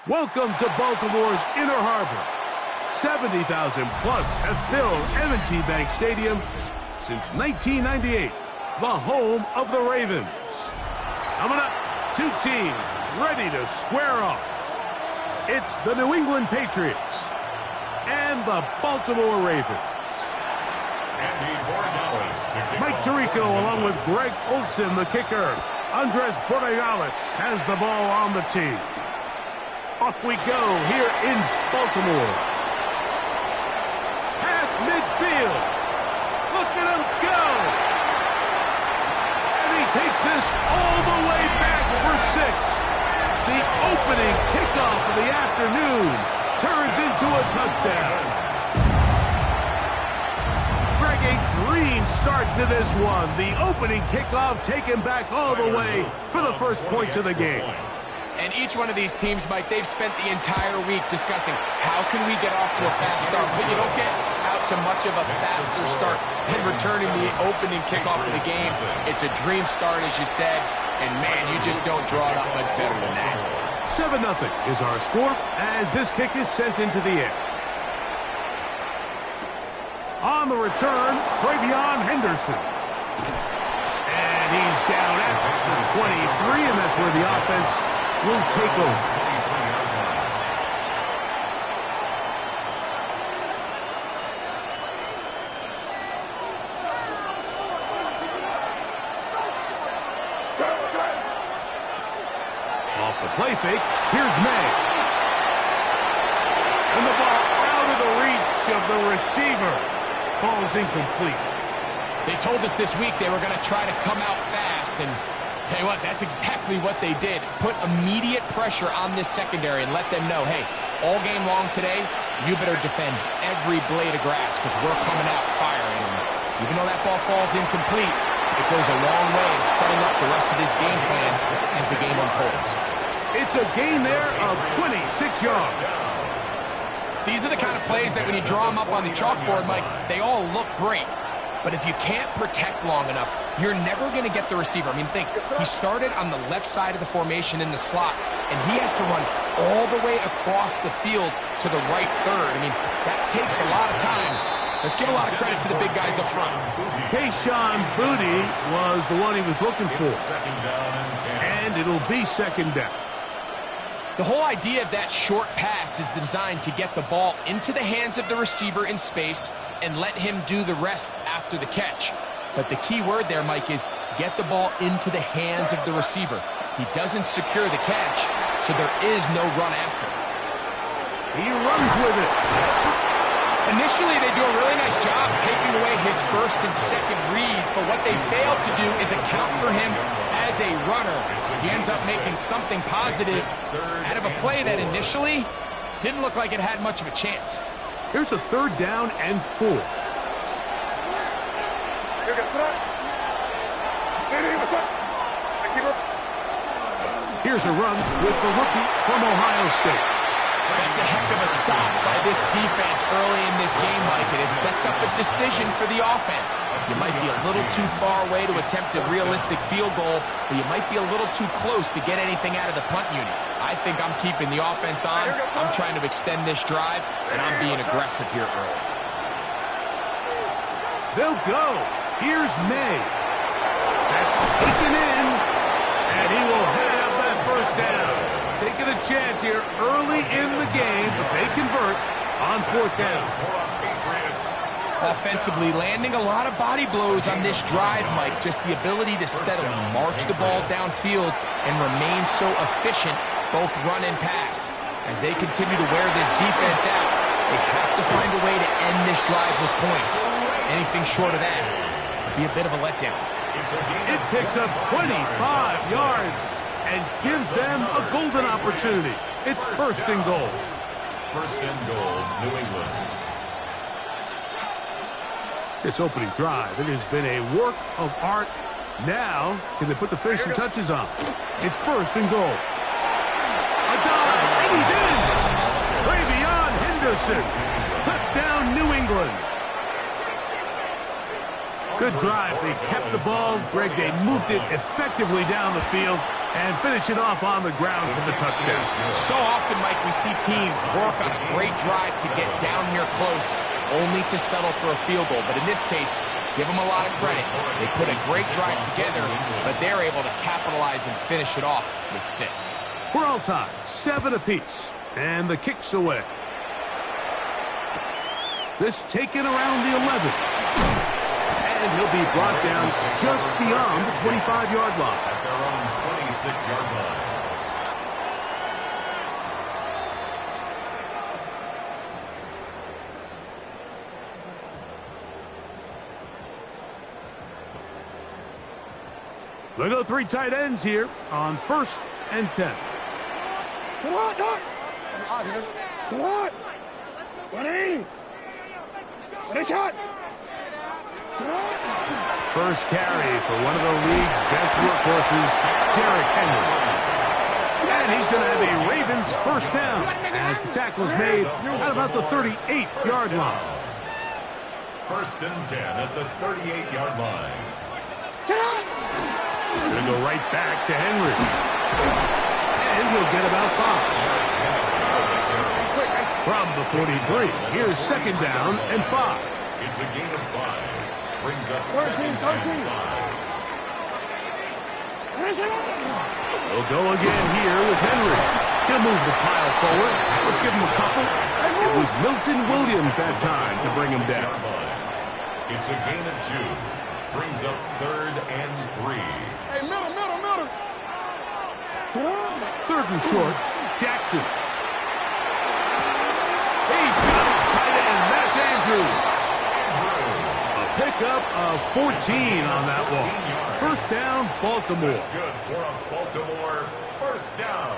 Welcome to Baltimore's Inner Harbor. 70,000 plus have filled M&T Bank Stadium since 1998, the home of the Ravens. Coming up, two teams ready to square off. It's the New England Patriots and the Baltimore Ravens. Mike Tirico along with Greg Olsen, the kicker. Andres Borregales has the ball on the tee. Off we go here in Baltimore. Past midfield. Look at him go. And he takes this all the way back for 6. The opening kickoff of the afternoon turns into a touchdown. Greg, a dream start to this one. The opening kickoff taken back all the way for the first points of the game. And each one of these teams, Mike, they've spent the entire week discussing how can we get off to a fast start. But you don't get out to much of a faster start than returning the opening kickoff of the game. It's a dream start, as you said. And, man, you just don't draw it up much better than that. 7-0 is our score as this kick is sent into the air. On the return, Travion Henderson. And he's down at the 23, and that's where the offense will take over. Off the play fake, here's May. And the ball out of the reach of the receiver. Falls incomplete. They told us this week they were going to try to come out fast, and tell you what, that's exactly what they did. Put immediate pressure on this secondary and let them know, hey, all game long today, you better defend every blade of grass because we're coming out firing. And even though that ball falls incomplete, it goes a long way in setting up the rest of this game plan as the game unfolds. It's a gain there of 26 yards. These are the kind of plays that when you draw them up on the chalkboard, Mike, they all look great. But if you can't protect long enough, you're never going to get the receiver. I mean, think, he started on the left side of the formation in the slot, and he has to run all the way across the field to the right third. I mean, that takes a lot of time. Let's give a lot of credit to the big guys up front. Kayshon Boutte was the one he was looking for. And it'll be second down. The whole idea of that short pass is designed to get the ball into the hands of the receiver in space and let him do the rest after the catch. But the key word there, Mike, is get the ball into the hands of the receiver. He doesn't secure the catch, so there is no run after. He runs with it. Initially, they do a really nice job taking away his first and second read, but what they fail to do is account for him as a runner. He ends up making something positive out of a play that initially didn't look like it had much of a chance. Here's a 3rd down and 4. Here's a run with the rookie from Ohio State. That's a heck of a stop by this defense early in this game, Mike, and it sets up a decision for the offense. You might be a little too far away to attempt a realistic field goal, but you might be a little too close to get anything out of the punt unit. I think I'm keeping the offense on. I'm trying to extend this drive, and I'm being aggressive here early. They'll go. Here's May. That's taken in, and he will have that first down. Taking a chance here early in the game, but they convert on 4th down. Offensively, landing a lot of body blows on this drive, Mike. Just the ability to steadily march the ball downfield and remain so efficient, both run and pass. As they continue to wear this defense out, they have to find a way to end this drive with points. Anything short of that would be a bit of a letdown. It picks up 25 yards and gives them a golden opportunity. It's 1st and goal. 1st and goal, New England. This opening drive, it has been a work of art. Now, can they put the finishing touches on? It's 1st and goal. A dive, and he's in! Travion Henderson. Touchdown, New England. Good drive. They kept the ball. Greg, they moved it effectively down the field. And finish it off on the ground for the touchdown. So often, Mike, we see teams work on a great drive to get down here close, only to settle for a field goal. But in this case, give them a lot of credit. They put a great drive together, but they're able to capitalize and finish it off with 6. We're all tied, 7 apiece. And the kick's away. This taken around the 11. And he'll be brought down just beyond the 25-yard line. At their own 26-yard line. They go 3 tight ends here on 1st and 10. Come on, Doc. Come on. 180. What a shot. First carry for one of the league's best workhorses, Derrick Henry. And he's going to have a Ravens first down as the tackle is made at about the 38-yard line. 1st and 10 at the 38-yard line. Going to go right back to Henry. And he'll get about 5. From the 43, here's 2nd down and 5. It's a gain of 5. Brings up 13. 2nd and 5. He'll go again here with Henry. He'll move the pile forward. Let's give him a couple. It was Milton Williams that time to bring him down. It's a gain of 2. Brings up 3rd and 3. Hey, middle. 3rd and short, Jackson. He's got his tight end, That's Andrews. A pickup of 14 on that one. First down, Baltimore. That's good for a Baltimore first down.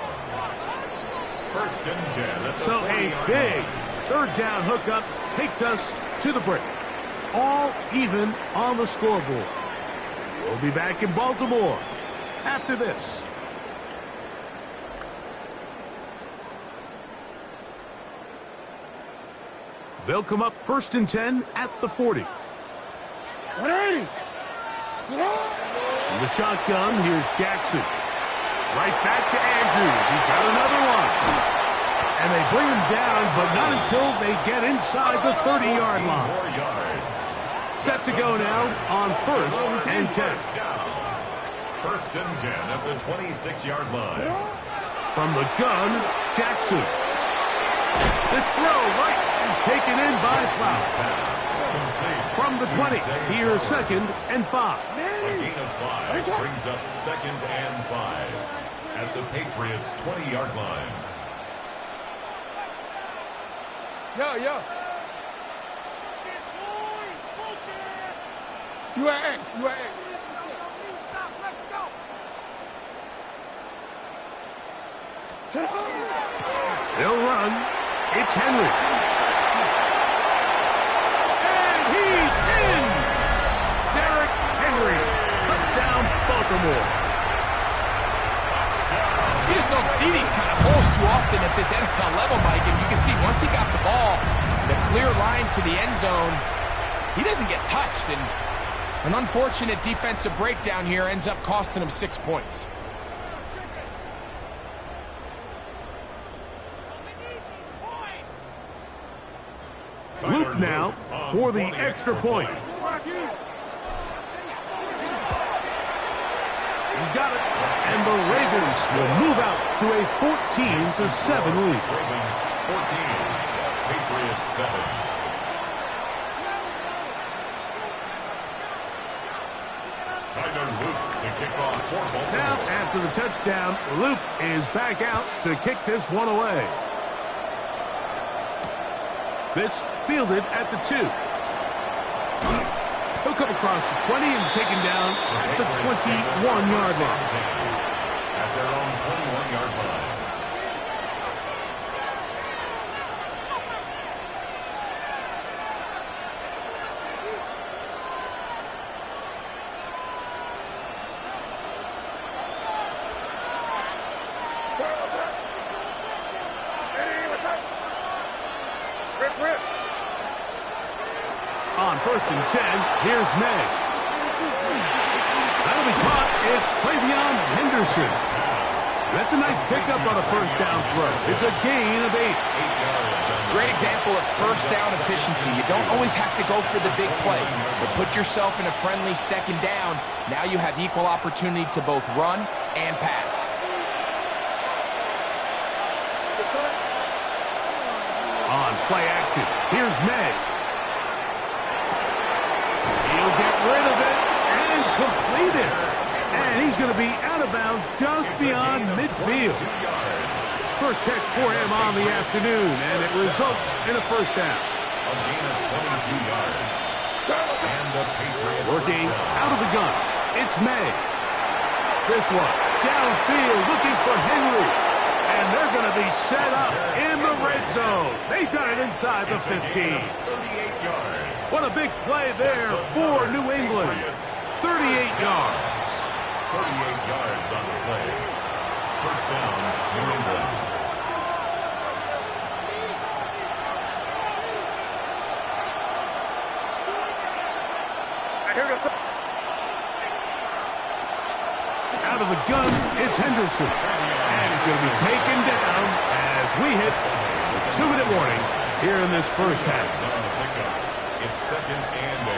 1st and 10. So a big 3rd down hookup takes us to the break. All even on the scoreboard. We'll be back in Baltimore after this. They'll come up 1st and 10 at the 40. 180. In the shotgun, here's Jackson. Right back to Andrews. He's got another one. And they bring him down, but not until they get inside the 30-yard line. 4 yards. Set to go now on 1st and 10. 1st and 10 at the 26-yard line. From the gun, Jackson. This throw right is taken in by Flower. From the 20, here's 2nd and 5. A gain of 5 brings up 2nd and 5 at the Patriots' 20-yard line. Yeah. You at X. Shut up. They'll run. It's Henry. And he's in! Derrick Henry. Touchdown, Baltimore. You just don't see these kind of holes too often at this NFL level, Mike. And you can see once he got the ball, the clear line to the end zone, he doesn't get touched. And an unfortunate defensive breakdown here ends up costing him 6 points. Loop now for the extra point. He's got it. And the Ravens will move out to a 14-7 lead. Ravens 14, Patriots 7. Tyler Luke to kick off for Baltimore. Now, after the touchdown, Luke is back out to kick this one away. This fielded at the 2. He'll come across the 20 and taken down at the 21-yard line. At their own 21-yard line. Rip. On 1st and 10, here's May. That'll be caught. It's Travion Henderson. That's a nice pickup on a first down throw. It's a gain of 8. Great example of first down efficiency. You don't always have to go for the big play, but put yourself in a friendly second down. Now you have equal opportunity to both run and pass. On play action, here's May. He'll get rid of it and complete it. And he's going to be out of bounds just beyond midfield. First catch for him on the afternoon, and it results in a first down. A gain of 22 yards. And the Patriots Working out of the gun, it's May. This one, downfield, looking for Henry. And they're going to be set up in the red zone. They've got it inside the 15. 38 yards. What a big play there for New England. 38 yards. 38 yards on the play. First down, New England. Out of the gun, it's Henderson. And he's going to be taken down as we hit the 2-minute warning here in this first half. On the pickup. It's second and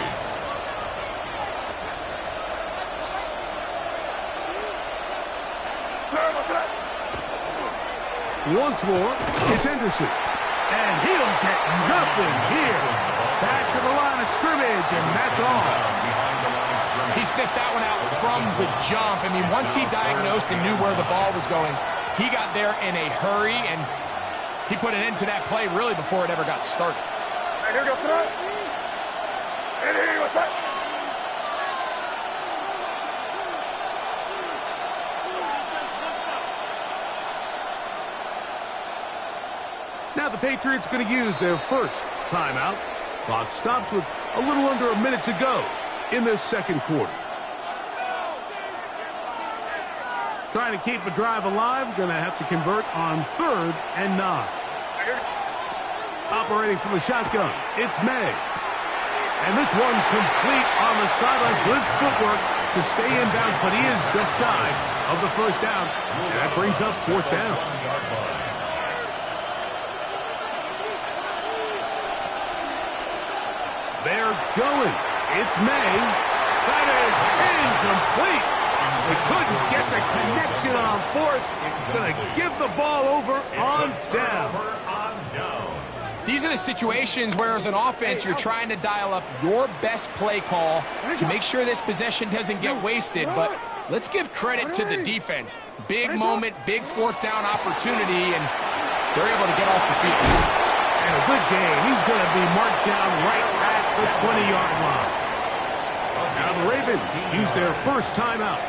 8. Once more, it's Henderson. And he'll get nothing here. Back to the line of scrimmage, and that's all. He sniffed that one out from the jump. I mean, once he diagnosed and knew where the ball was going, he got there in a hurry, and he put an end to that play really before it ever got started. Now the Patriots going to use their first timeout. Clock stops with a little under a minute to go in this second quarter. Trying to keep a drive alive, going to have to convert on 3rd and 9. Operating from the shotgun, it's May. And this one complete on the sideline. Good footwork to stay in bounds, but he is just shy of the first down. And that brings up 4th down. They're going. It's May. That is incomplete. They couldn't get the connection on 4th. Going to give the ball over on down. These are the situations where, as an offense, you're trying to dial up your best play call to make sure this possession doesn't get wasted. But let's give credit to the defense. Big moment, big 4th down opportunity, and they're able to get off the field. And a good game. He's going to be marked down right at the 20-yard line. Now the Ravens use their first timeout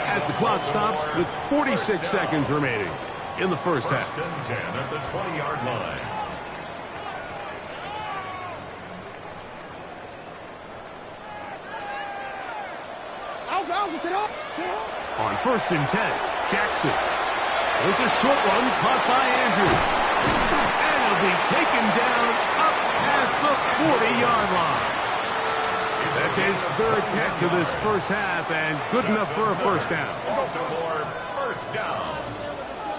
as the clock stops with 46 seconds remaining in the first half. First and 10 at the 20-yard line. On 1st and 10, Jackson. It's a short one caught by Andrews. And he'll be taken down up past the 40-yard line. That's his 3rd catch of this first half, and good enough for a first down. Baltimore, first down.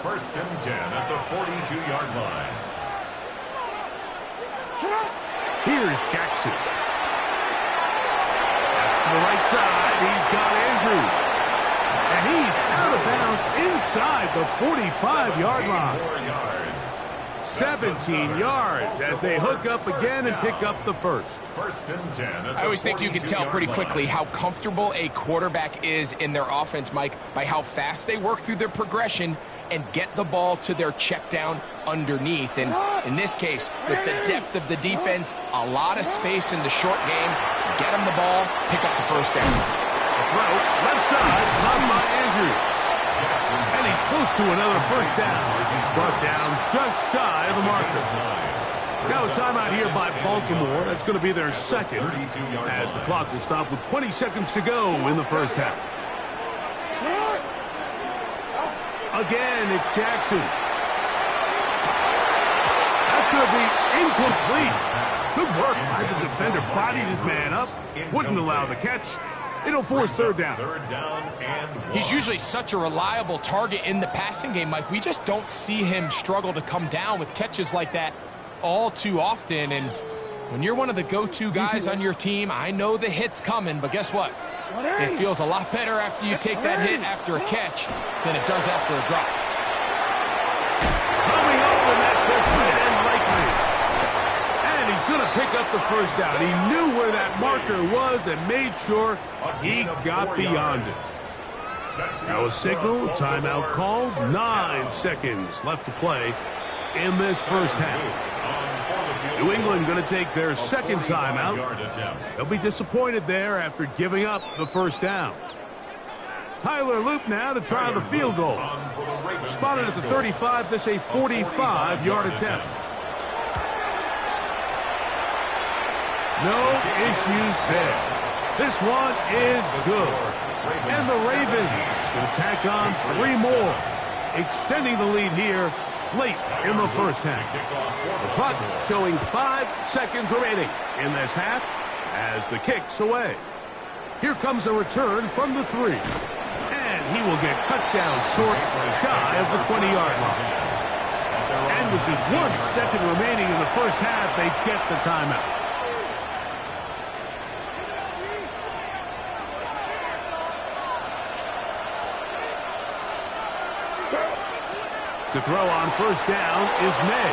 First and 10 at the 42-yard line. Here's Jackson. That's to the right side. He's got Andrews. And he's out of bounds inside the 45-yard line. 17 yards as they hook up again and pick up the first. First and 10. I always think you can tell pretty quickly how comfortable a quarterback is in their offense, Mike, by how fast they work through their progression and get the ball to their check down underneath. And in this case, with the depth of the defense, a lot of space in the short game, get them the ball, pick up the first down. The throw, left side, caught by Andrews. And he's close to another first down as he's brought down just shy of the marker. Now a timeout here by Baltimore. That's going to be their second as the clock will stop with 20 seconds to go in the first half. Again, it's Jackson. That's going to be incomplete. Good work by the defender. Bodied his man up. Wouldn't allow the catch. It'll force third down. Third down and 1. He's usually such a reliable target in the passing game, Mike. We just don't see him struggle to come down with catches like that all too often. And when you're one of the go-to guys on your team, I know the hit's coming, but guess what? It feels a lot better after you take that hit after a catch than it does after a drop. Coming up, and that's the tight end likely. And he's going to pick up the first down. He knew where that marker was and made sure he got beyond it. Now a signal, timeout called. 9 seconds left to play in this first half. New England going to take their second timeout. They'll be disappointed there after giving up the first down. Tyler Loop now to try the field goal. Spotted at the 35, this a 45-yard attempt. No issues there. This one is good. And the Ravens going to tack on 3 more, extending the lead here late in the first half. The clock showing 5 seconds remaining in this half as the kick's away. Here comes a return from the 3. And he will get cut down short, shy of the 20-yard line. And with just 1 second remaining in the first half, they get the timeout. To throw on first down is May.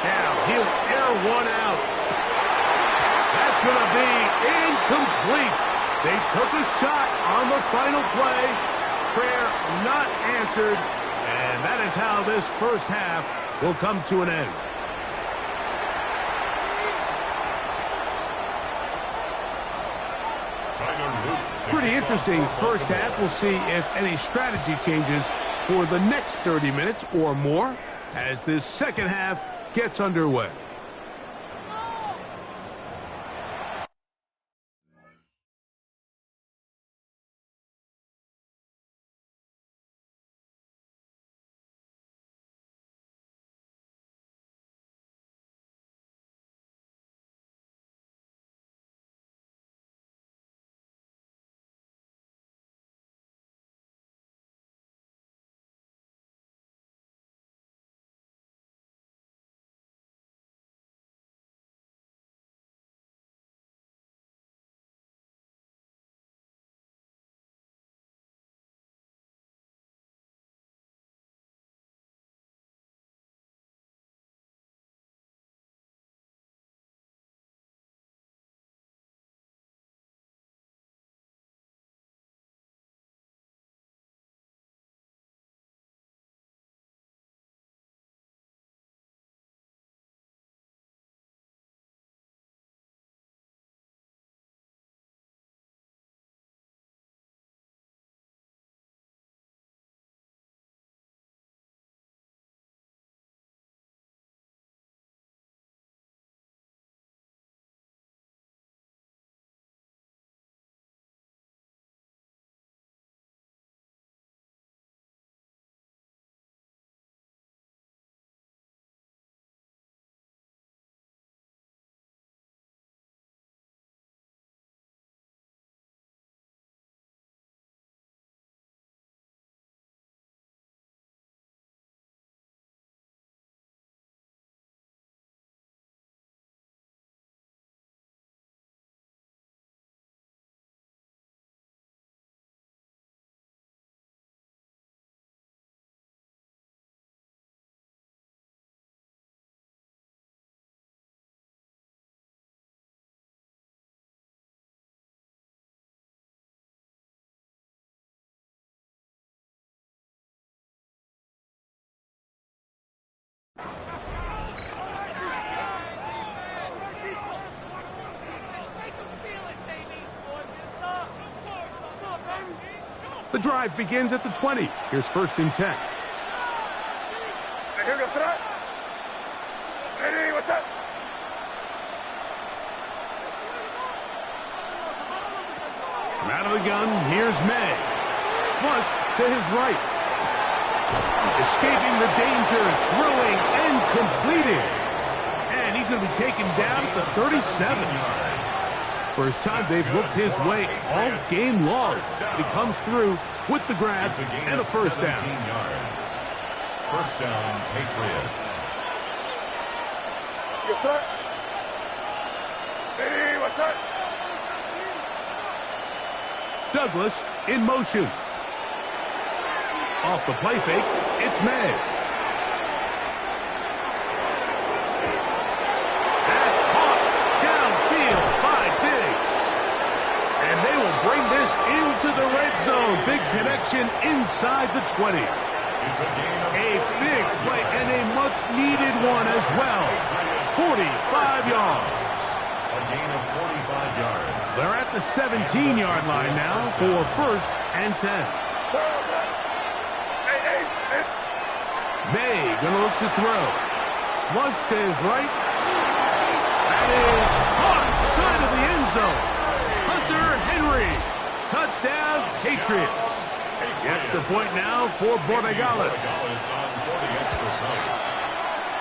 Now he'll air one out. That's going to be incomplete. They took a shot on the final play. Prayer not answered. And that is how this first half will come to an end. Pretty interesting first half. We'll see if any strategy changes for the next 30 minutes or more as this second half gets underway. The drive begins at the 20. Here's 1st and 10. Here goes that. Ready, what's up? From out of the gun, here's May. Flush to his right. Escaping the danger, throwing and completing. And he's going to be taken down at the 37. First time they've looked his way all game long. He comes through with the grab and a first down. Yards. First down, Patriots. Yes, sir. Hey, what's up? Douglas in motion. Off the play fake, it's May. That's caught downfield by Diggs. And they will bring this into the red zone. Big connection inside the 20. A big play and a much-needed one as well. 45 yards. A gain of 45 yards. They're at the 17-yard line now for first and 10. May gonna look to throw. Flush to his right. That is caught side of the end zone. Hunter Henry. Touchdown, Patriots. The extra point now for Borregales.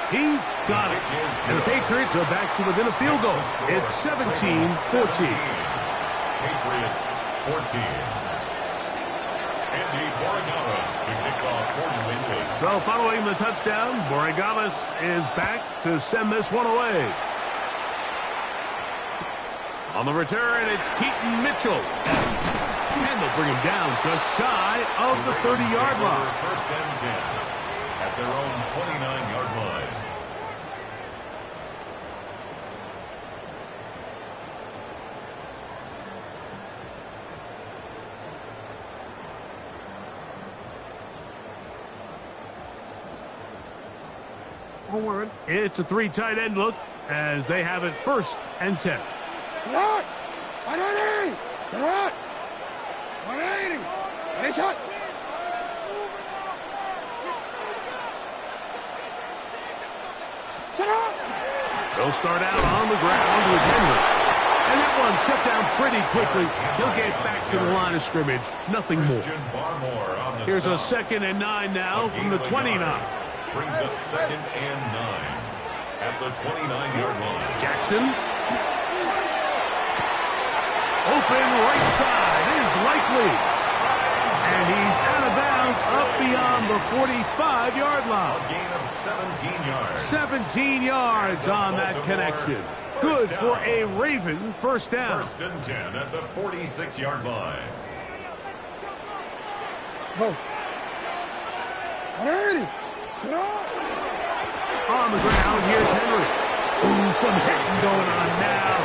He's got it. And the Patriots are back to within a field goal. It's 17-14. Patriots 14. Andy Borregales to kick off for New England. So following the touchdown, Borregales is back to send this one away. On the return, it's Keaton Mitchell. And they'll bring him down just shy of the 30-yard line. First and 10 at their own 29-yard line. It's a three tight end look as they have it first and 10. They'll start out on the ground with Henry. And that one shut down pretty quickly. He'll get back to the line of scrimmage. Nothing more. Here's a 2nd and 9 now from the 29. Brings up 2nd and 9 at the 29-yard line. Jackson. Open right side is likely. And he's out of bounds up beyond the 45-yard line. A gain of 17 yards. 17 yards on that connection. Good for a Raven first down. First and 10 at the 46-yard line. On the ground, here's Henry. Ooh, some hitting going on now.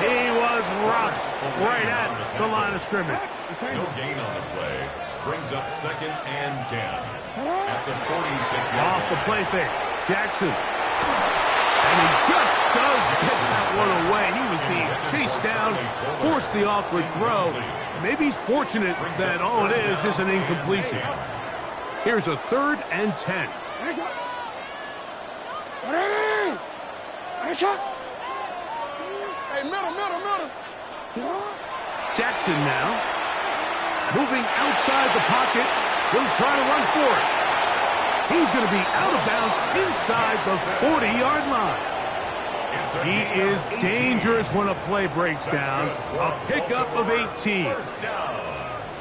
He was rocked right at the line of scrimmage. No gain on the play. Brings up 2nd and 10 at the 46-yard line. Off the play fake, Jackson. And he just does get that one away. He was being chased down, forced the awkward throw. Maybe he's fortunate that all it is an incompletion. Here's a 3rd and 10. Jackson now. Moving outside the pocket. He'll try to run for it. He's going to be out of bounds inside the 40-yard line. He is dangerous when a play breaks down. A pickup of 18.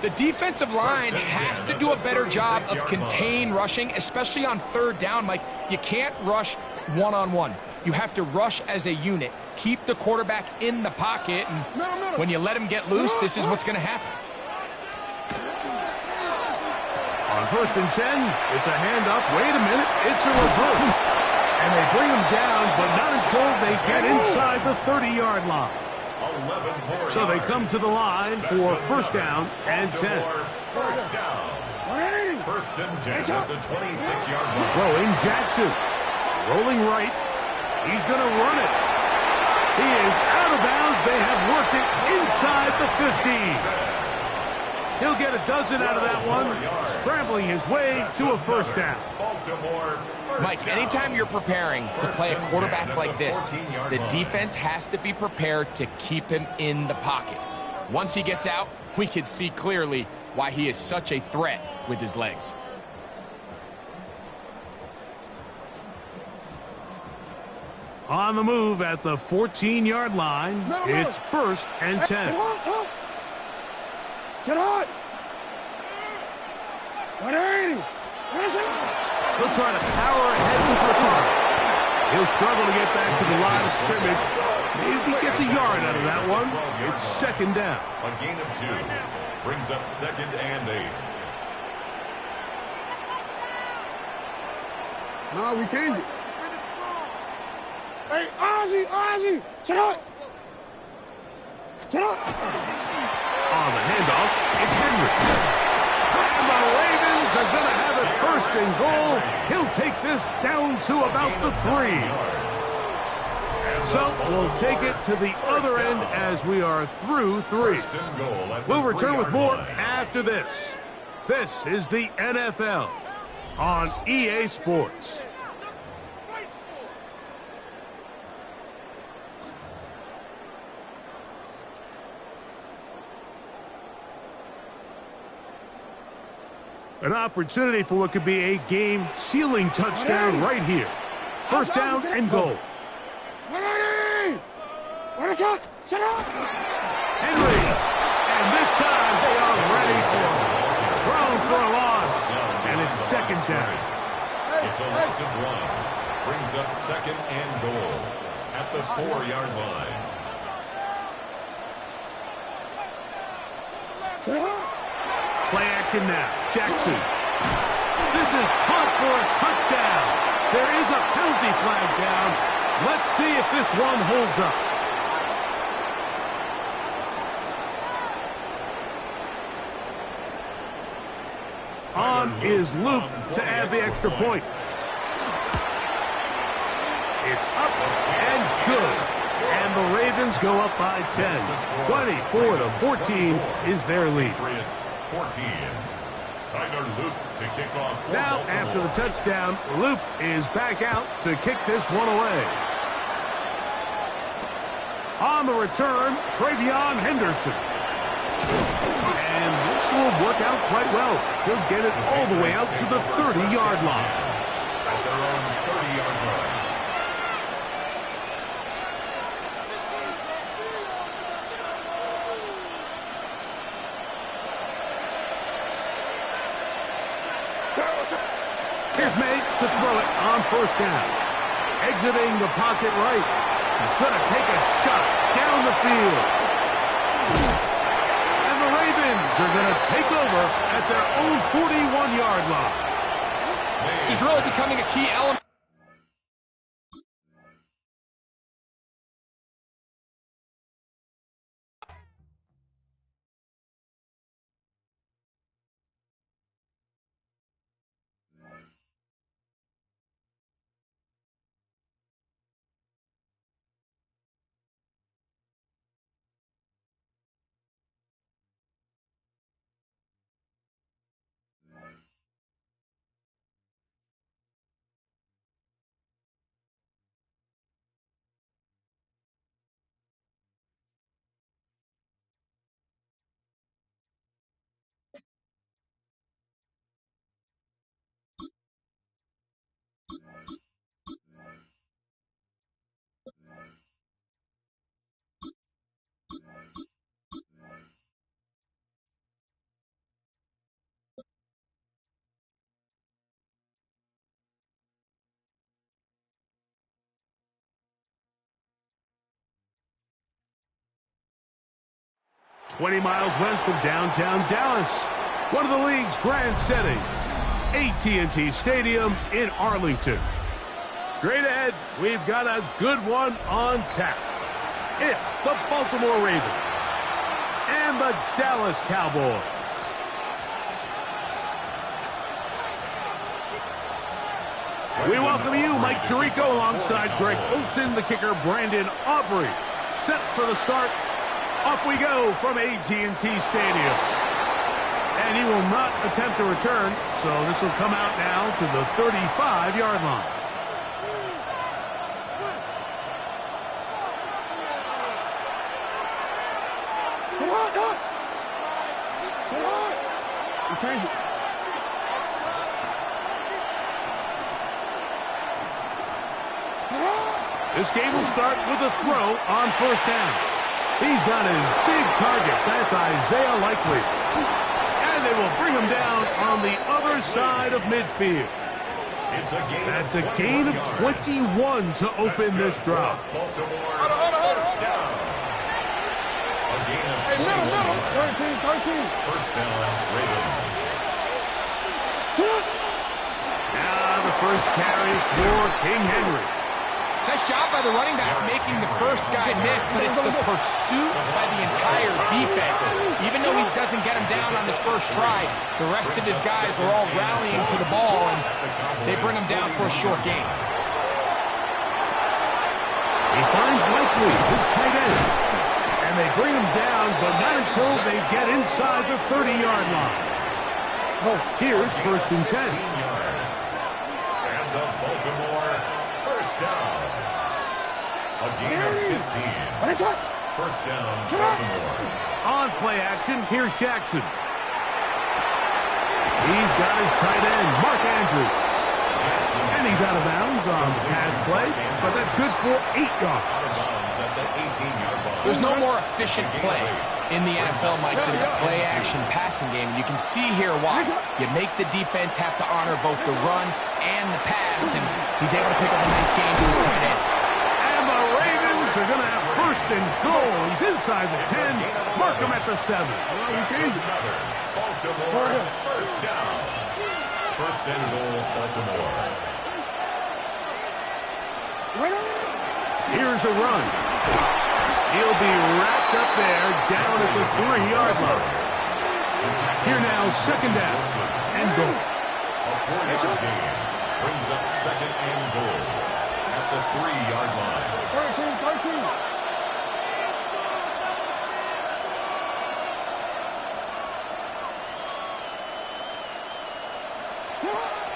The defensive line has to do a better job of contain rushing, especially on 3rd down. Mike, you can't rush one-on-one. You have to rush as a unit. Keep the quarterback in the pocket, and when you let him get loose, this is what's going to happen. On 1st and 10, it's a handoff. Wait a minute, it's a reverse. And they bring him down, but not until they get inside the 30-yard line. So they come to the line for first down and 10. First down. First and 10 at the 26-yard line. Throwing Jackson. Rolling right. He's going to run it. He is out of bounds. They have worked it inside the 50. He'll get a dozen out of that one, scrambling his way to a first down. Mike, anytime you're preparing to play a quarterback like this, the defense has to be prepared to keep him in the pocket. Once he gets out, we can see clearly why he is such a threat with his legs. On the move at the 14-yard line, it's 1st and 10. Sit on! He'll try to power ahead with the target. He'll struggle to get back to the line of scrimmage. Maybe he gets a yard out of that one. It's 2nd down. A gain of 2 brings up 2nd and 8. No, we changed it. Hey, Ozzy, sit up. Sit up. On the handoff, it's Henry. And the Ravens are going to have it 1st and goal. He'll take this down to about the 3. So we'll take it to the other end as we are through 3. We'll return with more after this. This is the NFL on EA Sports. An opportunity for what could be a game-sealing touchdown right here. 1st down and goal. Henry! Henry! And this time they are ready for him. Thrown for a loss. And it's 2nd down. It's a loss of 1. Brings up 2nd and goal at the 4-yard line. Play action now. Jackson. This is caught for a touchdown. There is a penalty flag down. Let's see if this one holds up. On is Luke to add the extra point. It's up and good. And the Ravens go up by 10. 24-14 is their lead. 14. Tyler Luke to kick off. Now, after the touchdown, Luke is back out to kick this one away. On the return, Travion Henderson. And this will work out quite well. He'll get it all the way out to the 30-yard line. At their own 30-yard line. Here's May to throw it on 1st down. Exiting the pocket right. He's going to take a shot down the field. And the Ravens are going to take over at their own 41-yard line. This is really becoming a key element. $20 miles west of downtown Dallas, one of the league's grand settings, AT&T Stadium in Arlington. Straight ahead, we've got a good one on tap. It's the Baltimore Ravens and the Dallas Cowboys. We welcome you, Mike Tirico, alongside Greg Olson, the kicker, Brandon Aubrey. Set for the start. Off we go from AT&T Stadium. And he will not attempt a return, so this will come out now to the 35-yard line. Come on, come on. Come on. You change it. This game will start with a throw on first down. He's got his big target. That's Isaiah Likely. And they will bring him down on the other side of midfield. That's a gain of 21 to open this drive. Hey, middle. 13. First down, Ravens. Now the first carry for King Henry. Nice job by the running back making the first guy miss, but it's the pursuit by the entire defense. Even though he doesn't get him down on his first try, the rest of his guys are all rallying to the ball, and they bring him down for a short gain. He finds Likely, his tight end. And they bring him down, but not until they get inside the 30-yard line. Here's first and 10. And the Baltimore first down. A gain of 15. First down, Baltimore. On play action, here's Jackson. He's got his tight end, Mark Andrews. And he's out of bounds on the pass play, but that's good for 8 yards. There's no more efficient play in the NFL, Mike, than the play-action passing game. And you can see here why. You make the defense have to honor both the run and the pass, and he's able to pick up a nice gain to his tight end. And the Ravens are going to have first and goal. He's inside the 10. Mark him at the 7. Baltimore, first down. First and goal, Baltimore. Here's a run. He'll be wrapped up there down at the 3-yard line. Here now, second down and goal. A 4-yard gain brings up second and goal at the 3-yard line. 13.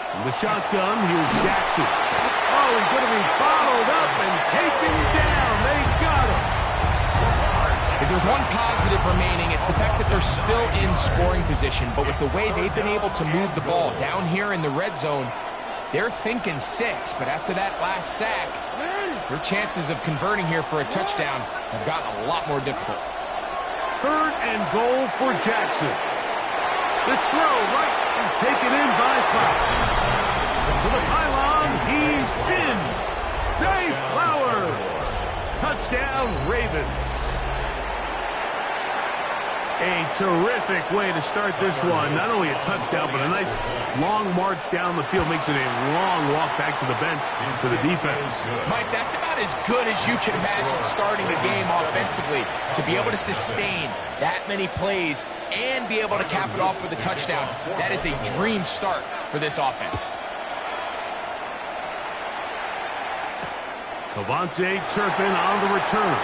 From the shotgun, here's Jackson. Oh, he's going to be bottled up and taken down. They got him. If there's one positive remaining, it's the fact that they're still in scoring position. But with the way they've been able to move the ball down here in the red zone, they're thinking 6. But after that last sack, their chances of converting here for a touchdown have gotten a lot more difficult. Third and goal for Jackson. This throw right is taken in by Flowers. To the pylon, he's in. Zay Flowers. Touchdown, Ravens. A terrific way to start this one. Not only a touchdown, but a nice long march down the field. Makes it a long walk back to the bench for the defense. Mike, that's about as good as you can imagine starting a game offensively. To be able to sustain that many plays and be able to cap it off with a touchdown, that is a dream start for this offense. Cavante Turpin on the return.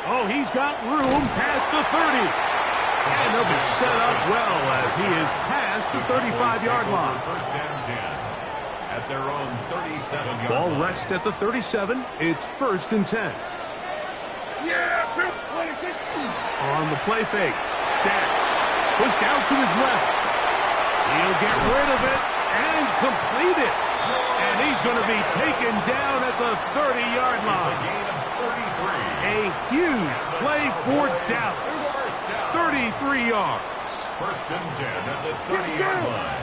Oh, he's got room past the 30. And they'll be set up well as he is past the 35-yard line. First and 10 at their own 37-yard Ball line. rests at the 37. It's first and 10. On the play fake. Dak pushed out to his left. He'll get rid of it and complete it. And he's going to be taken down at the 30-yard It's a line. gain of 33. A huge play for Dallas. 33 yards. First and 10 at the 30-yard line.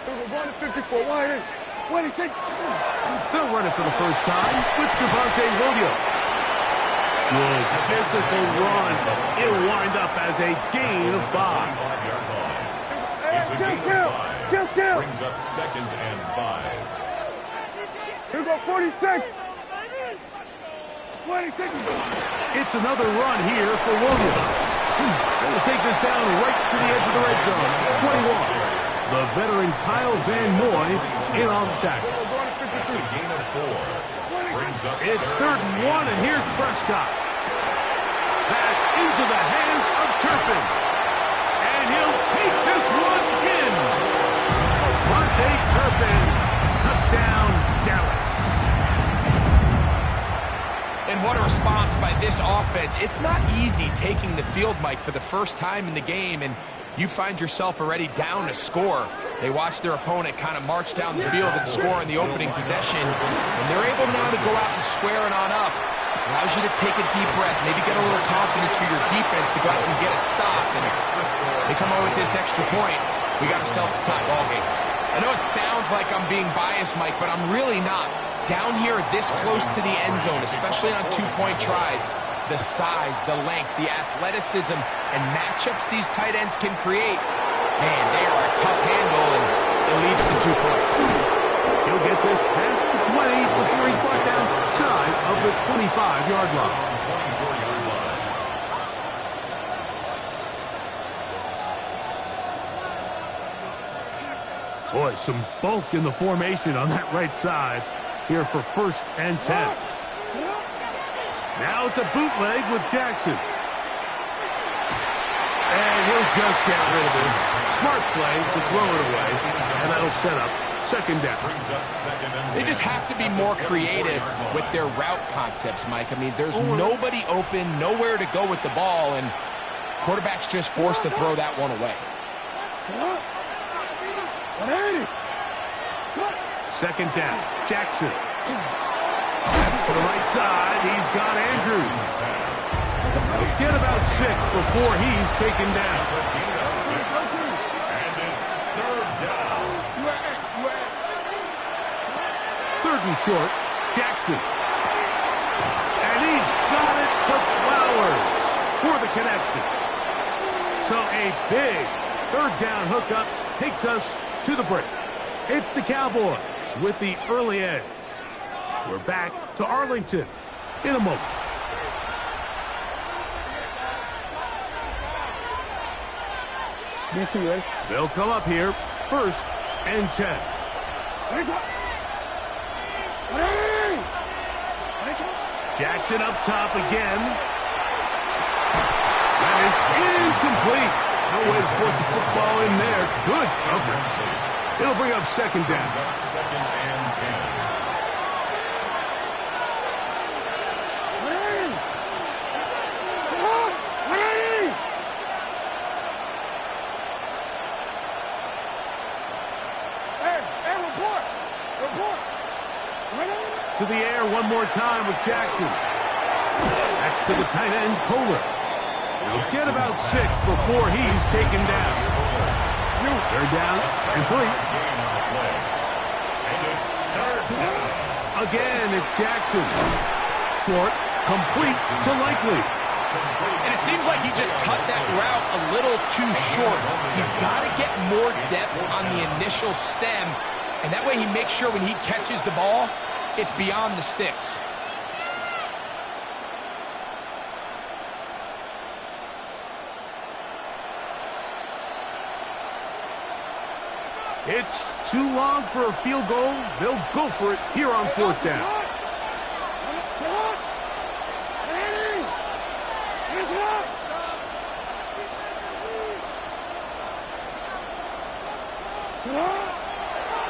They'll run it for the first time with Javonte Williams. Good physical run. It'll wind up as a gain of 5. 35-yard line. It's a gain of 5. Brings up second and 5. Here go 46. It's another run here for Williams. They will take this down right to the edge of the red zone. 21. The veteran Kyle Van Noy in on the tackle. That's a gain of 4. Brings up It's third and 1, and here's Prescott. That's into the hands of Turpin. And he'll take this one in. Devontae Turpin. Touchdown, Dallas. And what a response by this offense. It's not easy taking the field, Mike, for the first time in the game. And you find yourself already down to score. They watch their opponent kind of march down the field and score in the opening possession, and they're able now to go out and square it on up. Allows you to take a deep breath, maybe get a little confidence for your defense to go out and get a stop. And they come away with this extra point. We got ourselves a tie ball game. I know it sounds like I'm being biased, Mike, but I'm really not. Down here this close to the end zone, especially on two-point tries, the size, the length, the athleticism, and matchups these tight ends can create, man, they are a tough handle, and it leads to 2 points. He'll get this past the 20 before he's brought down shy of the 25-yard line. Boy, some bulk in the formation on that right side here for 1st and 10. Now it's a bootleg with Jackson. And he'll just get rid of this. Smart play to throw it away, and that'll set up 2nd down. They just have to be more creative with their route concepts, Mike. I mean, there's nobody open, nowhere to go with the ball, and quarterback's just forced to throw that one away. 2nd down, Jackson. That's to the right side. He's got Andrews. He'll get about 6 before he's taken down. And it's 3rd down. 3rd and short, Jackson. And he's got it to Flowers for the connection. So a big 3rd down hookup takes us to the break. It's the Cowboys with the early edge. We're back to Arlington in a moment. They'll come up here, 1st and 10. Jackson up top again. That is incomplete. No way to force the football in there. Good coverage. It'll bring up 2nd down. 2nd and 10. To the air one more time with Jackson. Back to the tight end, Kohler. He'll get about 6 before he's taken down. They're down and 3. Again, it's Jackson. Short, complete to Likely. And it seems like he just cut that route a little too short. He's got to get more depth on the initial stem, and that way he makes sure when he catches the ball, it's beyond the sticks. It's too long for a field goal. They'll go for it here on 4th down.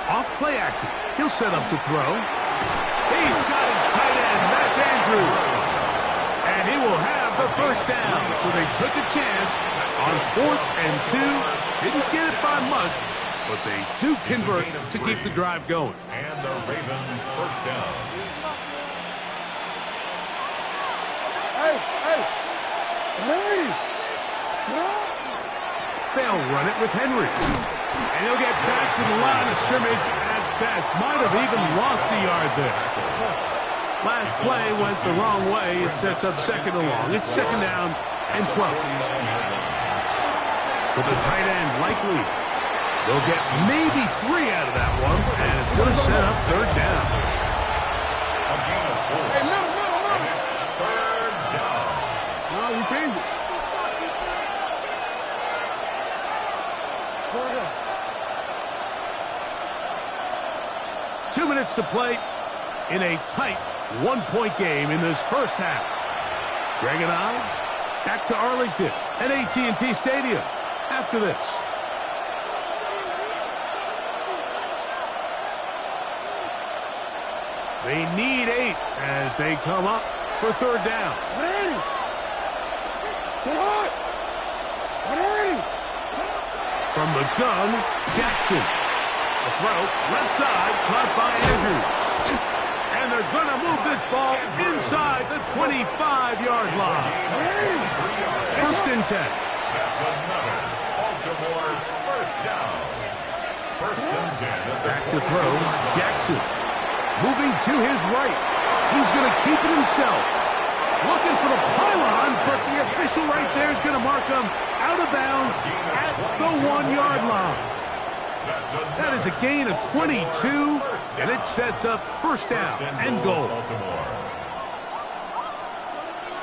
Off play action. He'll set up to throw. He's got his tight end. That's Andrews. And he will have the 1st down. So they took a chance on 4th and 2. Didn't get it by much, but they do convert to keep the drive going. And the Raven 1st down. They'll run it with Henry. And he'll get back to the line of scrimmage at best. Might have even lost a yard there. Last play went the wrong way. It sets up 2nd and long. It's 2nd down and 12. So the tight end Likely. They'll get maybe 3 out of that one, and it's going to set up 3rd down. A gain of 4. And it's 3rd down. No, you changed it. 2 minutes to play in a tight 1-point game in this 1st half. Greg and I back to Arlington at AT&T Stadium after this. They need 8 as they come up for 3rd down. From the gun, Jackson. The throw, left side, caught by Andrews. And they're going to move this ball inside the 25-yard line. First and 10. That's another Baltimore first down. First and 10. Back to throw, Jackson. Moving to his right. He's going to keep it himself. Looking for the pylon, but the official right there is going to mark him out of bounds at the 1-yard line. That is a gain of 22, and it sets up first down and goal.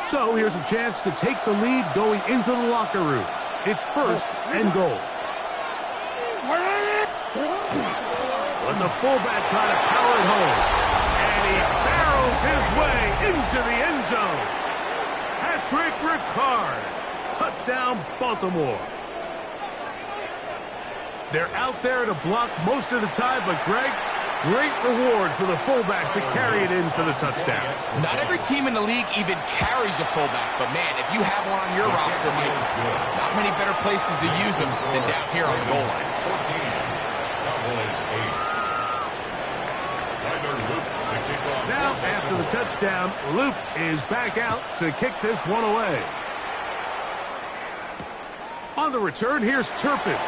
So here's a chance to take the lead going into the locker room. It's first and goal. When the fullback try to power it home, and he barrels his way into the end zone. Patrick Ricard, touchdown Baltimore. They're out there to block most of the time, but Greg, great reward for the fullback to carry it in for the touchdown. Not every team in the league even carries a fullback, but man, if you have one on your roster, Mike, not many better places to use them than down here on the goal line. 14. Now, after the touchdown, Luke is back out to kick this one away. On the return, here's Turpin.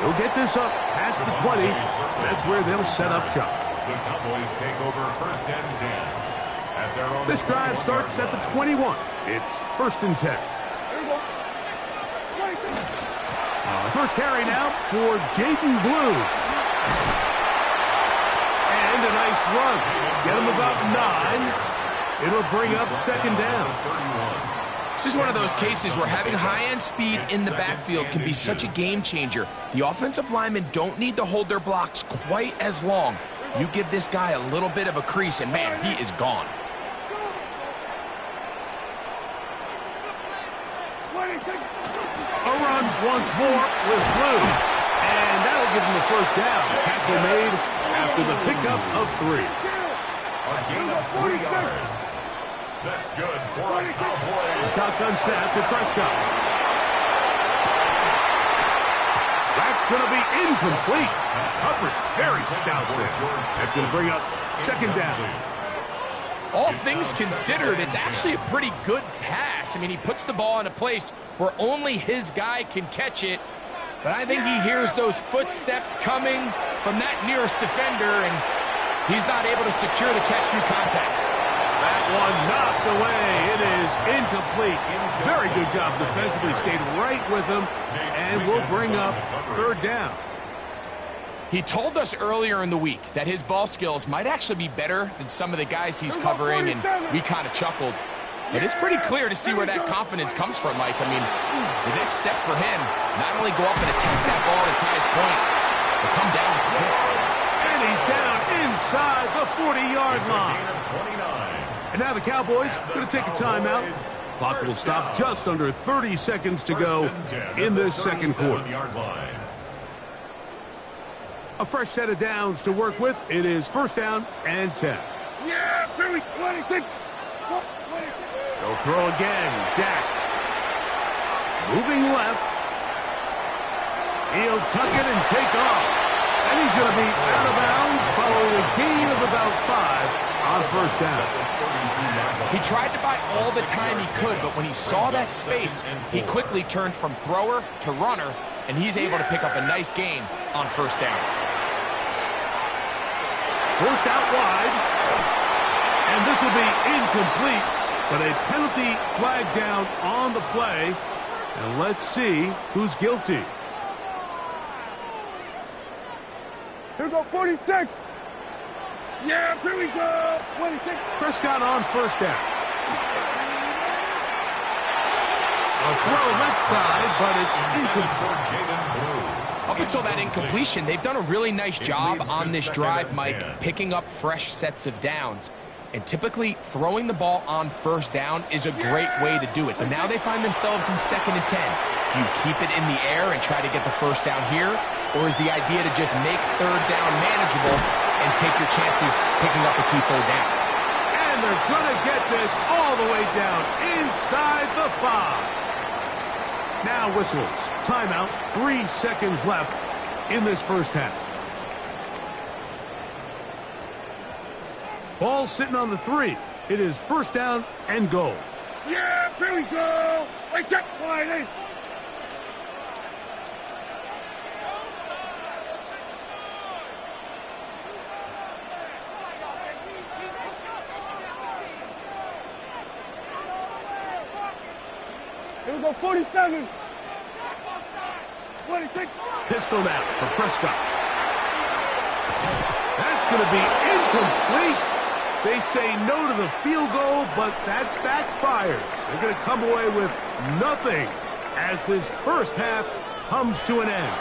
He'll get this up past the 20. That's where they'll set up shop. The Cowboys take over first and 10. At their own This drive starts at the 21. It's first and 10. First carry now for Jaden Blue. And a nice run. Get him about 9. It'll bring up second down. This is one of those cases where having high-end speed in the backfield can be such a game changer. The offensive linemen don't need to hold their blocks quite as long. You give this guy a little bit of a crease, and man, he is gone. A run once more with Blue. And that'll give him the first down. Tackle made after the pickup of 3. A gain of 3 yards. That's good for a Cowboys. Shotgun snap for Prescott. That's going to be incomplete. Coverage very stout there. That's going to bring us second down. All things considered, it's actually a pretty good pass. I mean, he puts the ball in a place where only his guy can catch it. But I think he hears those footsteps coming from that nearest defender, and he's not able to secure the catch through contact. That one knocked away. It is incomplete. Very good job defensively. Stayed right with him, and will bring up third down. He told us earlier in the week that his ball skills might actually be better than some of the guys he's covering, and we kind of chuckled. But it's pretty clear to see where that confidence comes from, Mike. I mean, the next step for him, not only go up and attack that ball at its highest point, but come down with the pick. And he's down inside the 40-yard line. And now the Cowboys going to take a timeout. Clock will stop just under 30 seconds to go in this second quarter. A fresh set of downs to work with. It is first down and 10. Yeah, Billy, 26. They'll throw again. Dak. Moving left. He'll tuck it and take off. And he's going to be out of bounds following a gain of about 5 on first down. He tried to buy all the time he could, but when he saw that space, he quickly turned from thrower to runner, and he's able to pick up a nice gain on first down. Forced out wide. And this will be incomplete, but a penalty flag down on the play. And let's see who's guilty. Here we go, 46. Yeah, here we go, 26. Prescott on first down. A throw left side, but it's incomplete. Up until that incompletion, they've done a really nice job on this drive, Mike, picking up fresh sets of downs. And typically, throwing the ball on first down is a great way to do it. But now they find themselves in second and 10. Do you keep it in the air and try to get the first down here? Or is the idea to just make third down manageable and take your chances picking up a key third down? And they're going to get this all the way down inside the 5. Now whistles. timeout. 3 seconds left in this first half. Ball sitting on the 3. It is first down and goal. Yeah, here we go. Wait, check, Friday. Here we go, 47. 26. Pistol out for Prescott. That's going to be incomplete. They say no to the field goal, but that backfires. They're going to come away with nothing as this first half comes to an end.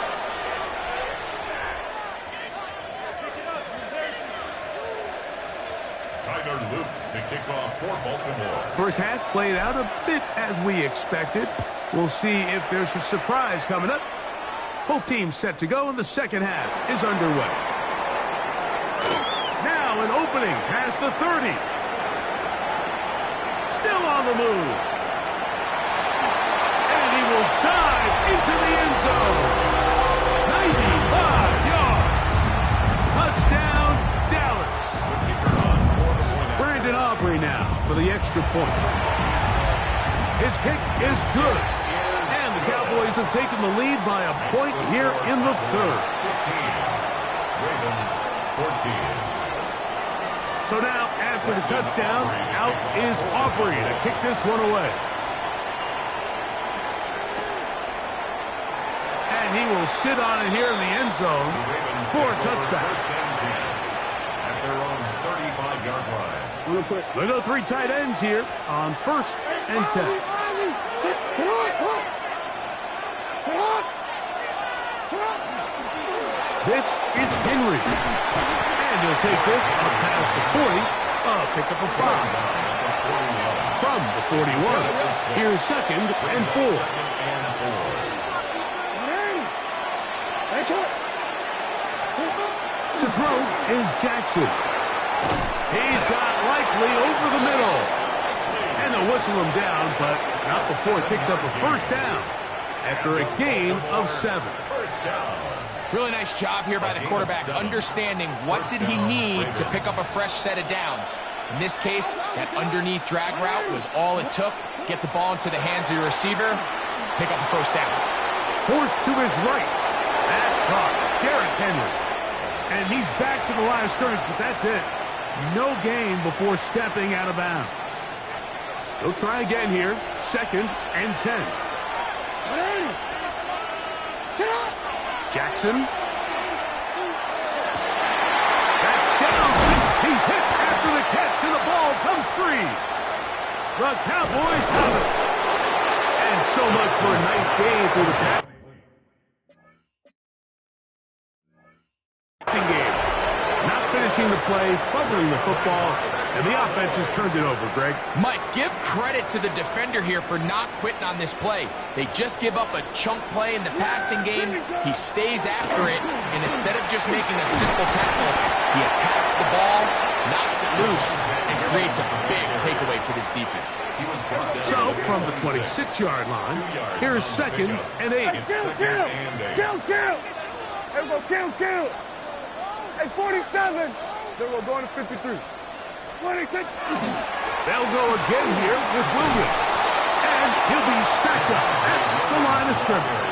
Tyler Luke to kick off for Baltimore. First half played out a bit as we expected. We'll see if there's a surprise coming up. Both teams set to go, and the second half is underway. Now an opening past the 30. Still on the move. And he will dive into the end zone. 95 yards. Touchdown, Dallas. Brandon Aubrey now for the extra point. His kick is good. And the Cowboys have taken the lead by a point here in the third. 15. Ravens 14. So now, after the touchdown, out is Aubrey to kick this one away. And he will sit on it here in the end zone for a touchback. At their own 35-yard line. They go 3 tight ends here on first and 10. This is Henry. And he'll take this up past the 40, pick up a 5. From the 41, here's second and 4. To throw is Jackson. He's got Likely over the middle. And they'll whistle him down, but not before he picks up a first down after a gain of 7. First down. Really nice job here by the quarterback, understanding what did he need to pick up a fresh set of downs. In this case, that underneath drag route was all it took. Get the ball into the hands of your receiver, pick up a first down. Forced to his right. That's caught. Derrick Henry. And he's back to the line of scrimmage, but that's it. No gain before stepping out of bounds. He'll try again here. Second and 10. Jackson. That's down. He's hit after the catch, and the ball comes free. The Cowboys have it. And so much for a nice game through the passing game. Not finishing the play, fumbling the football, and the offense has turned it over, Greg. Mike, give credit to the defender here for not quitting on this play. They just give up a chunk play in the passing game. He stays after it, and instead of just making a simple tackle, he attacks the ball, knocks it loose, and creates a big takeaway for this defense. So, from the 26-yard line, here's second and 8. Kill. Hey, go kill. Hey, 47. Then we're going to 53. 26. They'll go again here with Williams. And he'll be stacked up at the line of scrimmage.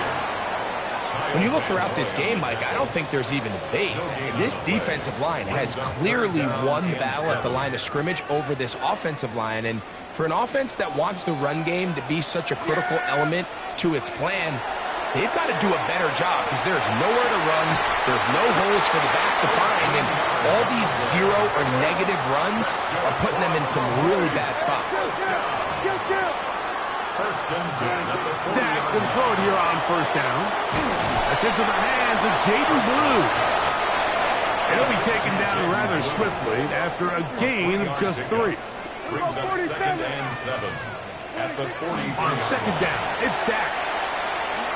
When you look throughout this game, Mike, I don't think there's even a debate. This defensive line has clearly won the battle at the line of scrimmage over this offensive line. And for an offense that wants the run game to be such a critical element to its plan, they've got to do a better job because there's nowhere to run. There's no holes for the back to find. And all these 0 or negative runs are putting them in some really bad spots. First and 10. Dak can throw it here on first down. That's into the hands of Jaden Blue. It'll be taken down rather swiftly after a gain of just 3. Brings up second and 7. At the 40. On second down, it's Dak.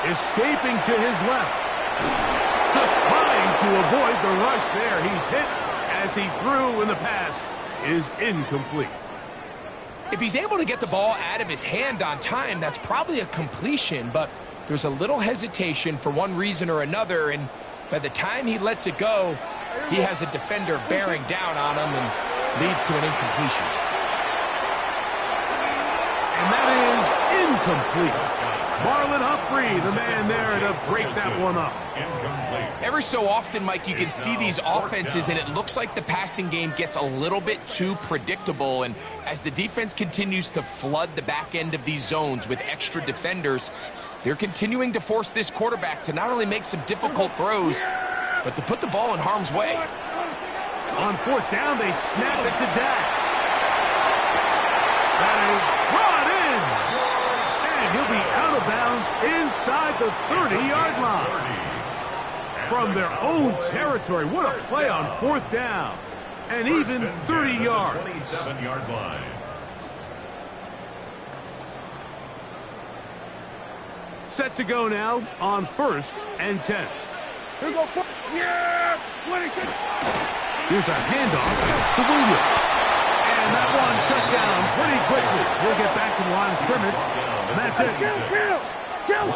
Escaping to his left. Just trying to avoid the rush there. He's hit as he threw, and the pass is incomplete. If he's able to get the ball out of his hand on time, that's probably a completion, but there's a little hesitation for one reason or another, and by the time he lets it go, he has a defender bearing down on him and leads to an incompletion. And that is incomplete. Marlon Humphrey, the man there to break that one up. Every so often, Mike, you can see these offenses, and it looks like the passing game gets a little bit too predictable. And as the defense continues to flood the back end of these zones with extra defenders, they're continuing to force this quarterback to not only make some difficult throws, but to put the ball in harm's way. On fourth down, they snap it to Dak. That is brought in. And he'll be out of bounds inside the 30-yard line. From their own territory. What a play on fourth down. And even 30 yards. 27-yard line. Set to go now on 1st and 10. Here we go. Yeah! 26. Here's a handoff to Williams. And that one shut down pretty quickly. He'll get back to the line of scrimmage. And that's it. Kill!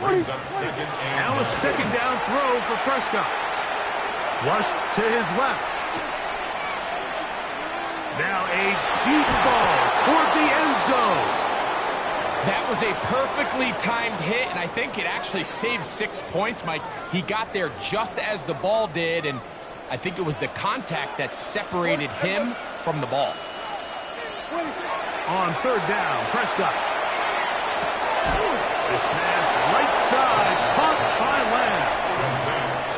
Brings up second and Now a second down throw for Prescott. Flushed to his left. Now a deep ball toward the end zone. That was a perfectly timed hit, and I think it actually saved 6 points, Mike. He got there just as the ball did, and I think it was the contact that separated him from the ball. On third down, Prescott. This pass right side, caught by Lamb.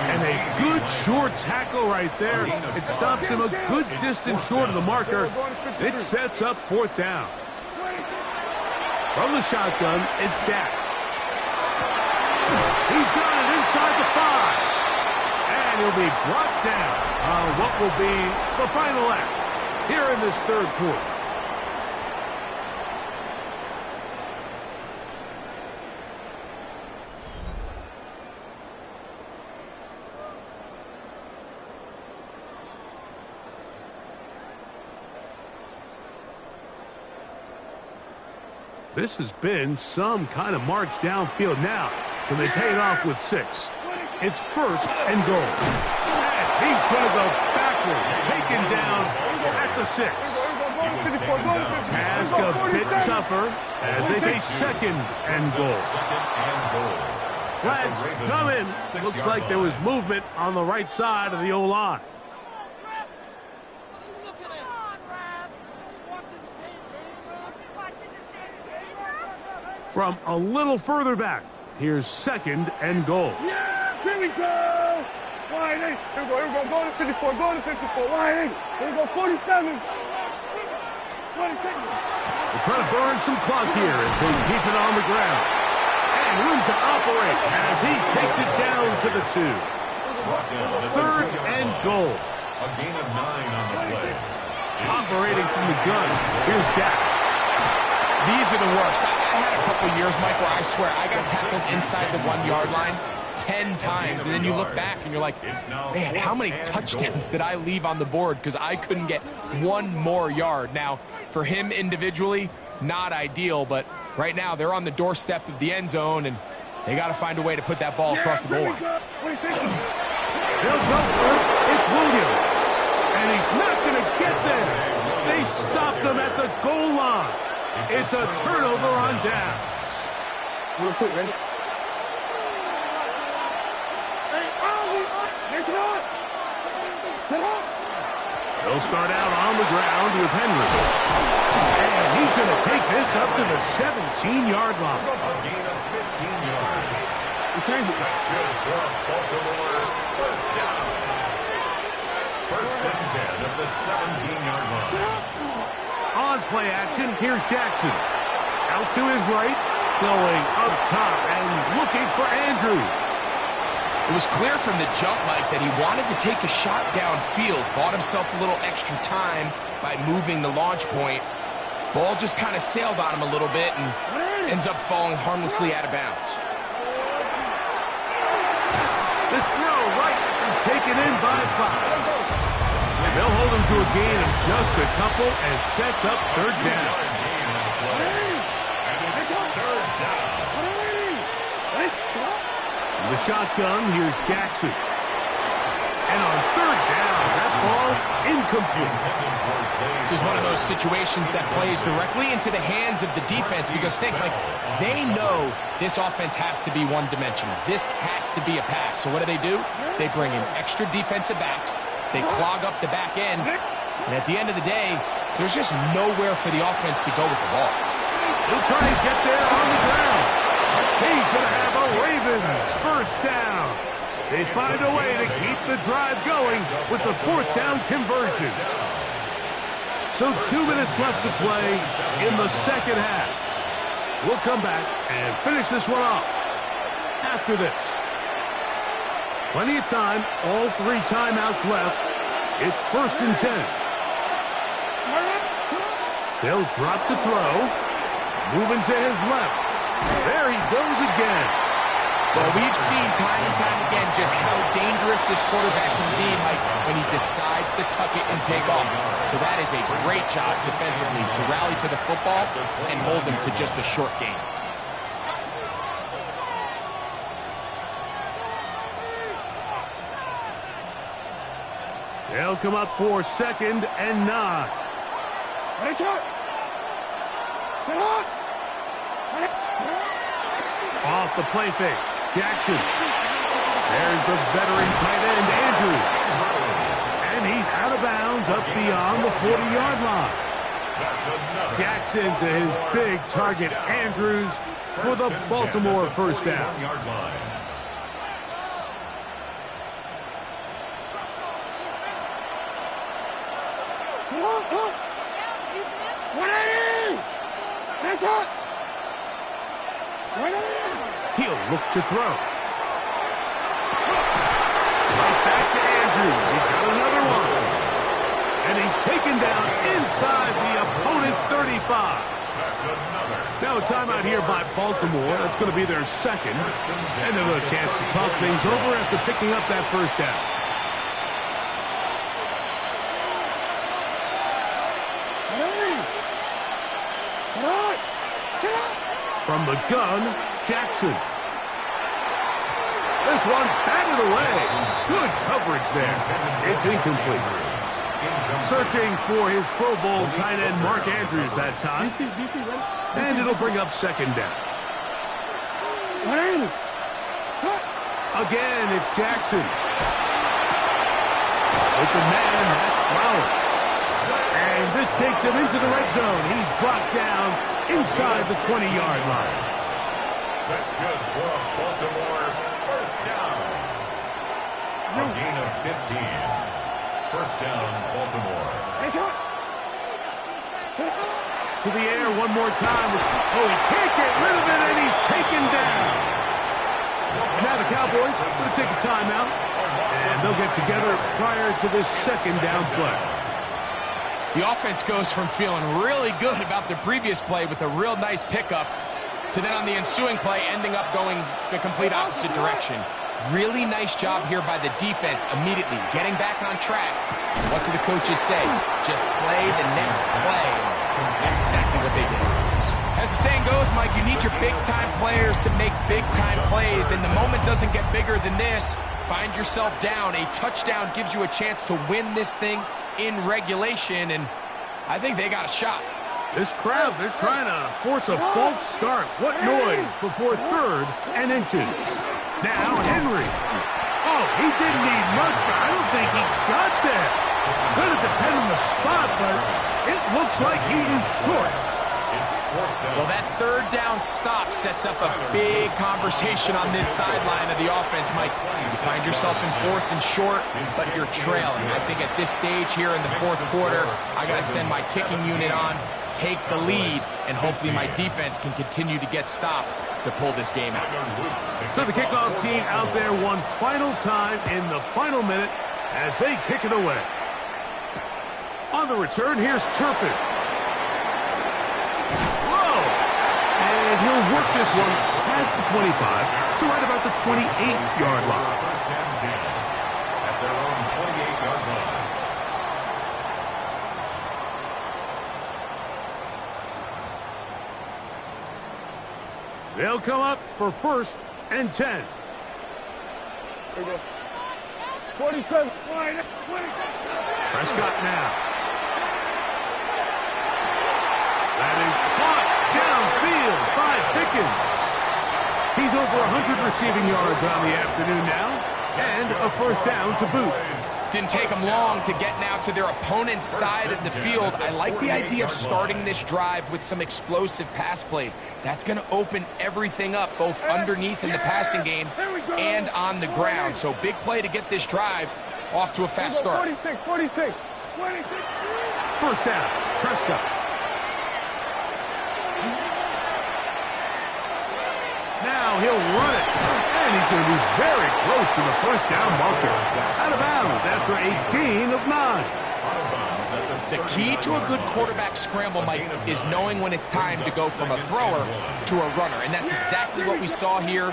And a good short tackle right there. It stops him a good distance short of the marker. It sets up fourth down. From the shotgun, it's Dak. He's got it inside the 5. And he'll be brought down on what will be the final act here in this third quarter. This has been some kind of march downfield now. Can they pay it off with 6? It's 1st and goal. And he's going to go backwards, taken down at the 6. Task a bit tougher as they face 2nd and goal. Flags come in. Looks like there was movement on the right side of the O-line. From a little further back, here's 2nd and goal. Yeah! Here we go! Line 8. Here we go. Go to 54. Go to 54. Line 8. Here we go. 47. 26. They're trying to burn some clock here as they keep it on the ground. And room to operate as he takes it down to the 2. 3rd and goal. A gain of 9 on the play. Operating from the gun. Here's Dak. These are the worst. I had a couple years, Mike, where I swear I got tackled inside the 1-yard line 10 times, and then you look back and you're like, man, how many touchdowns did I leave on the board because I couldn't get one more yard? Now, for him individually, not ideal, but right now they're on the doorstep of the end zone, and they got to find a way to put that ball across the goal line. They'll go for it. It's Williams. And he's not going to get there. They stopped him at the goal line. It's a turnover on downs. Real quick, ready? They'll start out on the ground with Henry. And he's going to take this up to the 17-yard line. A gain of 15 yards. That's good for Baltimore. First down. 1st and 10 of the 17-yard line. On play action, here's Jackson. Out to his right, going up top and looking for Andrews. It was clear from the jump, Mike, that he wanted to take a shot downfield, bought himself a little extra time by moving the launch point. Ball just kind of sailed on him a little bit and ends up falling harmlessly out of bounds. This throw right is taken in by 5. And they'll hold him to a gain of just a couple and sets up 3rd down. the shotgun, here's Jackson. And on third down, that ball incomplete. This is one of those situations that plays directly into the hands of the defense because think, like, they know this offense has to be one-dimensional. This has to be a pass. So what do? They bring in extra defensive backs. They clog up the back end. And at the end of the day, there's just nowhere for the offense to go with the ball. He'll try and get there on the ground. He's going to have a Ravens first down. They find a way to keep the drive going with the fourth down conversion. So 2 minutes left to play in the second half. We'll come back and finish this one off after this. Plenty of time, all 3 timeouts left. It's 1st and 10. They'll drop to throw. Moving to his left. There he goes again. Well, we've seen time and time again just how dangerous this quarterback can be, Mike, when he decides to tuck it and take off. So that is a great job defensively to rally to the football and hold him to just a short gain. They'll come up for 2nd and 9. Off the play fake. Jackson. There's the veteran tight end, Andrews. And he's out of bounds up beyond the 40-yard line. Jackson to his big target, Andrews, for the Baltimore first down. He'll look to throw. Right back to Andrews. He's got another one. And he's taken down inside the opponent's 35. Now a timeout here by Baltimore. That's going to be their second. And they'll have a chance to talk things over after picking up that first down. From the gun, Jackson. This one batted away. Good coverage there. It's incomplete. Searching for his Pro Bowl tight end, Mark Andrews, that time. And it'll bring up 2nd down. Again, it's Jackson. Open man, that's Flowers. And this takes him into the red zone. He's brought down inside the 20-yard line. That's good for a Baltimore first down. A gain of 15. First down, Baltimore. To the air one more time. Oh, he can't get rid of it, and he's taken down. And now the Cowboys going to take a timeout, and they'll get together prior to this 2nd down play. The offense goes from feeling really good about the previous play with a real nice pickup to then on the ensuing play ending up going the complete opposite direction. Really nice job here by the defense immediately getting back on track. What do the coaches say? Just play the next play. That's exactly what they did. As the saying goes, Mike, you need your big-time players to make big-time plays, and the moment doesn't get bigger than this. Find yourself down. A touchdown gives you a chance to win this thing in regulation, and I think they got a shot. This crowd, they're trying to force a false start. What noise before 3rd and inches. Now Henry. Oh, he didn't need much, but I don't think he got there. Going to depend on the spot, but it looks like he is short. Well, that 3rd down stop sets up a big conversation on this sideline of the offense, Mike. You find yourself in 4th and short, but you're trailing. I think at this stage here in the 4th quarter, I got to send my kicking unit on, take the lead, and hopefully my defense can continue to get stops to pull this game out. So the kickoff team out there one final time in the final minute as they kick it away. On the return, here's Turpin. And he'll work this one past the 25 to right about the 28-yard line. First down 10 at their own 28-yard line. They'll come up for 1st and 10. Here we go. 47. Prescott now. That is caught downfield by Pickens. He's over 100 receiving yards on the afternoon now, and a first down to boot. Didn't take them long to get now to their opponent's side of the field. I like the idea of starting this drive with some explosive pass plays. That's going to open everything up, both underneath in the passing game and on the ground. So big play to get this drive off to a fast start. 46. First down, Prescott. Now he'll run it, and he's going to be very close to the first down marker. Out of bounds after a gain of 9. The key to a good quarterback scramble, Mike, is knowing when it's time to go from a thrower to a runner, and that's exactly what we saw here.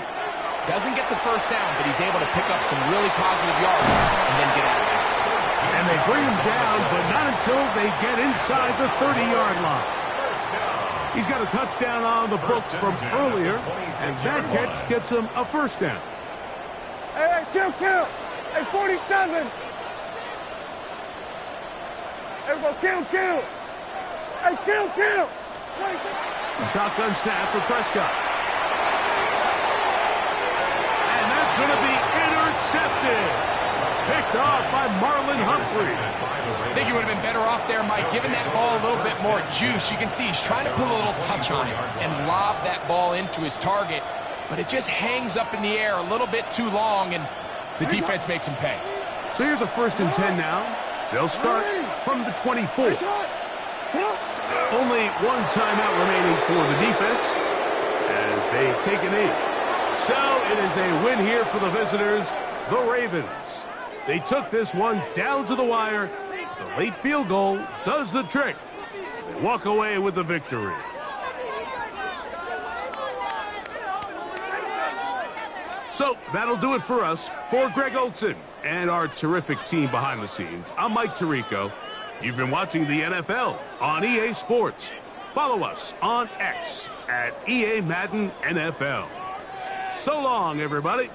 Doesn't get the first down, but he's able to pick up some really positive yards and then get out of bounds. And they bring him down, but not until they get inside the 30-yard line. He's got a touchdown on the books from earlier, and that catch gets him a first down. Hey, kill. Hey, 47. Here we go, kill. Hey, kill. Shotgun snap for Prescott. And that's going to be intercepted. Picked off by Marlon Humphrey. I think he would have been better off there, Mike, giving that ball a little bit more juice. You can see he's trying to put a little touch on it and lob that ball into his target, but it just hangs up in the air a little bit too long, and the defense makes him pay. So here's a 1st and 10 now. They'll start from the 24. Only one timeout remaining for the defense as they take an 8. So it is a win here for the visitors, the Ravens. They took this one down to the wire. The late field goal does the trick. They walk away with the victory. So that'll do it for us. For Greg Olson and our terrific team behind the scenes, I'm Mike Tirico. You've been watching the NFL on EA Sports. Follow us on X at EA Madden NFL. So long, everybody.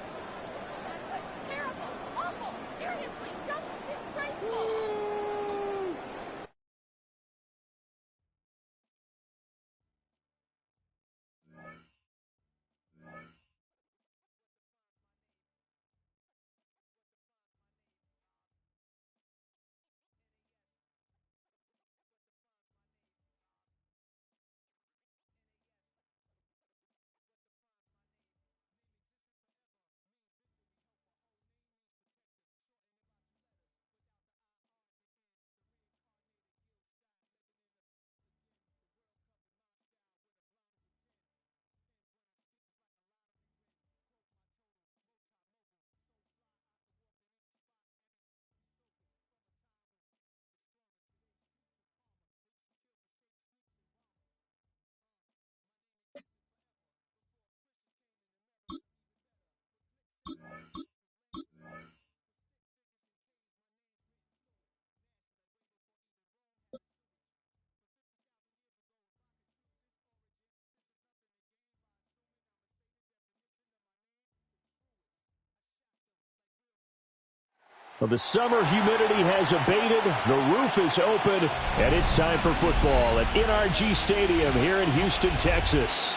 Well, the summer humidity has abated, the roof is open, and it's time for football at NRG Stadium here in Houston, Texas.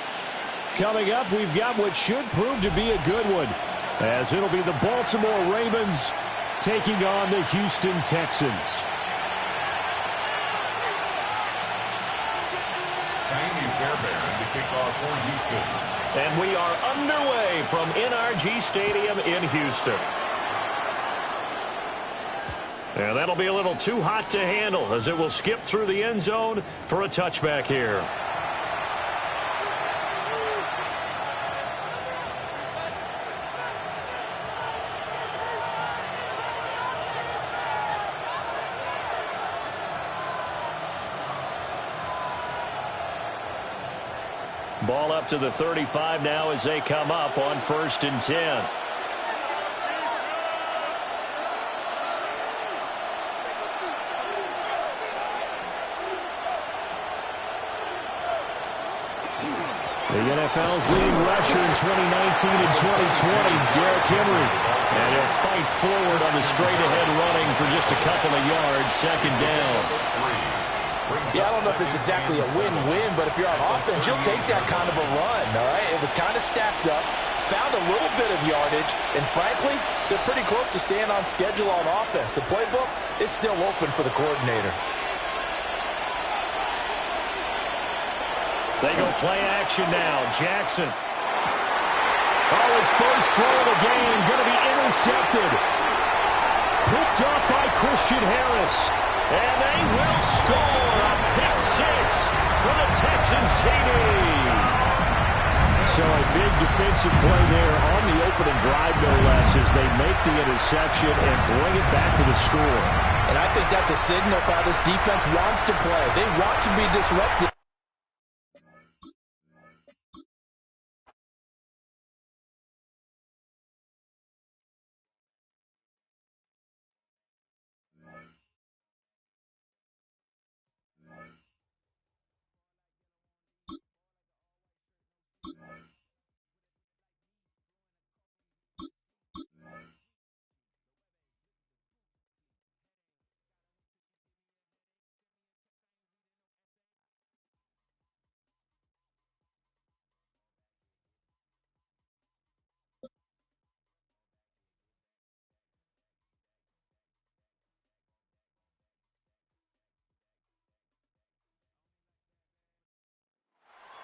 Coming up, we've got what should prove to be a good one, as it'll be the Baltimore Ravens taking on the Houston Texans. Fairbairn to kick off for Houston. And we are underway from NRG Stadium in Houston. And that'll be a little too hot to handle as it will skip through the end zone for a touchback here. Ball up to the 35 now as they come up on 1st and 10. The NFL's leading rusher in 2019 and 2020, Derrick Henry. And he'll fight forward on the straight-ahead running for just a couple of yards, second down. Yeah, I don't know if it's exactly a win-win, but if you're on offense, you'll take that kind of a run, all right? It was kind of stacked up, found a little bit of yardage, and frankly, they're pretty close to staying on schedule on offense. The playbook is still open for the coordinator. They go play action now. Jackson. Oh, his first throw of the game going to be intercepted. Picked up by Christian Harris. And they will score a pick six for the Texans TD. So a big defensive play there on the opening drive, no less, as they make the interception and bring it back to the score. And I think that's a signal of how this defense wants to play. They want to be disruptive.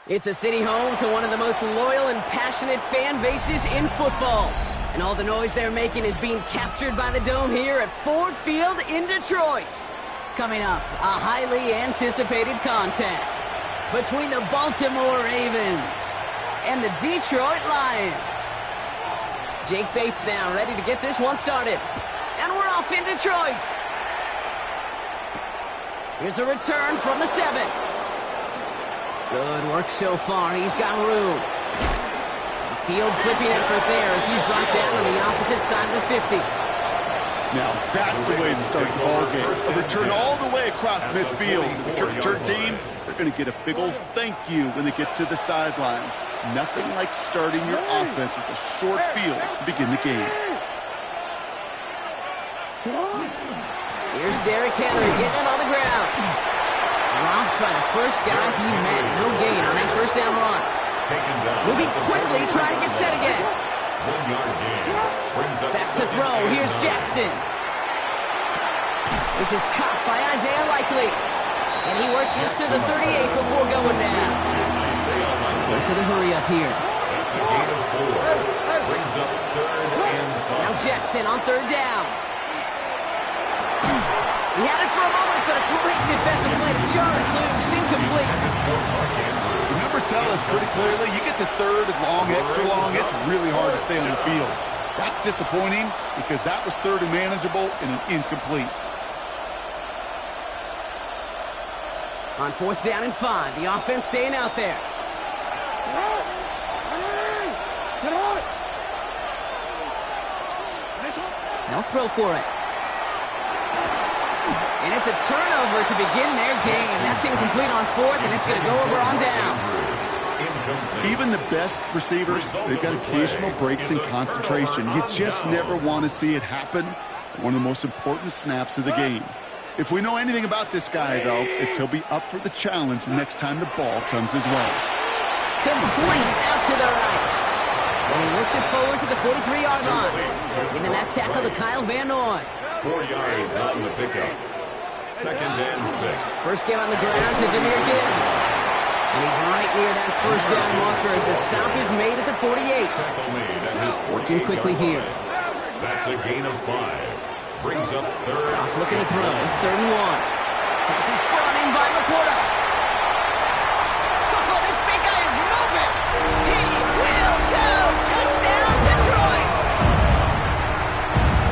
It's a city home to one of the most loyal and passionate fan bases in football. And all the noise they're making is being captured by the Dome here at Ford Field in Detroit. Coming up, a highly anticipated contest between the Baltimore Ravens and the Detroit Lions. Jake Bates now ready to get this one started. And we're off in Detroit. Here's a return from the 7. Good work so far. He's got room. Field flipping effort there as he's brought down on the opposite side of the 50. Now that's the way to start the ball game. A return all the way across midfield. The return team, they're going to get a big old thank you when they get to the sideline. Nothing like starting your offense with a short field to begin the game. Here's Derrick Henry getting it on the ground. Dropped by the first guy he met. No gain on that first down run. Moving quickly, trying to get set again. 1 yard gain. Back to throw. Here's Jackson. This is caught by Isaiah Likely. And he works this to the 38 before going down. Close to the hurry up here. That's a gain of 4. Brings up 3rd and 5. Now Jackson on 3rd down. He had it for a moment, but a great defensive play to jar it loose. Incomplete. The numbers tell us pretty clearly, you get to 3rd and long, extra long, it's really hard to stay on the field. That's disappointing because that was 3rd and manageable and an incomplete. On 4th down and 5, the offense staying out there. They'll throw for it. And it's a turnover to begin their game. That's incomplete on 4th, and it's going to go over on downs. Even the best receivers, they've got occasional breaks in concentration. You just never want to see it happen. One of the most important snaps of the game. If we know anything about this guy, though, it's he'll be up for the challenge the next time the ball comes his way. Complete out to the right. And he works it forward to the 43-yard line. Giving that tackle to Kyle Van Noy. 4 yards on the pickup. 2nd and 6. First game on the ground to Jahmyr Gibbs. And he's right near that first down marker as the stop is made at the 48. Working quickly here. That's a gain of 5. Brings up 3rd. Off looking to throw. It's 3rd and 1. Pass is brought in by Laporta. Oh, this big guy is moving. He will go. Touchdown, Detroit.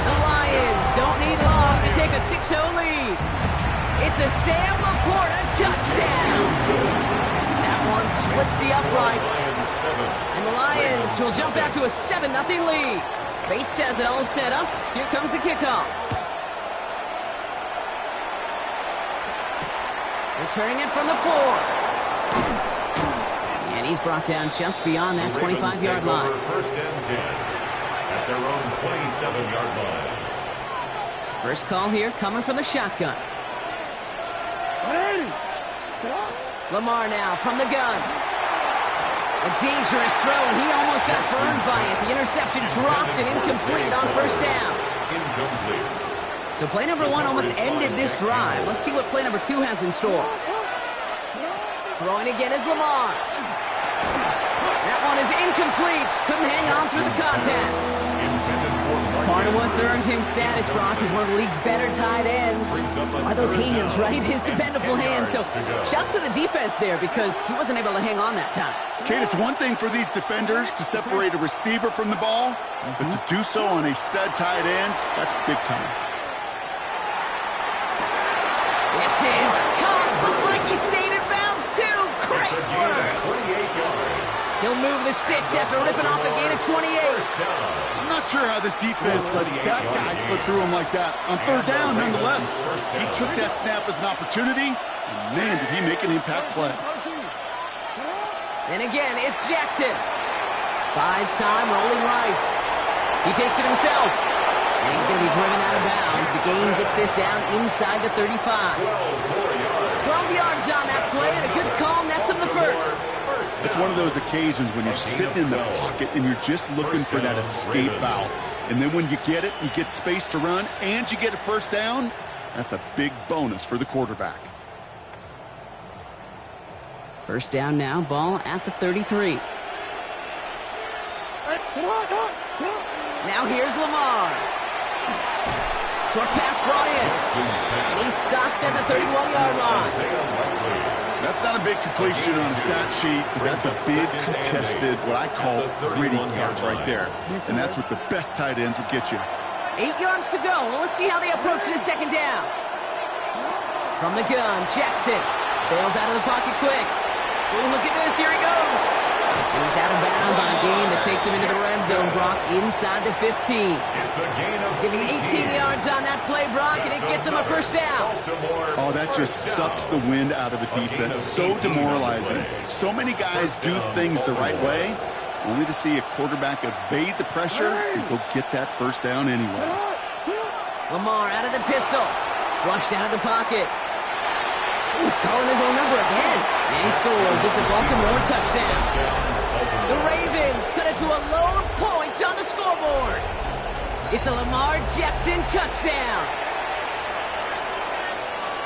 The Lions don't need long to take a 6-0 lead. It's a Sam Laporta touchdown. That one splits the uprights. And the Lions will jump out to a 7-0 lead. Bates has it all set up. Here comes the kickoff. Returning it from the 4. And he's brought down just beyond that 25-yard line. 1st and 10. at their own 27-yard line. First call here coming from the shotgun. Lamar now from the gun. A dangerous throw, and he almost got burned by it. The interception dropped and incomplete on first down. Incomplete. So play number 1 almost ended this drive. Let's see what play number 2 has in store. Throwing again is Lamar. That one is incomplete. Couldn't hang on through the contact. Part of what's earned him status, Brock, is one of the league's better tight ends. Are those hands, right? His dependable hands. So shouts to the defense there because he wasn't able to hang on that time. Kate, it's one thing for these defenders to separate a receiver from the ball, but to do so on a stud tight end, that's big time. This is caught. Looks like he stayed in bounds, too. Great work. 28 yards. He'll move the sticks after ripping off a gain of 28. I'm not sure how this defense let that guy slip through him like that. On third down, nonetheless, he took that snap as an opportunity, and man, did he make an impact play. And again, it's Jackson. Buys time, rolling right. He takes it himself. And he's going to be driven out of bounds. The gain gets this down inside the 35. 12 yards on that play, and a good call nets him the first. It's one of those occasions when you're sitting in the pocket and you're just looking for that escape valve. And then when you get it, you get space to run, and you get a first down. That's a big bonus for the quarterback. First down now, ball at the 33. Now here's Lamar. Short pass brought in. And he's stopped at the 31-yard line. That's not a big completion on a stat sheet, but that's a big contested, what I call gritty catch right there. And that's what the best tight ends would get you. 8 yards to go. Well, let's see how they approach this second down. From the gun, Jackson bails out of the pocket quick. Ooh, look at this. Here he goes. And he's out of bounds on a gain that takes him into the red zone, Brock, inside the 15. It's a gain of Give him 18 yards on that play, Brock, and it gets him a first down. Oh, that just sucks the wind out of a defense. So demoralizing. So many guys do things the right way, only to see a quarterback evade the pressure and go get that first down anyway. Lamar out of the pistol. Flushed out of the pocket. He's calling his own number again. And he scores. It's a Baltimore touchdown. The Ravens cut it to a lone point on the scoreboard. It's a Lamar Jackson touchdown.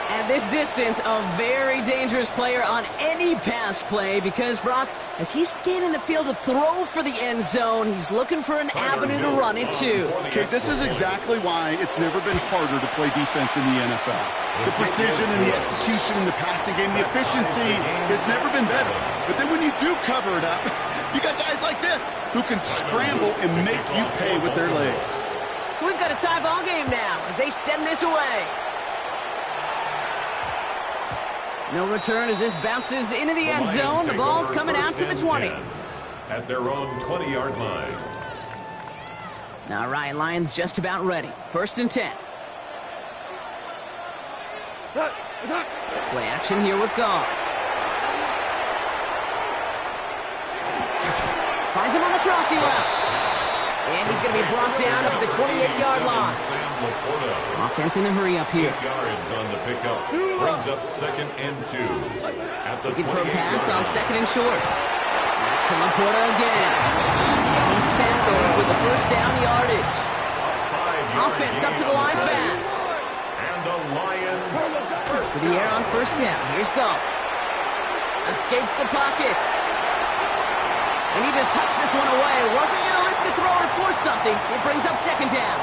At this distance, a very dangerous player on any pass play because, Brock, as he's scanning the field to throw for the end zone, he's looking for an avenue to run it to. Okay, this is exactly why it's never been harder to play defense in the NFL. The precision and the execution in the passing game, the efficiency has never been better. But then when you do cover it up, you got guys like this who can scramble and make you pay with their legs. So we've got a tie ball game now as they send this away. No return as this bounces into the end zone. The ball's coming out to the 20. At their own 20-yard line. Now Ryan Lyons just about ready. First and 10. Play action here with Goff. Finds him on the crossing route. And he's going to be brought down up at the 28-yard line. Offense in a hurry up here. 8 yards on the pickup. Brings up 2nd and 2. At the Looking for a pass on 2nd and short. That's Laporta again. And he's tackled with the first down yardage. Offense up to the line fast. And the Lions To the air on first down. Here's Goff. Escapes the pocket. And he just hucks this one away. Wasn't going to risk a throw or force something. It brings up 2nd down.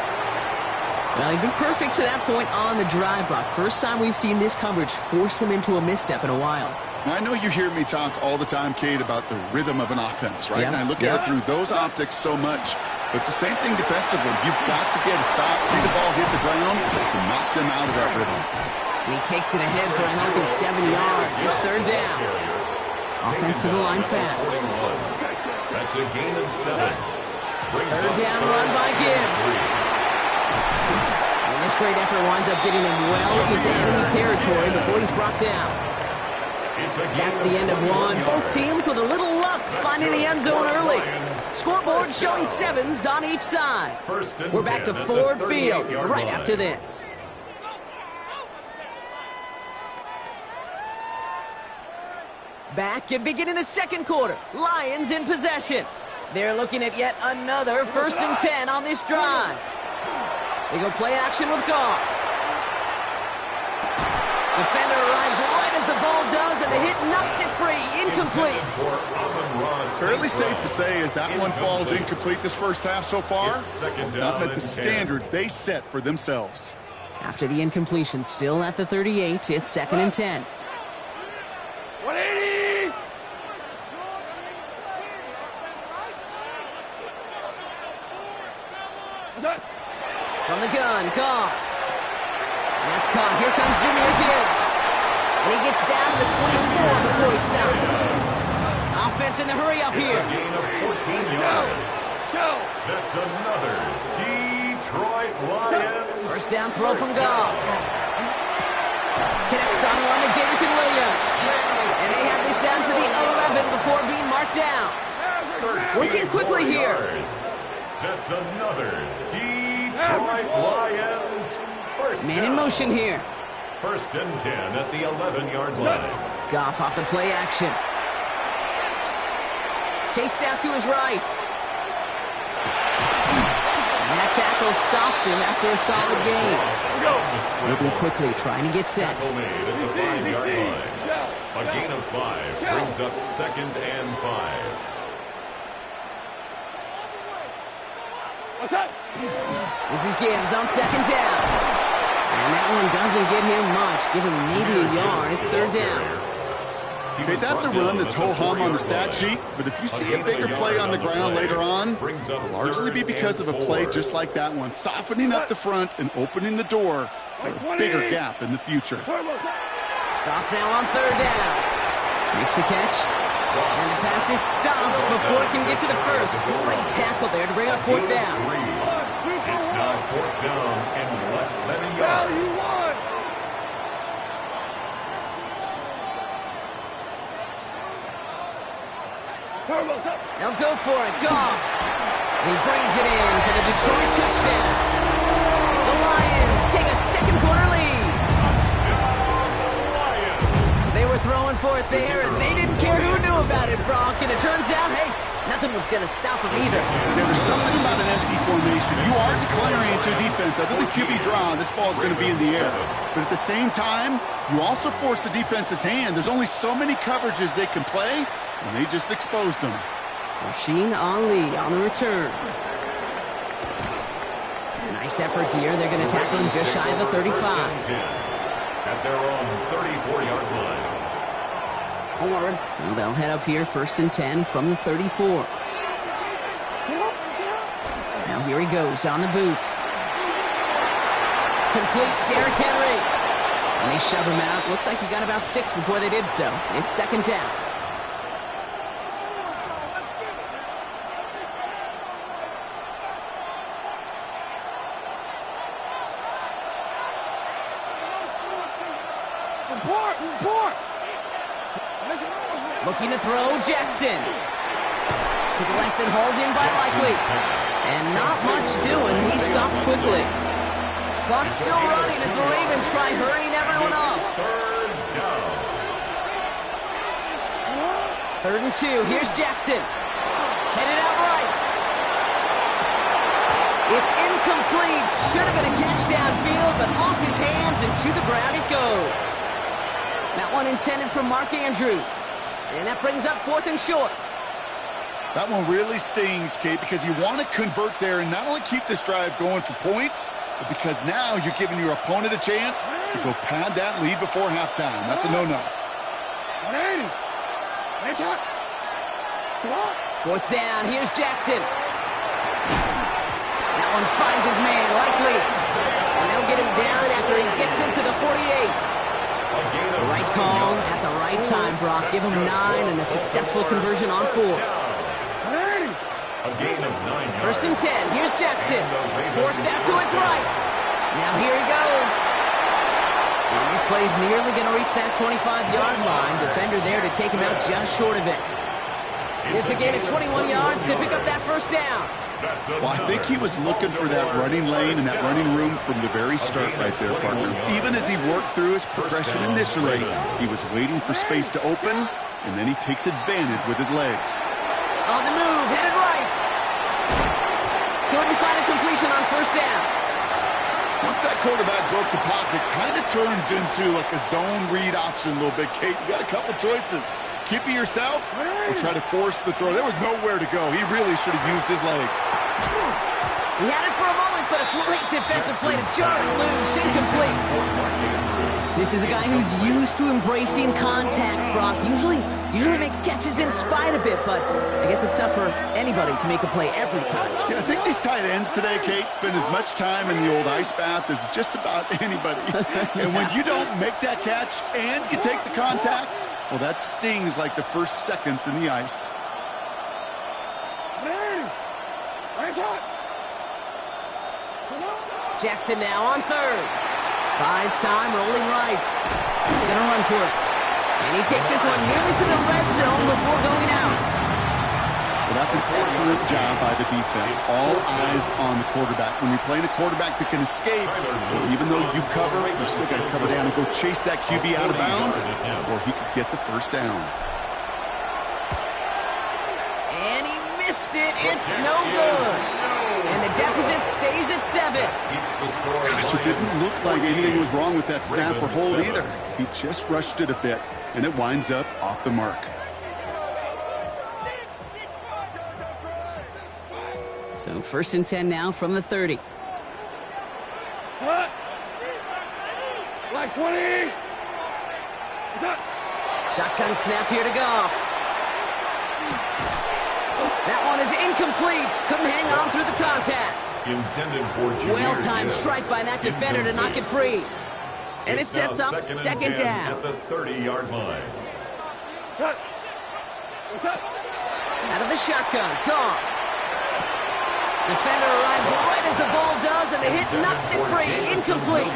Well, he'd been perfect to that point on the drive, Brock. First time we've seen this coverage force him into a misstep in a while. Now, I know you hear me talk all the time, Kate, about the rhythm of an offense, right? Yep. And I look at it through those optics so much. But it's the same thing defensively. You've got to get a stop, see the ball hit the ground to knock them out of that rhythm. He takes it ahead for a healthy 7 yards. It's 3rd down. Offense to the line fast. That's a gain of 7. 3rd down run by Gibbs. And this great effort winds up getting him well into enemy territory before he's brought down. That's the end of one. Both teams with a little luck finding the end zone early. Scoreboard showing 7s on each side. We're back to Ford Field right after this. Back and beginning the second quarter. Lions in possession. They're looking at yet another 1st and 10 on this drive. They go play action with Goff. Defender arrives right as the ball does, and the hit knocks it free. Incomplete. Fairly safe to say as that one falls incomplete this first half so far. It's not met the standard they set for themselves. After the incompletion, still at the 38, it's 2nd and 10. 180! From the gun, Goff. And that's caught. Here comes Junior Gibbs. And he gets down to the 24 before he stops. Offense in the hurry up here. It's a gain of 14 yards. That's another Detroit Lions. First down throw from Goff. Connects on one to Jameson Williams. And they have this down to the 11 before being marked down. Working quickly here. That's another Detroit Lions. Man in motion here. 1st and 10 at the 11-yard line. Goff off the play action. Chased out to his right. And that tackle stops him after a solid gain. Moving quickly, trying to get set. Tackle made at the 5-yard line. A gain of 5 brings up 2nd and 5. This is Gibbs on 2nd down. And that one doesn't get him much. Give him maybe a yard. It's 3rd down. Okay, that's a run that's ho-hum on the stat sheet, but if you see a bigger play on the ground later on, it'll largely be because of a play just like that one, softening up the front and opening the door for a bigger gap in the future. Goff now on 3rd down. Makes the catch. And the pass is stopped before it can get to the first. Great tackle there to bring up 4th down. It's now 4th down and less than a yard. Now go for it, Goff. And he brings it in for the Detroit touchdown. The Lions take a second quarter lead. They were throwing for it there, and they didn't care who knew about it, Brock. And it turns out, hey, nothing was going to stop them either. There's something about an empty formation. You are declaring into a defense. Other than QB draw, this ball is going to be in the air. But at the same time, you also force the defense's hand. There's only so many coverages they can play, and they just exposed them. Rasheen Ali on the return. Nice effort here. They're going to tackle him just shy of the 35. At their own 34-yard line. So they'll head up here 1st and 10 from the 34. Now here he goes on the boot. Complete Derrick Henry. And they shove him out. Looks like he got about 6 before they did so. It's 2nd down. Looking to throw, Jackson. To the left and hauled in by Likely. And not much doing. He stopped quickly. Clock's still running as the Ravens try hurrying everyone up. 3rd and 2. Here's Jackson. Headed out right. It's incomplete. Should have been a catch downfield, but off his hands and to the ground it goes. That one intended for Mark Andrews. And that brings up 4th and short. That one really stings, Kate, because you want to convert there and not only keep this drive going for points, but because now you're giving your opponent a chance to go pad that lead before halftime. That's a no-no. 4th down. Here's Jackson. That one finds his man, Likely. And they'll get him down after he gets into the 48. The right call at the right time, Brock. Give him 9 and a successful conversion on 4. A gain of 9 yards. 1st and 10. Here's Jackson. Forced out to his right. Now here he goes. And this play's nearly going to reach that 25-yard line. Defender there to take him out just short of it. It's a gain of 21 yards to pick up that first down. Well, I think he was looking for that running lane and that running room from the very start right there, partner. Even as he worked through his progression initially, he was waiting for space to open, and then he takes advantage with his legs. On the move, headed right. Couldn't find a completion on first down. Once that quarterback broke the pocket, kind of turns into like a zone read option a little bit, Kate. You got a couple choices. Keep it yourself or try to force the throw. There was nowhere to go. He really should have used his legs. He had it for a moment, but a great defensive play to jar it loose. Incomplete. This is a guy who's used to embracing contact, Brock. Usually makes catches in spite of it, but I guess it's tough for anybody to make a play every time. Yeah, I think these tight ends today, Kate, spend as much time in the old ice bath as just about anybody. And when you don't make that catch and you take the contact, well, that stings like the first seconds in the ice. Jackson now on third. Buys time, rolling right. He's going to run for it. And he takes this one nearly to the red zone before going out. Well, that's an excellent job by the defense. All eyes on the quarterback. When you're playing a quarterback that can escape, even though you cover, you still got to cover down and go chase that QB out of bounds before he could get the first down. And he missed it. It's no good. And the deficit stays at 7. Gosh, it didn't look like anything was wrong with that snap or hold either. He just rushed it a bit, and it winds up off the mark. So 1st and 10 now from the 30. Like 20. Shotgun snap here to go. That one is incomplete. Couldn't hang on through the contact. Intended for Well-timed strike by that defender to knock it free. And it sets up second down. At the 30-yard line. Out of the shotgun. Gone. Defender arrives right as the ball does, and the hit knocks it free. Incomplete.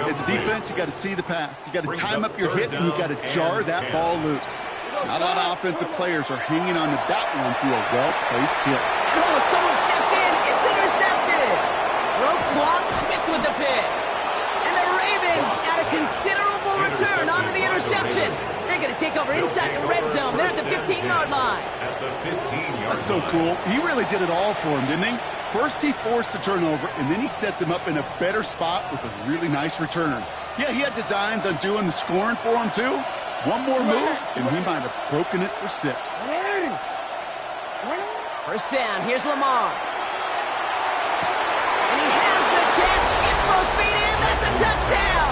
As a defense, you got to see the pass. You got to time up your hit, and you got to jar that ball loose. Not a lot of offensive players are hanging on to that one through a well-placed hit. And oh, someone stepped in. It's intercepted. Roquan Smith with the pick. And the Ravens got a considerable return onto the interception. They're going to take over inside the red zone. They're at the 15-yard line. At the 15-yard That's so cool. He really did it all for him, didn't he? First, he forced the turnover, and then he set them up in a better spot with a really nice return. Yeah, he had designs on doing the scoring for him, too. One more move, and he might have broken it for 6. First down, here's Lamar. And he has the catch. Gets both feet in. That's a touchdown.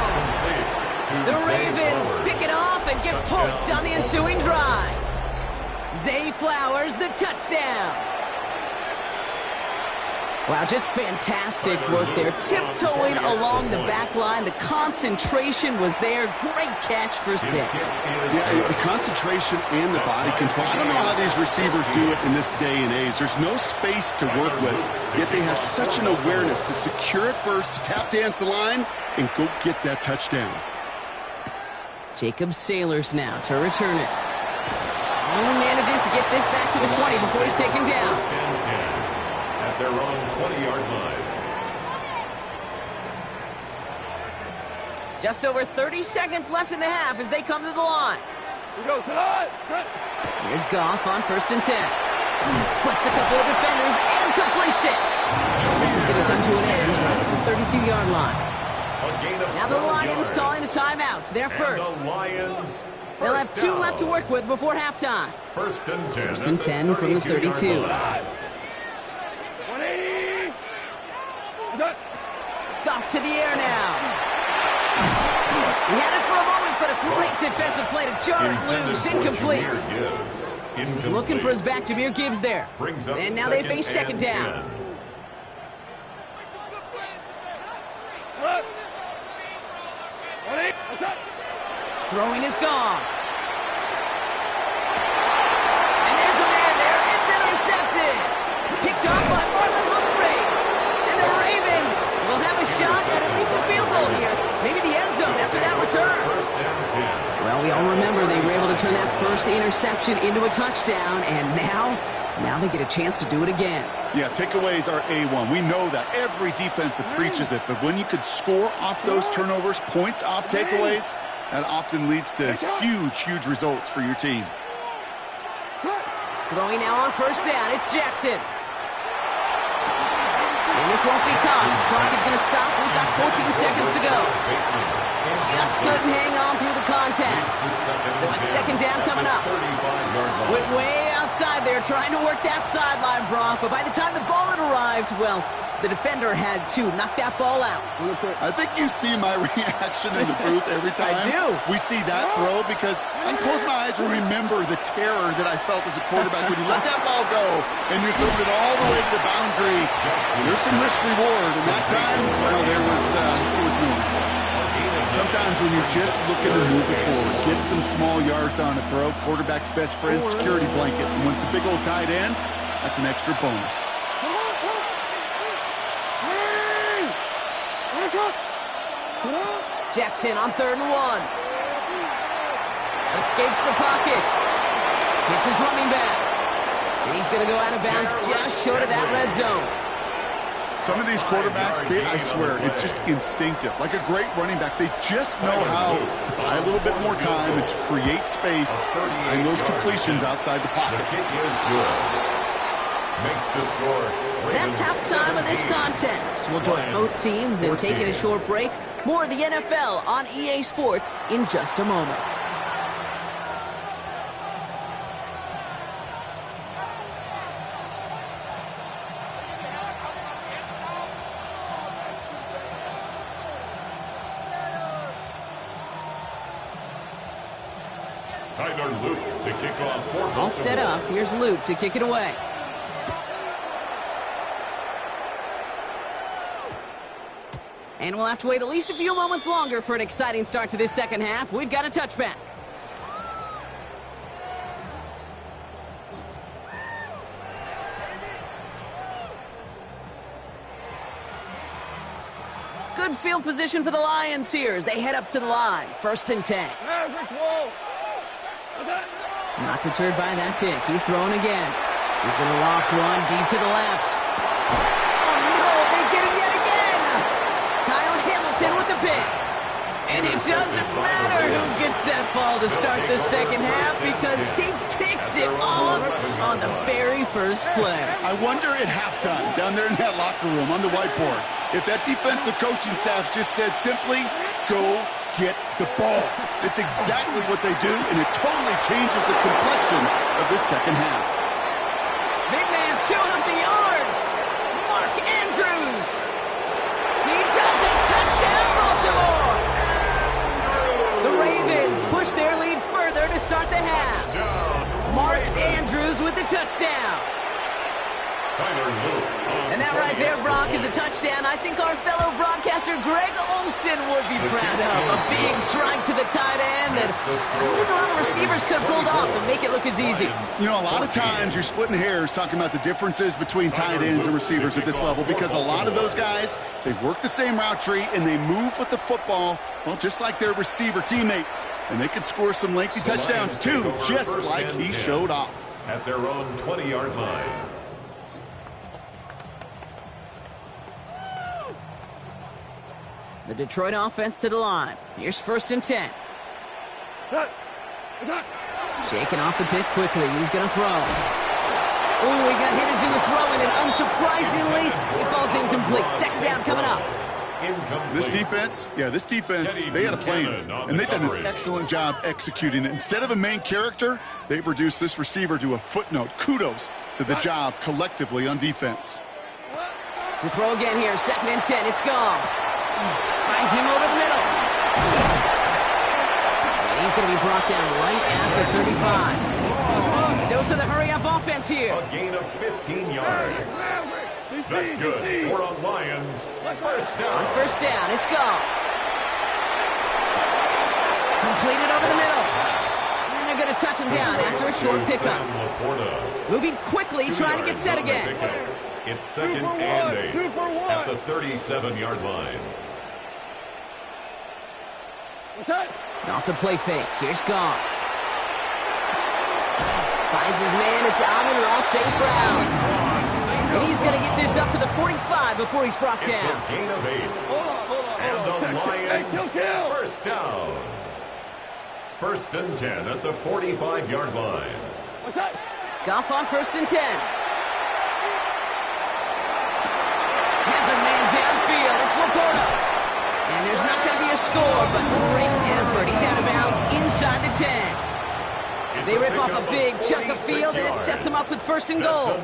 The Ravens pick it off and get points on the ensuing drive. Zay Flowers, the touchdown. Wow, just fantastic work there. Tiptoeing along the back line. The concentration was there. Great catch for 6. Yeah, the concentration and the body control. I don't know how these receivers do it in this day and age. There's no space to work with, yet they have such an awareness to secure it first, to tap dance the line, and go get that touchdown. Jacob Sailors now to return it. Only manages to get this back to the 20 before he's taken down. At their own 20-yard line. Just over 30 seconds left in the half as they come to the line. We go tonight. Here's Goff on 1st and 10. Splits a couple of defenders and completes it. This is going to come to an end right at the 32-yard line. Now the Lions calling a timeout. They're first. They'll have 2 left to work with before halftime. 1st and 10. 1st and 10 from the 32. Goff to the air now. He had it for a moment, but a great defensive play to jar it loose. Incomplete. He's looking for his back. Jameer Gibbs there. And now they face second down. Throwing is gone. And there's a man there. It's intercepted. Picked off by Marlon Humphrey. And the Ravens will have a shot at least a field goal here. Maybe the end zone after that return. Well, we all remember they were able to turn turn that first interception into a touchdown, and now they get a chance to do it again. Yeah, takeaways are A1. We know that. Every defensive preaches it, but when you could score off those turnovers, points off takeaways, that often leads to huge results for your team. Throwing now on first down, it's Jackson. And this won't be caught. Clock is going to stop. We've got 14 seconds to go. Just couldn't hang on through the contact. So it's second down coming up. Went way outside there trying to work that sideline, Brock. But by the time the ball had arrived, well, the defender had to knock that ball out. I think you see my reaction in the booth every time I do. we see that throw, because I close my eyes and remember the terror that I felt as a quarterback when you let that ball go and you're throwing it all the way to the boundary. There's some risk reward, and that time, well, there was no. Sometimes when you're just looking to move it forward, get some small yards on a throw, quarterback's best friend, security blanket. And when it's a big old tight end, that's an extra bonus. Jackson on 3rd and 1. Escapes the pocket. Hits his running back. And he's going to go out of bounds just short of that red zone. Some of these quarterbacks, Kate, I swear, it's just instinctive. Like a great running back, they just know how to buy a little bit more time and to create space and those completions outside the pocket. The kick is good. Makes the score. That's halftime of this contest. We'll join both teams in taking a short break. More of the NFL on EA Sports in just a moment. Tyler Luke to kick off for All set up. Here's Luke to kick it away. And we'll have to wait at least a few moments longer for an exciting start to this second half. We've got a touchback. Good field position for the Lions here as they head up to the line. 1st and 10. Not deterred by that pick. He's throwing again. He's going to loft one deep to the left. Oh, no, they get him yet again. Kyle Hamilton with the pick. And it doesn't matter who gets that ball to start the second half because he picks it off on the very first play. I wonder at halftime, down there in that locker room on the whiteboard, if that defensive coaching staff just said simply, go get the ball. It's exactly what they do, and it totally changes the complexion of this second half. Big man showing up the yards. Mark Andrews. He does it. Touchdown, Baltimore. The Ravens push their lead further to start the half. Mark Andrews with the touchdown. And that right there, Brock, is a touchdown I think our fellow broadcaster Greg Olson would be proud of. A big strike to the tight end that I don't think a lot of receivers could have pulled off and make it look as easy. You know, a lot of times you're splitting hairs talking about the differences between tight ends and receivers at this level because a lot of those guys, they work the same route tree and they move with the football, well, just like their receiver teammates. And they can score some lengthy touchdowns too, just like he showed off. At their own 20-yard line. The Detroit offense to the line. Here's 1st and 10. Shaking off the pick quickly. He's going to throw. Oh, he got hit as he was throwing, and unsurprisingly, it falls incomplete. Second down coming up. This defense, they had a plan, and they've done an excellent job executing it. Instead of a main character, they've reduced this receiver to a footnote. Kudos to the job collectively on defense. To throw again here, 2nd and 10. It's gone. Finds him over the middle. And he's going to be brought down right at the 35. Dose of the hurry-up offense here. A gain of 15 yards. That's good. Score on Lions. First down. On 1st down, it's gone. Completed over the middle. And they're going to touch him down after a short pickup. Moving quickly, trying to get set again. It's 2nd and 8 at the 37-yard line. Off the play fake. Here's Goff. Finds his man. It's Amon-Ra St. Brown. And he's going to get this up to the 45 before he's brought down. It's a gain of 8. And the Lions first down. First and 10 at the 45-yard line. Goff on first and 10. Has a man downfield. It's Laporta. And there's not going to be a score, but great effort. He's out of bounds inside the 10. They rip off a big chunk of field, and it sets them up with first and goal.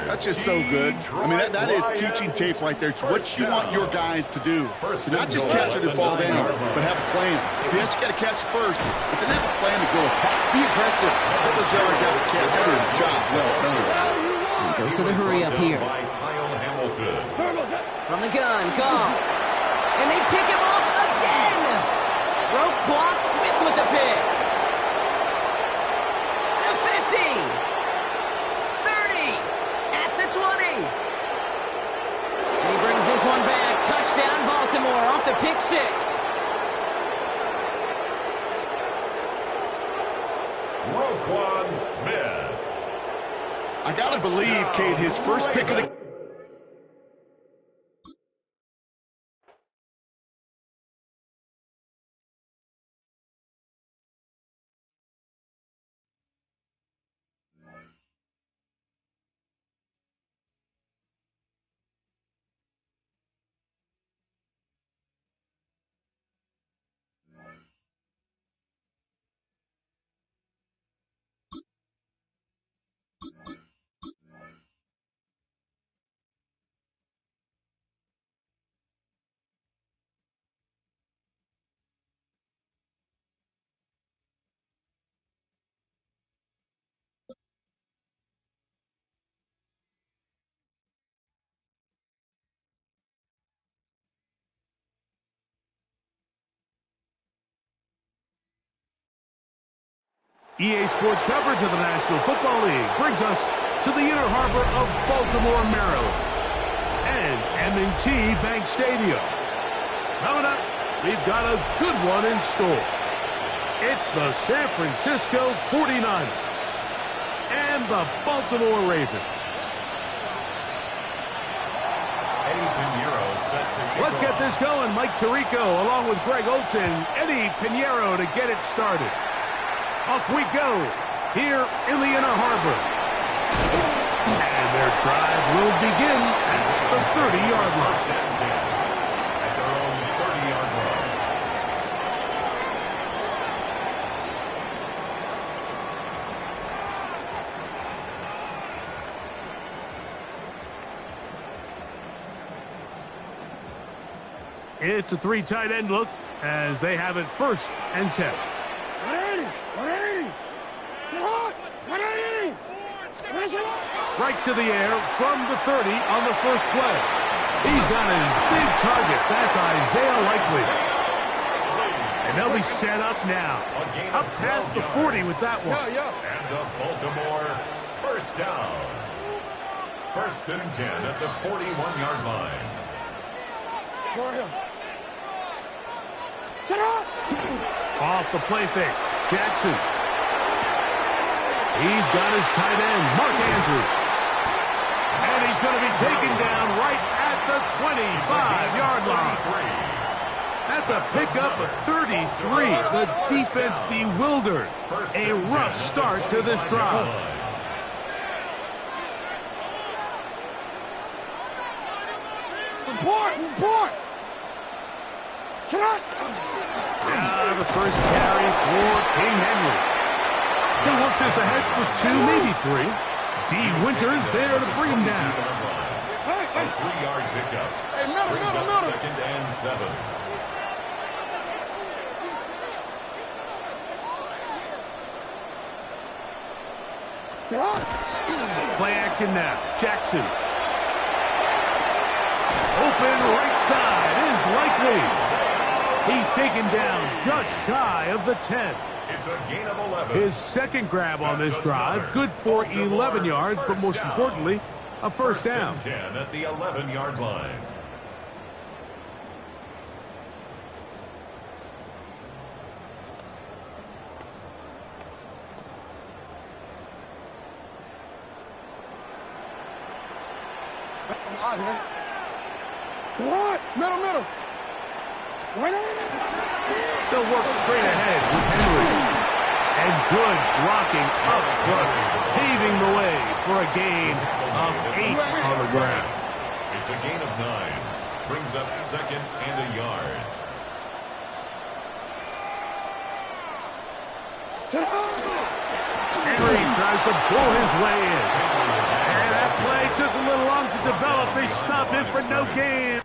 That's just so good. I mean, that is teaching tape right there. It's what you want your guys to do. So not just catch it and fall down, but have a plan. Yes, you got to catch it first, but then have a plan to go attack. Be aggressive. Get those yards after catch. That is job well done. And goes to the hurry up here. From the gun, Goff. And they pick him off again. Roquan Smith with the pick. 50, 30, at the 20. And he brings this one back. Touchdown, Baltimore, off the pick 6. Roquan Smith. I got to believe, Kate, his first pick of the EA Sports coverage of the National Football League brings us to the inner harbor of Baltimore, Maryland, and M&T Bank Stadium. Coming up, we've got a good one in store. It's the San Francisco 49ers and the Baltimore Ravens. Let's get this going. Mike Tirico along with Greg Olson, Eddie Pinheiro to get it started. Off we go here in the inner harbor. And their drive will begin at the 30-yard line. At their own 30-yard line. It's a 3 tight end look as they have it first and 10. 180! 180! Right to the air from the 30 on the first play. He's got his big target. That's Isaiah Likely. And they'll be set up now. Up past the 40 with that one. And the Baltimore first down. First and 10 at the 41-yard line. Off the play fake. Jackson. He's got his tight end, Mark Andrews. And he's going to be taken down right at the 25-yard line. That's a pickup of 33. The defense bewildered. A rough start to this drive. Report! Now the first carry for King Henry. He'll work this ahead for 2, maybe 3. D. Winters there to bring him down. A 3-yard pickup. Brings up second and 7. Play action now. Jackson. Open right side is Likely. He's taken down just shy of the 10. It's a gain of 11. His second grab on this drive, good for 11 yards, but most importantly, a first down. 10 at the 11-yard line. Middle. They'll work straight ahead with Henry. And good blocking up front, paving the way for a gain of 8 on the ground. It's a gain of 9. Brings up 2nd and a yard. Henry tries to pull his way in. And that play took a little long to develop. They stopped it for no gain.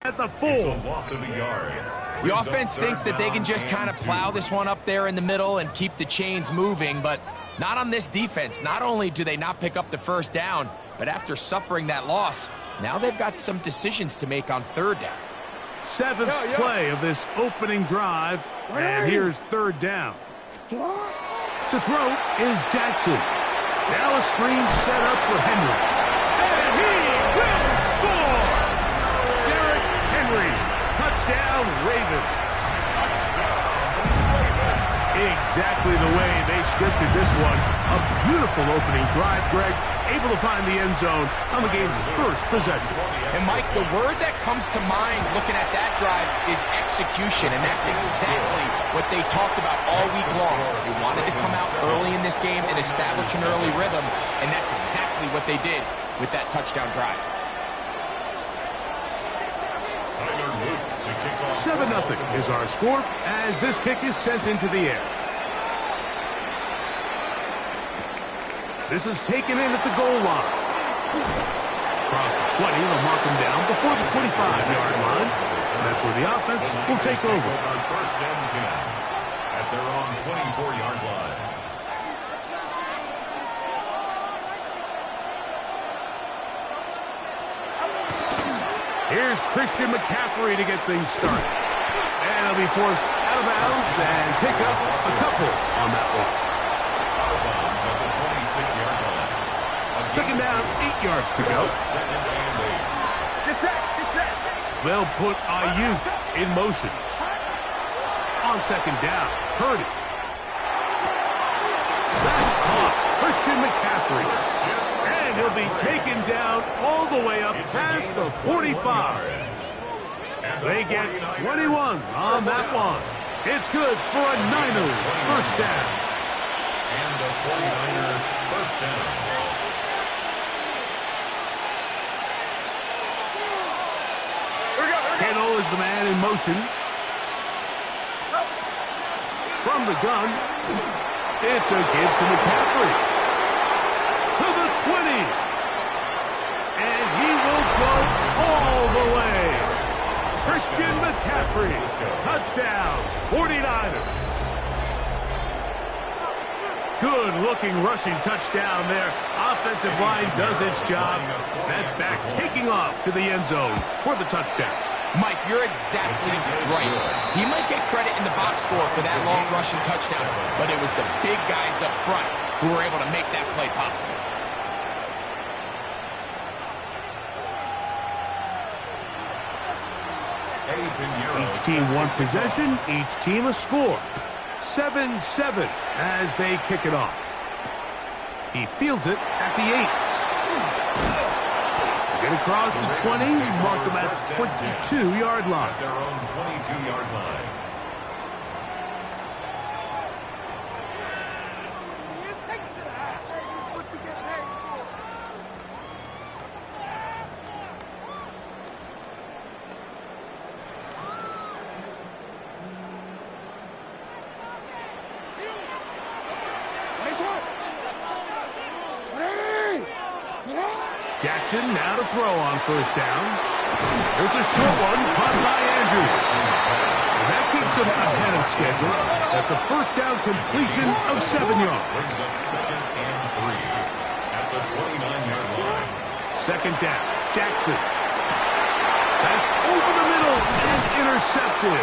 At the 4. It's a loss of a yard. The offense thinks that they can just kind of plow this one up there in the middle and keep the chains moving, but not on this defense. Not only do they not pick up the first down, but after suffering that loss, now they've got some decisions to make on 3rd down. 7th play of this opening drive, and here's 3rd down. To throw is Jackson. Now a screen set up for Henry. And he will score! Derrick Henry, touchdown Ravens. Exactly the way they scripted this one. A beautiful opening drive, Greg. Able to find the end zone on the game's first possession. And, Mike, the word that comes to mind looking at that drive is execution, and that's exactly what they talked about all week long. They wanted to come out early in this game and establish an early rhythm, and that's exactly what they did with that touchdown drive. 7-0 is our score as this kick is sent into the air. This is taken in at the goal line. Across the 20, they'll mark him down before the 25-yard line. That's where the offense will take over. On 1st and 10 at their own 24-yard line. Here's Christian McCaffrey to get things started. And he'll be forced out of bounds and pick up a couple on that one. Out of bounds at the 26-yard line. 2nd down, 8 yards to go. 2nd and 8. Get set. They'll put Ayuk in motion. On 2nd down, Purdy. That's caught. Christian McCaffrey. And he'll be taken down all the way up past the 45. They get 21 on that one. It's good for a Niners first down. And a 49er first down. Kittle is the man in motion. From the gun, it's a give to McCaffrey. To the 20. And he will go all the way. Christian McCaffrey, touchdown, 49ers. Good-looking rushing touchdown there. Offensive line does its job. That back taking off to the end zone for the touchdown. Mike, you're exactly right. He might get credit in the box score for that long rushing touchdown, but it was the big guys up front who were able to make that play possible. Each team one possession, each team a score. 7-7 as they kick it off. He fields it at the 8. Get across the 20, mark them at the 22-yard line. Their own 22-yard line. Jackson now to throw on first down. There's a short one caught by Andrews. And that keeps him ahead of schedule. That's a first down completion of 7 yards. Brings up 2nd and 3 at the 29-yard line. Second down, Jackson. That's over the middle and intercepted.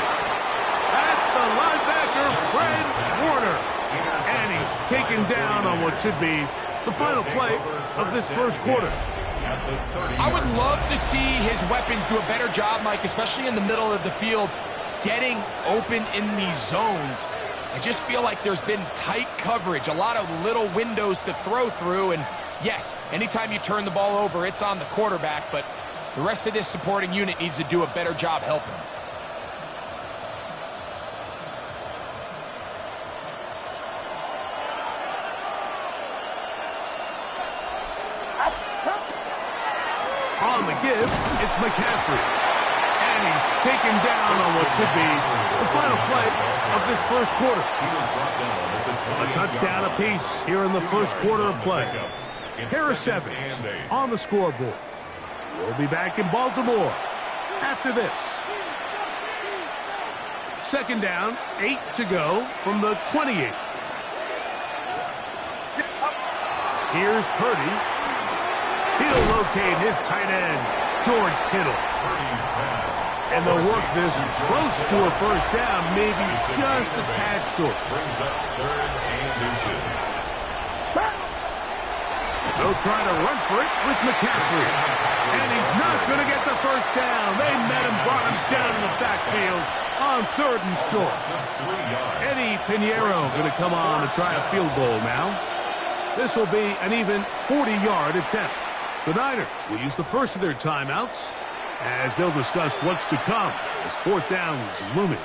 That's the linebacker, Fred Warner. And he's taken down on what should be the final play of this first quarter. I would love to see his weapons do a better job, Mike, especially in the middle of the field, getting open in these zones. I just feel like there's been tight coverage, a lot of little windows to throw through, and yes, anytime you turn the ball over, it's on the quarterback, but the rest of this supporting unit needs to do a better job helping. On the give, it's McCaffrey. And he's taken down on what should be the final play of this first quarter. A touchdown apiece here in the first quarter of play. Harris Evans on the scoreboard. We'll be back in Baltimore after this. Second down, 8 to go from the 28. Here's Purdy. He'll locate his tight end, George Kittle. And they'll work this close to a first down, maybe just a tad short. Brings up 3rd and inches. They'll try to run for it with McCaffrey. And he's not going to get the first down. They met him, brought him down in the backfield on 3rd and short. Eddie Pinheiro going to come on to try a field goal now. This will be an even 40-yard attempt. The Niners will use the first of their timeouts as they'll discuss what's to come as fourth down is looming.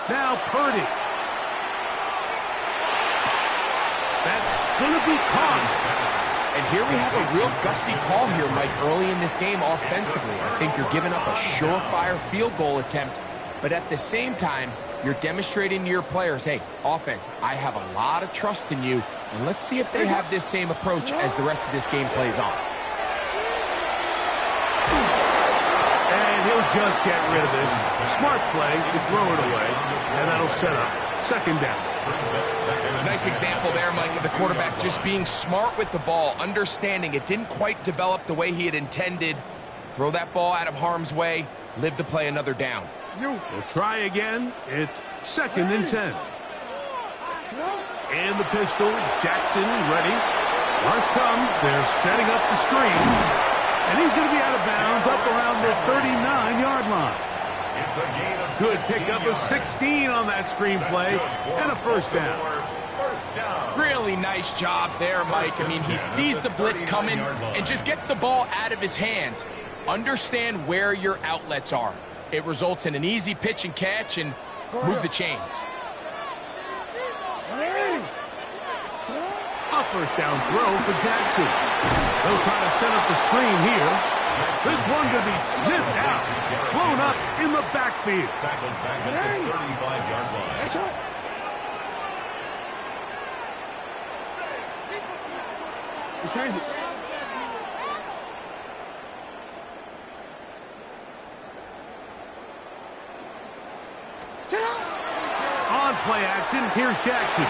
Now Purdy. That's going to be caught. And here we have a real gutsy call here, Mike, early in this game offensively. I think you're giving up a surefire field goal attempt, but at the same time, you're demonstrating to your players, hey, offense, I have a lot of trust in you, and let's see if they have this same approach as the rest of this game plays on. And he'll just get rid of this. Smart play to throw it away, and that'll set up second down. Nice example there, Mike, of the quarterback just being smart with the ball, understanding it didn't quite develop the way he had intended. Throw that ball out of harm's way, live to play another down. We'll try again. It's 2nd and 10. And the pistol, Jackson ready. Rush comes, they're setting up the screen. And he's going to be out of bounds up around the 39-yard line. It's a gain of Good pickup of 16 on that screenplay and a first down. Really nice job there, Mike. I mean, he sees the blitz coming and just gets the ball out of his hands. Understand where your outlets are. It results in an easy pitch and catch and move the chains. A first down throw for Jackson. They'll try to set up the screen here. This one could be sniffed out, blown up in the backfield. Tackled back at the 35-yard line. On play action, here's Jackson.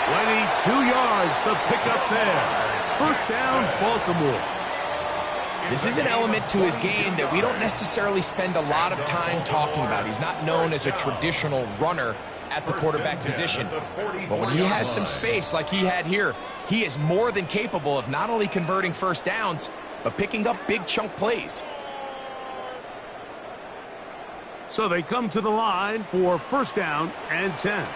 22 yards, the pickup there. First down, Baltimore. This is an element to his game that we don't necessarily spend a lot of time talking about. He's not known as a traditional runner at the quarterback position. But when he has some space like he had here, he is more than capable of not only converting first downs, but picking up big chunk plays. So they come to the line for first down and 10.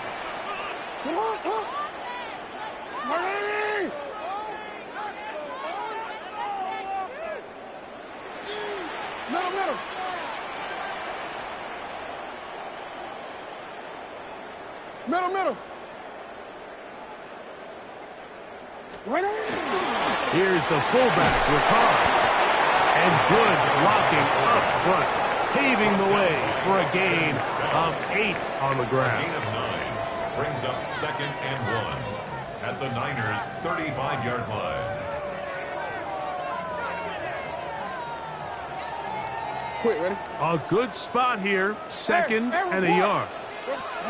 Middle. Here's the fullback, Ricard. And good blocking up front, paving the way for a gain of 8 on the ground. Gain of 9 brings up 2nd and 1 at the Niners' 35-yard line. Quick, ready? A good spot here, 2nd and a yard.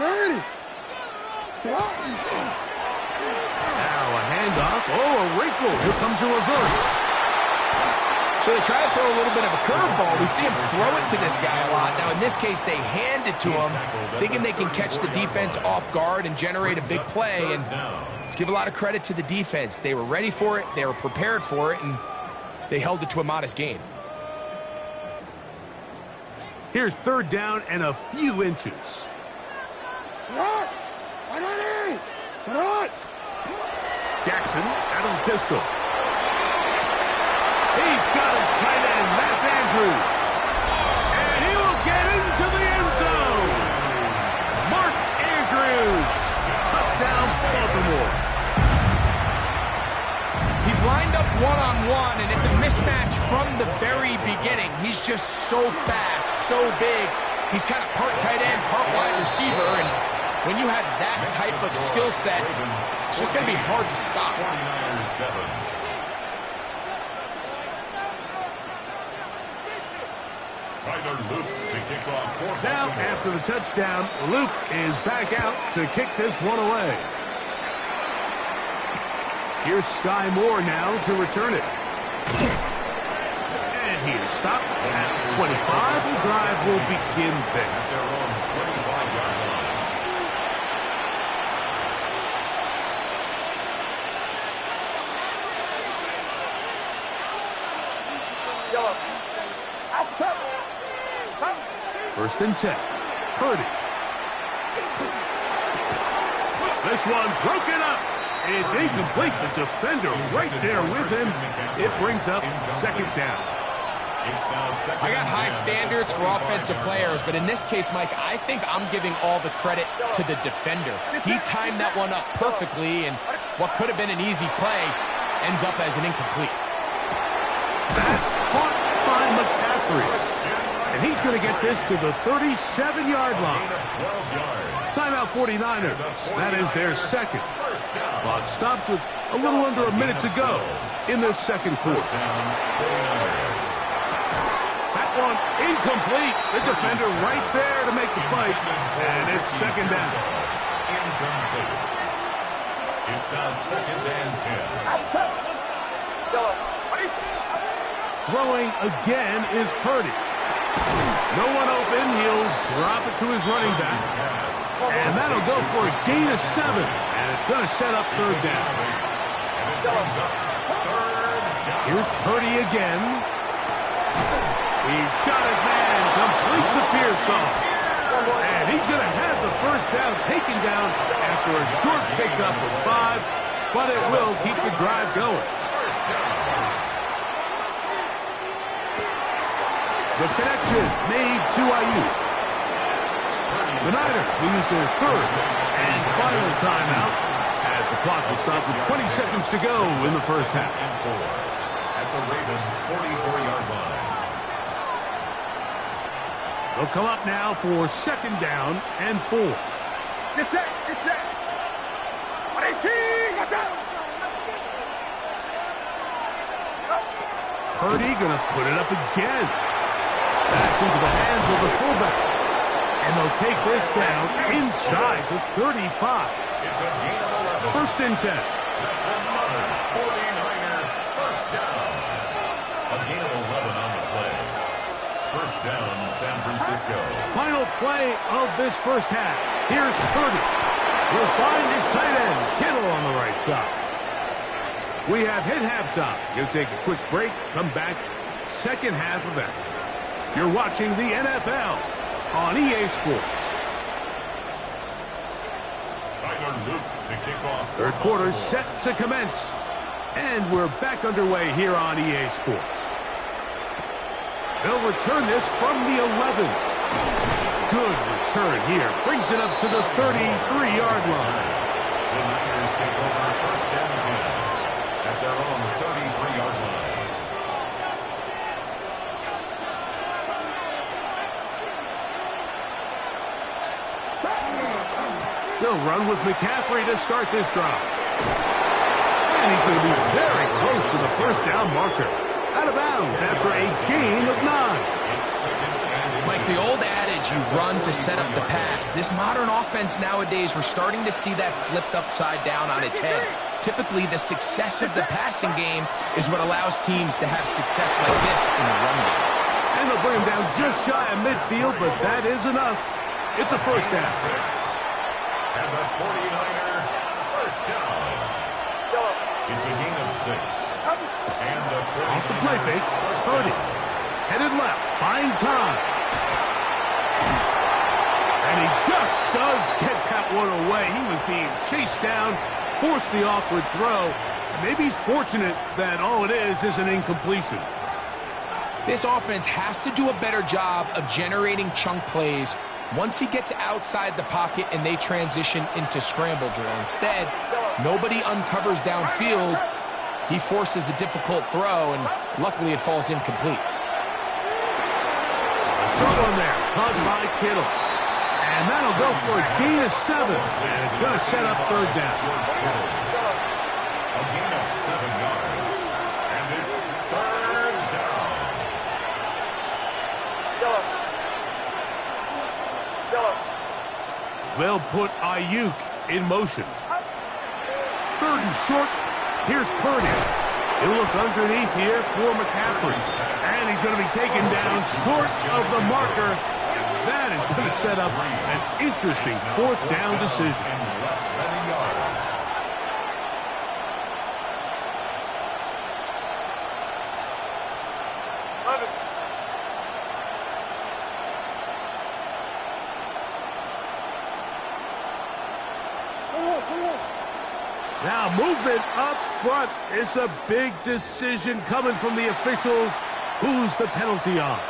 Ready. Now a handoff. Oh, a wrinkle. Here comes a reverse. So they try to throw a little bit of a curveball. We see him throw it to this guy a lot. Now, in this case, they hand it to him, thinking they can catch the defense off guard and generate a big play. And let's give a lot of credit to the defense. They were ready for it, they were prepared for it, and they held it to a modest gain. Here's 3rd down and a few inches. Jackson out of the pistol. He's got his tight end. That's Andrews. And he will get into the end zone. Mark Andrews. Touchdown, Baltimore. He's lined up one-on-one, and it's a mismatch from the very beginning. He's just so fast, so big. He's kind of part tight end, part wide receiver, and when you have that type of skill set, it's just going to be hard to stop. 49ers 7. Tyler Luke to kick off for Now, after the touchdown, Luke is back out to kick this one away. Here's Sky Moore now to return it. And he is stopped at 25. The drive will begin there. at their own 25-yard line. First and 10. Purdy. This one broken up. It's incomplete. The defender right there with him. It brings up 2nd down. It's now 2nd I got and high 10. standards for offensive players, but in this case, Mike, I think I'm giving all the credit to the defender. He timed that one up perfectly, and what could have been an easy play ends up as an incomplete. That's caught by McCaffrey. And he's going to get this to the 37-yard line. Gain of 12 yards. Timeout 49ers. That is their 2nd. First down. Clock stops with a little under a minute to go in the 2nd quarter. Down 49ers. That one incomplete. The defender right there to make the fight. And it's 2nd down. Incomplete. It's now 2nd and 10. Throwing again is Purdy. No one open. He'll drop it to his running back. And that'll go for a gain of 7. And it's going to set up 3rd down. Here's Purdy again. He's got his man. Complete to Pearsall. And he's going to have the 1st down taken down after a short pickup of 5. But it will keep the drive going. The connection made to Ayuk. The Niners will use their 3rd and final timeout as the clock will stop with 20 seconds to go in the first half. And 4 at the Ravens' 44-yard line. They'll come up now for 2nd down and 4. Get set. Get set. 118. Watch out. Purdy going to put it up again. That's into the hands of the fullback. And they'll take this down inside the 35. It's a gain of 11. First and 10. That's another 49er first down. A gain of 11 on the play. First down, San Francisco. Final play of this first half. Here's Purdy. We'll find his tight end, Kittle, on the right side. We have hit halftime. You'll take a quick break, come back, 2nd half of action. You're watching the NFL on EA Sports. Tyler Luke to kick off. 3rd quarter set to commence. And we're back underway here on EA Sports. They'll return this from the 11. Good return here. Brings it up to the 33-yard line. The Niners take over 1st and 10 at their own 33-yard line. They'll run with McCaffrey to start this drive. And he's going to be very close to the first down marker. Out of bounds after a gain of 9. Like the old adage, you run to set up the pass. This modern offense nowadays, we're starting to see that flipped upside down on its head. Typically, the success of the passing game is what allows teams to have success like this in the run game. And they'll bring him down just shy of midfield, but that is enough. It's a first down. And the 49er first down. It's a gain of 6. And the 49er off the play fake, Purdy. Headed left, buying time. And he just does get that one away. He was being chased down, forced the awkward throw. Maybe he's fortunate that all it is an incompletion. This offense has to do a better job of generating chunk plays once he gets outside the pocket and they transition into scramble drill. Instead, nobody uncovers downfield. He forces a difficult throw, and luckily it falls incomplete. Short one there, caught by Kittle. And that'll go for a gain of 7. And it's going to set up third down. A gain of 7 yards. And it's third down. They'll put Ayuk in motion. Third and short. Here's Purdy. He'll look underneath here for McCaffrey. And he's going to be taken down short of the marker. That is going to set up an interesting fourth down decision. Less than a yard. Now movement up front. It's a big decision coming from the officials. Who's the penalty on?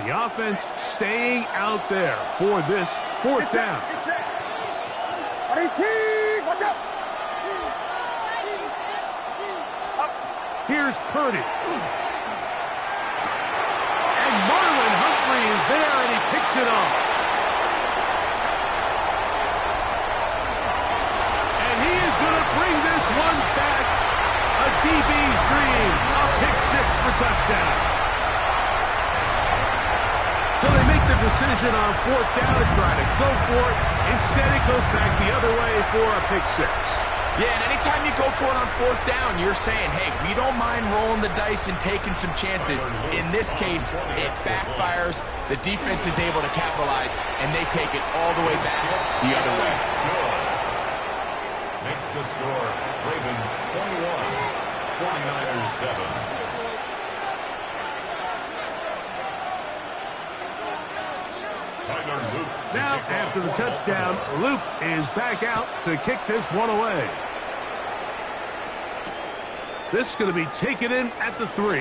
The offense staying out there for this fourth down. Watch out! Here's Purdy. And Marlon Humphrey is there, and he picks it off. And he is going to bring this one back. A DB's dream. A pick 6 for touchdown. So they make the decision on fourth down to try to go for it. Instead, it goes back the other way for a pick 6. Yeah, and anytime you go for it on fourth down, you're saying, hey, we don't mind rolling the dice and taking some chances. In this case, it backfires. The defense is able to capitalize, and they take it all the way back the other way. Makes the score Ravens 21, 49ers 7. Now, after the touchdown, Luke is back out to kick this one away. This is going to be taken in at the 3.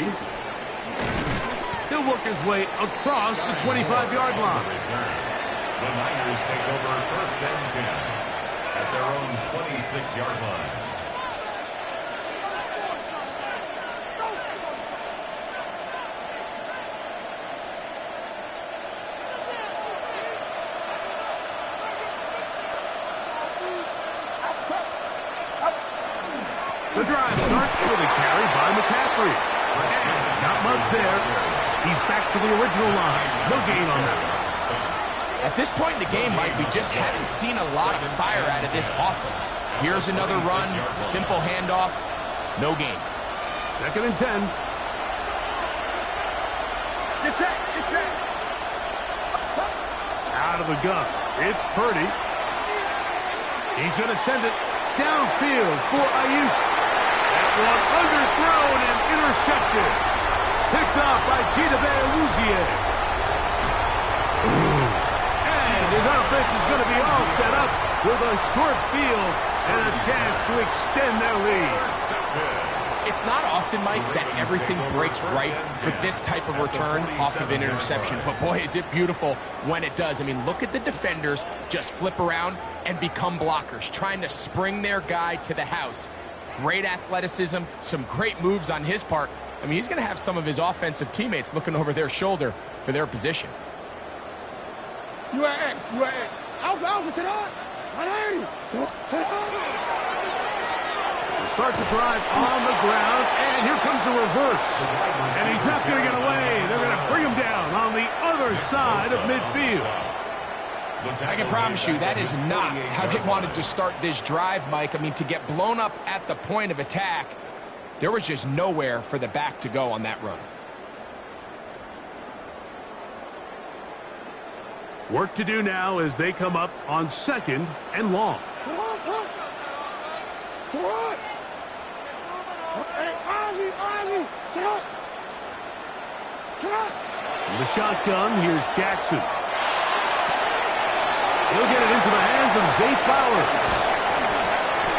He'll work his way across the 25-yard line. The Niners take over first and 10 at their own 26-yard line. The drive starts with a carry by McCaffrey. And not much there. He's back to the original line. No gain on that. At this point in the game, Mike, we just haven't seen a lot of fire out of this offense. Here's another run, simple handoff, no gain. Second and 10. Get set! Get set! Out of the gun. It's Purdy. He's going to send it downfield for Ayuk. That one underthrown and intercepted. Picked off by Chidobe Awuzie. And his offense is going to be all set up with a short field and a chance to extend their lead. It's not often, Mike, that everything breaks right for this type of return off of an interception. But boy, is it beautiful when it does. I mean, look at the defenders just flip around and become blockers, trying to spring their guy to the house. Great athleticism, some great moves on his part, I mean, he's going to have some of his offensive teammates looking over their shoulder for their position. You are X. You are X. Alpha, sit on. Sit on. Start the drive on the ground, and here comes a reverse. And he's not going to get away. They're going to bring him down on the other side of midfield. I can promise you that is not how they wanted to start this drive, Mike. I mean, to get blown up at the point of attack, there was just nowhere for the back to go on that run. Work to do now as they come up on 2nd and long. From the shotgun, here's Jackson. He'll get it into the hands of Zay Flowers.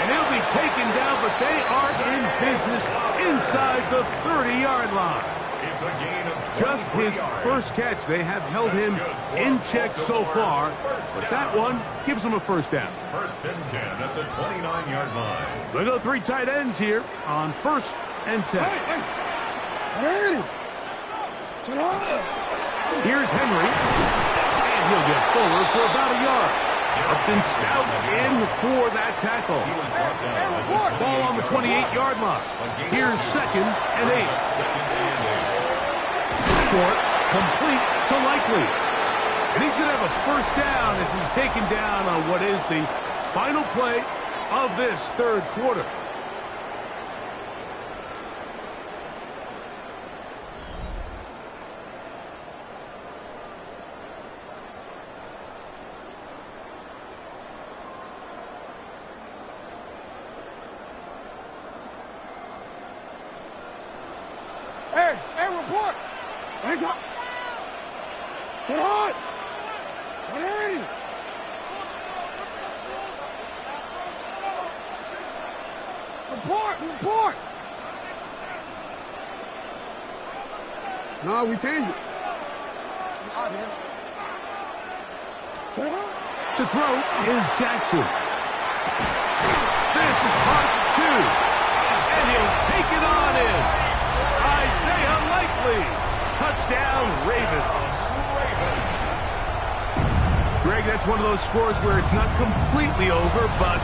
And he'll be taken down, but they are in business inside the 30-yard line. It's a gain of Just his first catch. They have held him in check so far, but that one gives him a first down. 1st and 10 at the 29-yard line. We'll go 3 tight ends here on 1st and 10. Here's Henry, and he'll get forward for about a yard. Upton Stout in for that tackle. Ball on the 28-yard line. Here's 2nd and 8. Short, complete to Likely. And he's going to have a first down as he's taken down on what is the final play of this 3rd quarter. Hey, report. Hands up. Get on. Get in. Report. No, we changed it. To throw is Jackson. This is part 2. And he'll take it on in. Isaiah Likely. Touchdown, Ravens. Greg, that's one of those scores where it's not completely over, but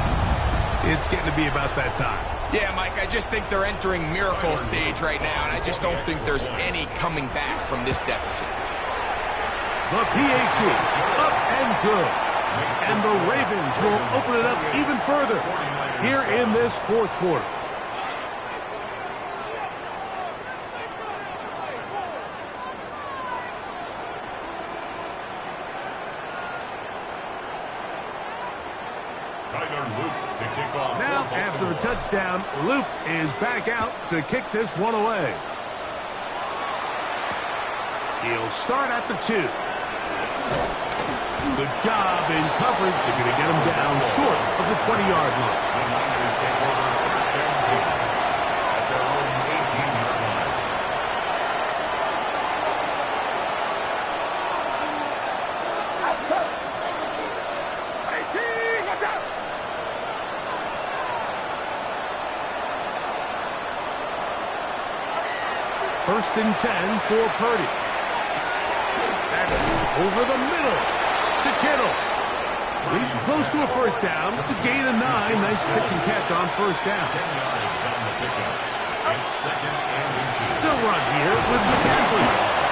it's getting to be about that time. Yeah, Mike, I just think they're entering miracle stage right now, and I just don't think there's any coming back from this deficit. The PAT, up and good. And the Ravens will open it up even further here in this 4th quarter. Now, after the touchdown, Luke is back out to kick this one away. He'll start at the 2. Good job in coverage. They're going to get him down short of the 20-yard line. The Niners take over 1st and 10 at their own 18-yard line. Outside. 18, watch out. First and 10 for Purdy. And over the middle to Kittle. He's close to a first down. It's a gain of 9. Nice pitch and catch on first down. 10 yards on the pickup. It's 2nd and inches. They'll run here with McCaffrey.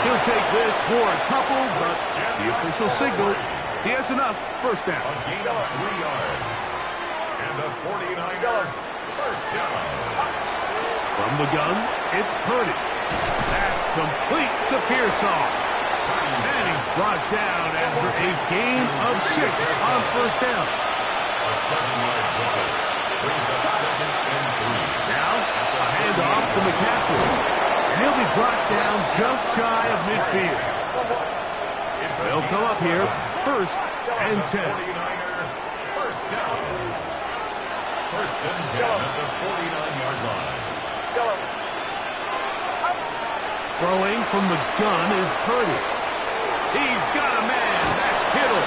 He'll take this for a couple, but the official signal, he has enough. First down. A gain of 3 yards. And a 49-yard first down. From the gun, it's Purdy. That's complete to Pearsall. And he's brought down after a gain of 6 on first down. A 7-yard play brings up 2nd and 3. Now, a handoff to McCaffrey. And he'll be brought down just shy of midfield. They'll come up here, 1st and 10. 49er first down. 1st and 10 at the 49-yard line. Throwing from the gun is Purdy. He's got a man. That's Kittle.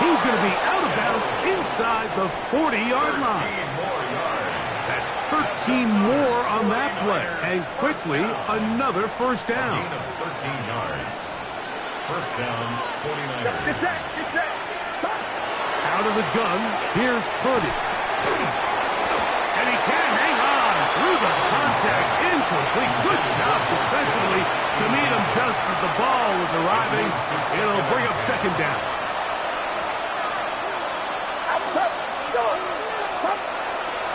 He's going to be out of bounds inside the 40-yard line. More yards. That's 13 more on that play. And quickly, another first down. Gain of 13 yards. First down, 49ers. Get set. Out of the gun, here's Purdy. And he can't hang on through the contact. Incomplete. Good job defensively to meet him just as the ball was arriving. It'll bring up second down.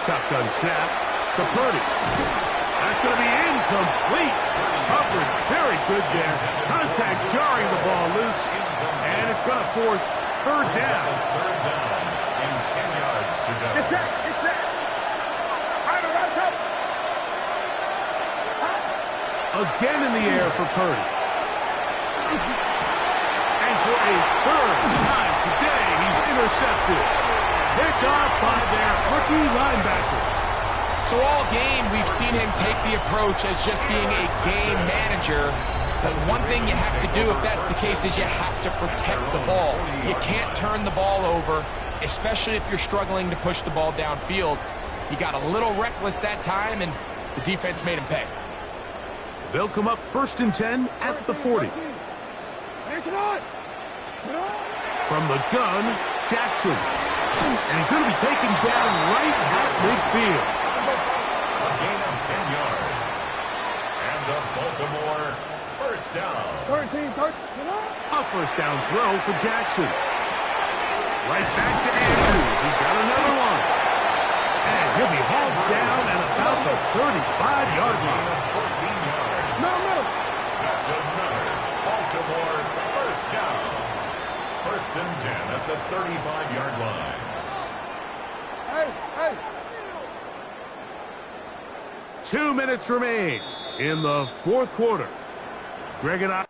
Shotgun snap to Purdy. That's going to be incomplete. Coverage very good there. Contact jarring the ball loose. And it's going to force third down. Third down and 10 yards to go. Get set. Again in the air for Purdy. And for a third time today, he's intercepted. Picked off by their rookie linebacker. So all game, we've seen him take the approach as just being a game manager. But one thing you have to do if that's the case is you have to protect the ball. You can't turn the ball over, especially if you're struggling to push the ball downfield. He got a little reckless that time, and the defense made him pay. They'll come up first and 10 at the 40. From the gun, Jackson. And he's going to be taken down right at midfield. A gain of 10 yards. And the Baltimore first down. 13. A first down throw for Jackson. Right back to Andrews. He's got another one. And he'll be hauled down at about the 35-yard line. 14 yards. No. That's another Baltimore first down. First and 10 at the 35-yard line. Hey. 2 minutes remain in the fourth quarter. Greg and I.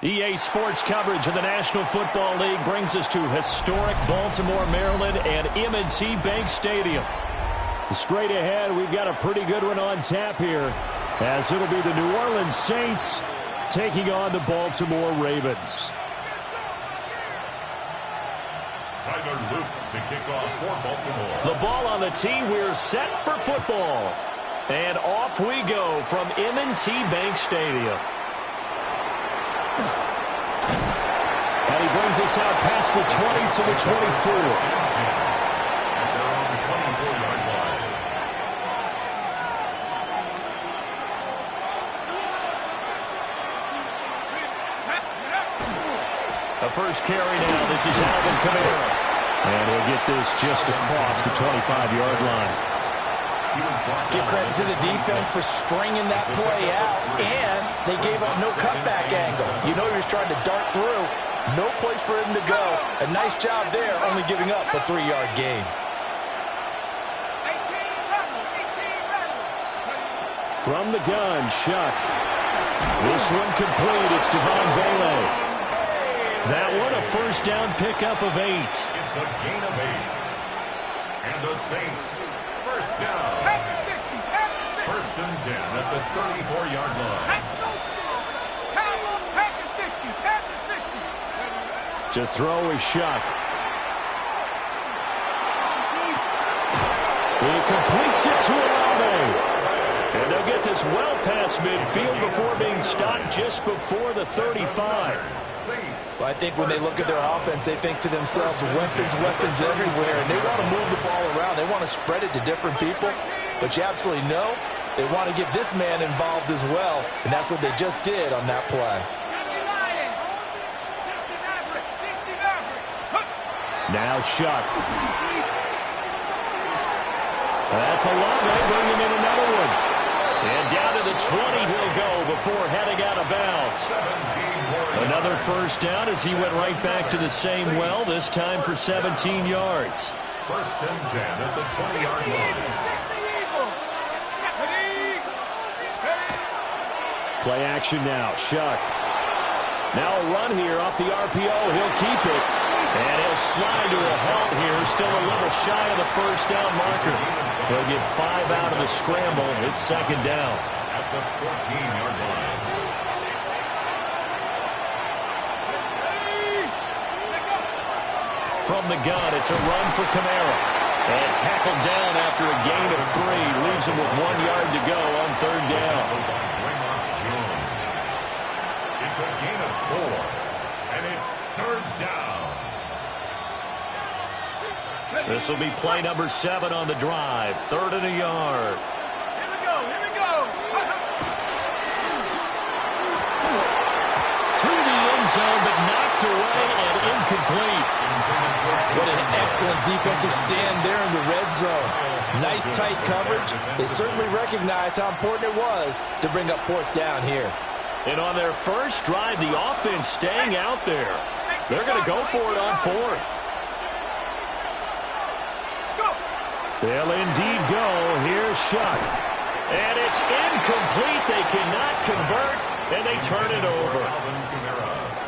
EA Sports coverage of the National Football League brings us to historic Baltimore, Maryland, and M&T Bank Stadium. Straight ahead, we've got a pretty good one on tap here, as it'll be the New Orleans Saints taking on the Baltimore Ravens. Tyler Luke to kick off for Baltimore. The ball on the tee. We're set for football. And off we go from M&T Bank Stadium. And he brings us out past the 20 to the 24. At their own 24-yard line. The first carry now. This is Alvin Kamara. And he'll get this just across the 25-yard line. Give credit to the defense for stringing that play out, and they gave up no cutback angle. You know he was trying to dart through. No place for him to go. A nice job there, only giving up a 3-yard gain. From the gun, Shuck. This one complete. It's Devon Vele. That one a first down pickup of 8. It's a gain of 8. And the Saints, first down. First and 10 at the 34-yard line. To throw is Shuck. He completes it to Olave. And they'll get this well past midfield before being stopped just before the 35. Well, I think when they look at their offense, they think to themselves, weapons everywhere, and they want to move the ball around. They want to spread it to different people, but you absolutely know they want to get this man involved as well, and that's what they just did on that play. Now Shuck. That's Olave bringing in another one. And down to the 20 he'll go before heading out of bounds. Another first down as he went right back to the same well, this time for 17 yards. First and 10 at the 20-yard line. Play action now. Shuck. Now a run here off the RPO. He'll keep it. And he'll slide to a halt here. Still a little shy of the first down marker. He'll get 5 out of the scramble. It's second down. At the 14-yard line. From the gun, it's a run for Kamara. And tackled down after a gain of 3. Leaves him with 1 yard to go on third down. It's a gain of 4. And it's third down. This will be play number 7 on the drive. 3rd and a yard. Here we go. To the end zone, but knocked away and incomplete. What an excellent defensive stand there in the red zone. Nice tight coverage. They certainly recognized how important it was to bring up 4th down here. And on their first drive, the offense staying out there. They're going to go for it on 4th. They'll indeed go. Here's Shuck. And it's incomplete. They cannot convert, and they turn it over.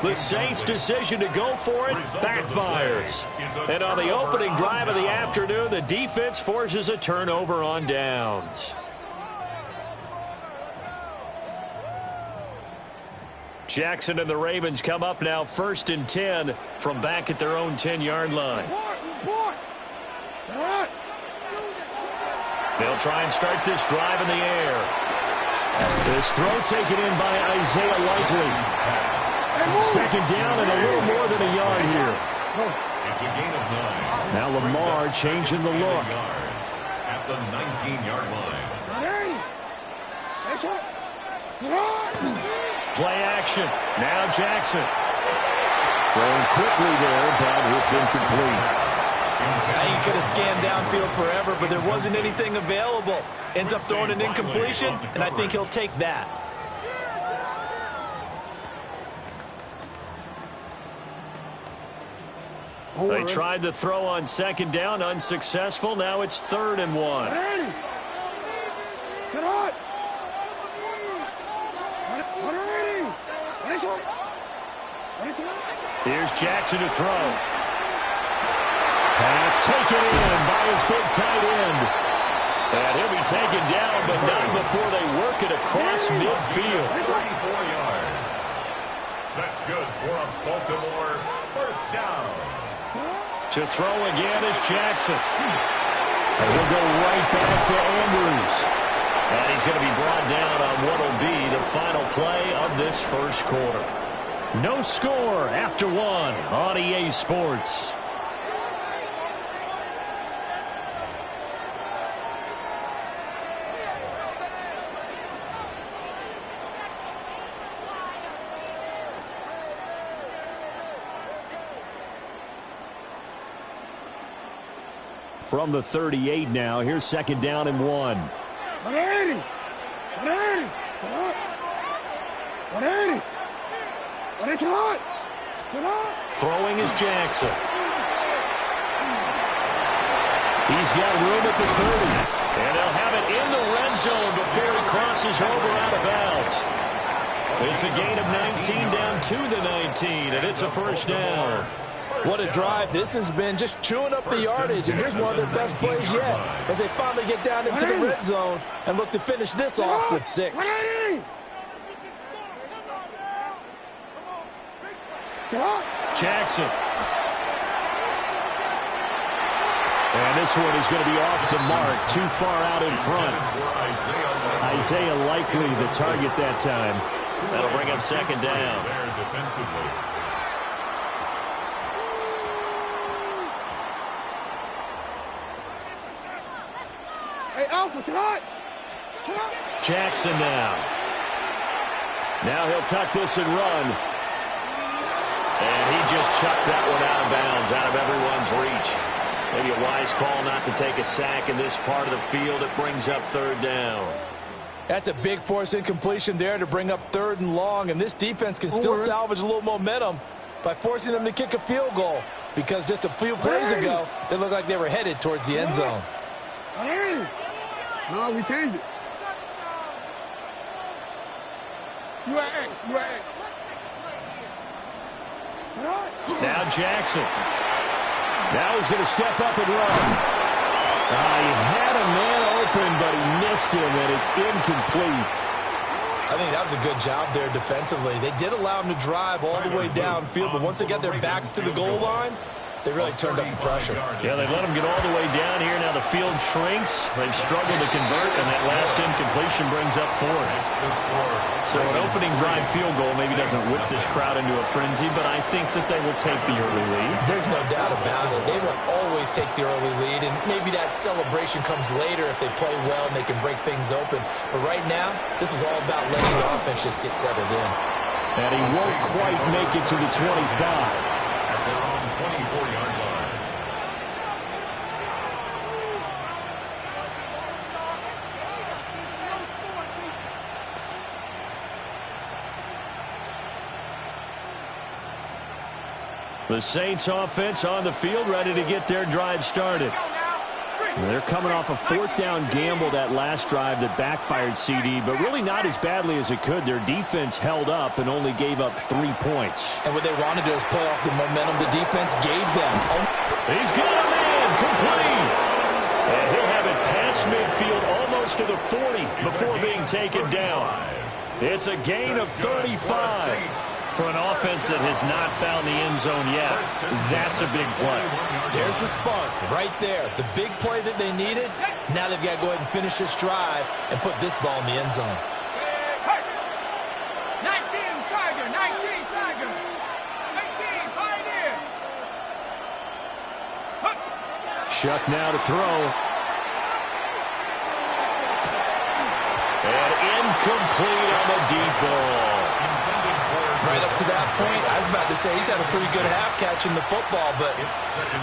The Saints' decision to go for it backfires. And on the opening drive of the afternoon, the defense forces a turnover on downs. Jackson and the Ravens come up now 1st and 10 from back at their own 10-yard line. They'll try and start this drive in the air. This throw taken in by Isaiah Likely. Second down and a little more than a yard here. It's a gain of 9. Now Lamar changing the look. At the 19-yard line. Play action. Now Jackson. Throwing quickly there, but it's incomplete. He could have scanned downfield forever, but there wasn't anything available. Ends up throwing an incompletion, and I think he'll take that. They tried the throw on second down, unsuccessful. Now it's 3rd and 1. Here's Jackson to throw. Pass taken in by his big tight end. And he'll be taken down, but not before they work it across midfield. 34 yards. That's good for a Baltimore first down. To throw again is Jackson. And he'll go right back to Andrews. And he's going to be brought down on what will be the final play of this first quarter. No score after 1 on EA Sports. From the 38 now, here's second down and 1. 180. Throwing is Jackson. He's got room at the 30. And they'll have it in the red zone before he crosses over out of bounds. It's a gain of 19 down to the 19, and it's a first down. What a drive this has been, just chewing up the yardage, and here's one of their best plays yet as they finally get down into the red zone and look to finish this off with 6. Jackson. And this one is going to be off the mark, too far out in front. Isaiah likely the target that time. That'll bring up second down. Hey, Alpha, shot! Jackson now. Now he'll tuck this and run. And he just chucked that one out of bounds, out of everyone's reach. Maybe a wise call not to take a sack in this part of the field. It brings up third down. That's a big force incompletion there to bring up 3rd and long, and this defense can still salvage a little momentum by forcing them to kick a field goal, because just a few plays ago, they looked like they were headed towards the end zone. No, we changed it. You at X, you at X. Now Jackson. Now he's going to step up and run. He had a man open, but he missed him, and it's incomplete. I think that was a good job there defensively. They did allow him to drive all the way downfield, but once they got their backs to the goal line, they really turned up the pressure. Yeah, they let him get all the way down here. Now the field shrinks. They've struggled to convert, and that last incompletion brings up 4th. So an opening drive field goal maybe doesn't whip this crowd into a frenzy, but I think that they will take the early lead. There's no doubt about it. They will always take the early lead, and maybe that celebration comes later if they play well and they can break things open. But right now, this is all about letting the offense just get settled in. And he won't quite make it to the 25. At their own 24-yard line. The Saints offense on the field, ready to get their drive started. They're coming off a 4th down gamble that last drive that backfired CD, but really not as badly as it could. Their defense held up and only gave up 3 points. And what they wanted to do is play off the momentum the defense gave them. He's got a man, complete. And he'll have it past midfield almost to the 40 before being taken down. It's a gain of 35. For an offense that has not found the end zone yet, that's a big play. There's the spark right there. The big play that they needed. Now they've got to go ahead and finish this drive and put this ball in the end zone. 19 Tiger, 19 Tiger, 18 Pioneer. Shuck now to throw. And incomplete on the deep ball. Right up to that point, I was about to say he's had a pretty good half catching the football, but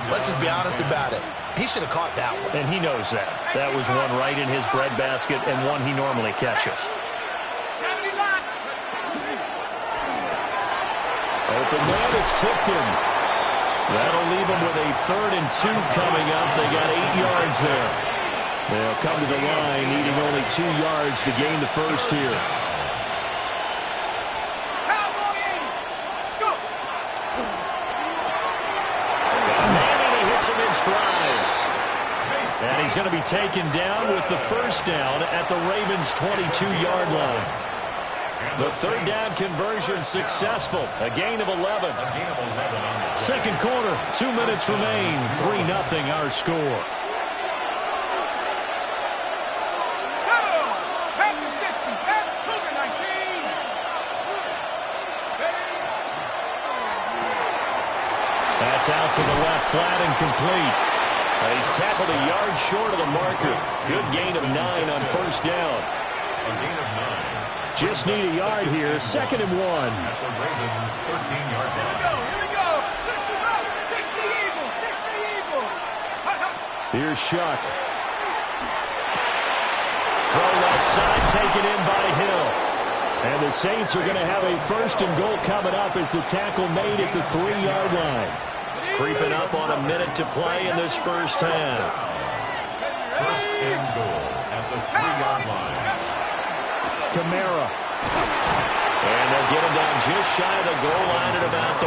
let's just be honest about it. He should have caught that one. And he knows that. That was one right in his breadbasket and one he normally catches. Open man is tipped him. That'll leave him with a 3rd and 2 coming up. They got 8 yards there. They'll come to the line needing only 2 yards to gain the first here. And he's going to be taken down with the first down at the Ravens' 22-yard line. The 3rd down conversion successful. A gain of 11. Second quarter, 2 minutes remain. 3-0 our score. That's out to the left, flat and complete. He's tackled a yard short of the marker. Good gain of 9 on first down. A gain of 9. Just need a yard here. 2nd and 1. At the Ravens' 13-yard line. Here we go. 60 Eagles, 60 Eagles. Here's Shuck. Throw left side, taken in by Hill. And the Saints are going to have a 1st and goal coming up as the tackle made at the 3-yard line. Creeping up on a minute to play in this first half. 1st and goal at the 3-yard line. Kamara. And they'll get him down just shy of the goal line at about the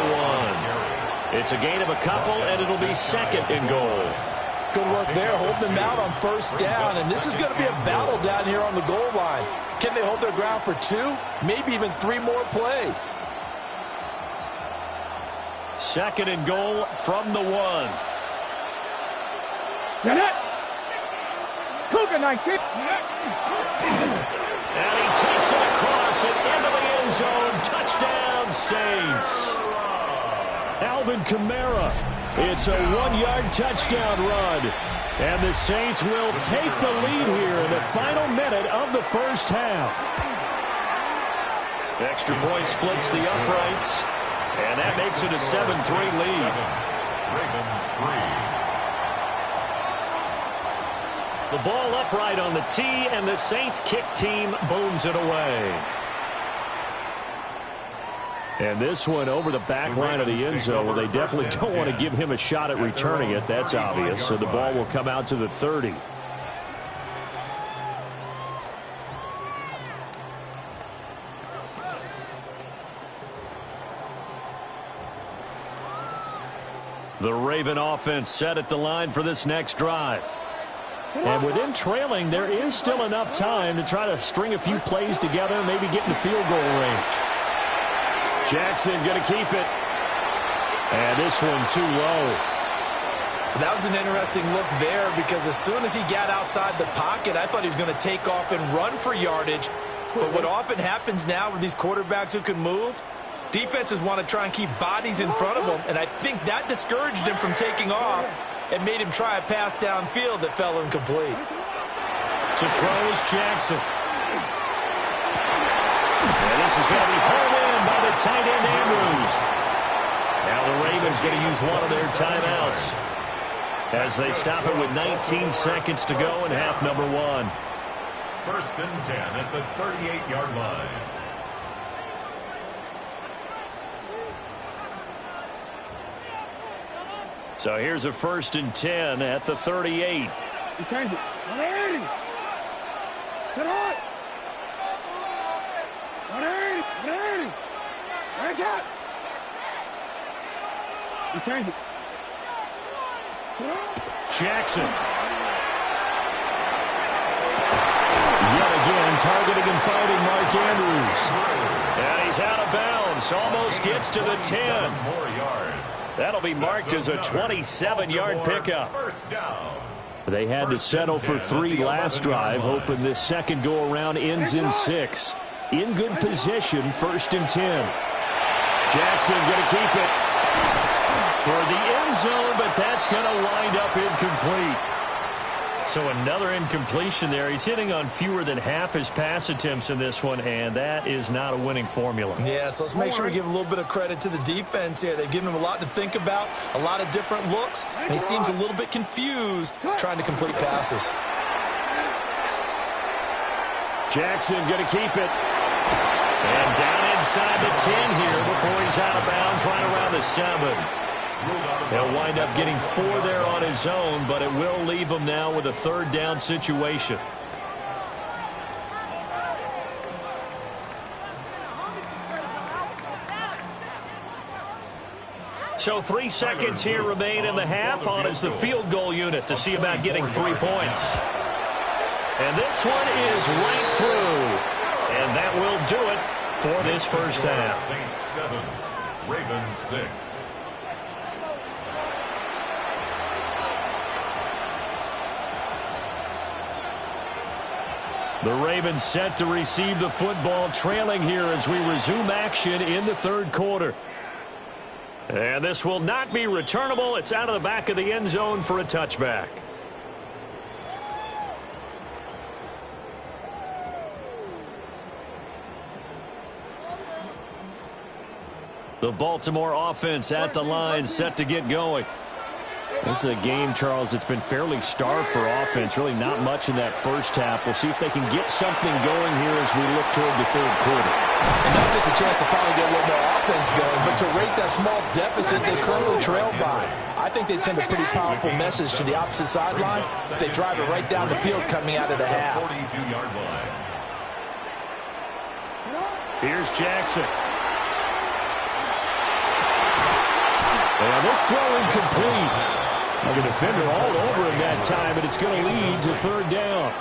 1. It's a gain of a couple, and it'll be second and goal. Good work there, holding them out on first down. And this is going to be a battle down here on the goal line. Can they hold their ground for 2, maybe even 3 more plays? Second and goal from the 1. Get it! Cougar 19. And he takes it across and into the end zone. Touchdown, Saints. Alvin Kamara. It's a 1-yard touchdown run. And the Saints will take the lead here in the final minute of the first half. Extra point splits the uprights. And that makes it a 7-3 lead. Ravens 3. The ball upright on the tee, and the Saints kick team booms it away. And this one over the back line of the end zone. Well, they definitely don't want to give him a shot at returning it. That's obvious. So the ball will come out to the 30. The Raven offense set at the line for this next drive. And with them trailing, there is still enough time to try to string a few plays together, maybe get in the field goal range. Jackson going to keep it. And this one too low. That was an interesting look there because as soon as he got outside the pocket, I thought he was going to take off and run for yardage. But what often happens now with these quarterbacks who can move, defenses want to try and keep bodies in front of them, and I think that discouraged him from taking off and made him try a pass downfield that fell incomplete. To throw is Jackson. And this is going to be hauled in by the tight end Andrews. Now the Ravens going to use one of their timeouts as they stop it with 19 seconds to go in half number 1. First and 10 at the 38-yard line. So here's a first and 10 at the 38. You change it. 180. Sit hot. 180. 180. Where's that? You change it. Jackson. Yet again, targeting and finding Mark Andrews. And he's out of bounds. Almost gets to the 10. More yards. That'll be marked as a 27-yard pickup. First down. They had to settle for 3 last drive, hoping this second go-around ends in 6. In good position, first and 10. Jackson going to keep it toward the end zone, but that's going to wind up incomplete. So another incompletion there. He's hitting on fewer than half his pass attempts in this one, and that is not a winning formula. Yeah, so let's make sure we give a little bit of credit to the defense here. They've given him a lot to think about, a lot of different looks, and he seems a little bit confused trying to complete passes. Jackson going to keep it. And down inside the 10 here before he's out of bounds right around the 7. He'll wind up getting 4 there on his own, but it will leave him now with a third down situation. So 3 seconds here remain in the half. On is the field goal unit to see about getting 3 points. And this one is right through. And that will do it for this first half. Saints 7, Ravens 6. The Ravens set to receive the football, trailing here as we resume action in the third quarter. And this will not be returnable. It's out of the back of the end zone for a touchback. The Baltimore offense at the line, set to get going. This is a game, Charles, that's been fairly starved for offense. Really not much in that first half. We'll see if they can get something going here as we look toward the third quarter. And not just a chance to finally get a little more offense going, but to erase that small deficit they currently trail by. I think they'd send a pretty powerful message to the opposite sideline if they drive it right down the field coming out of the half. 42-yard line. Here's Jackson. And this throw incomplete. Like a defender all over him that time, and it's going to lead to third down.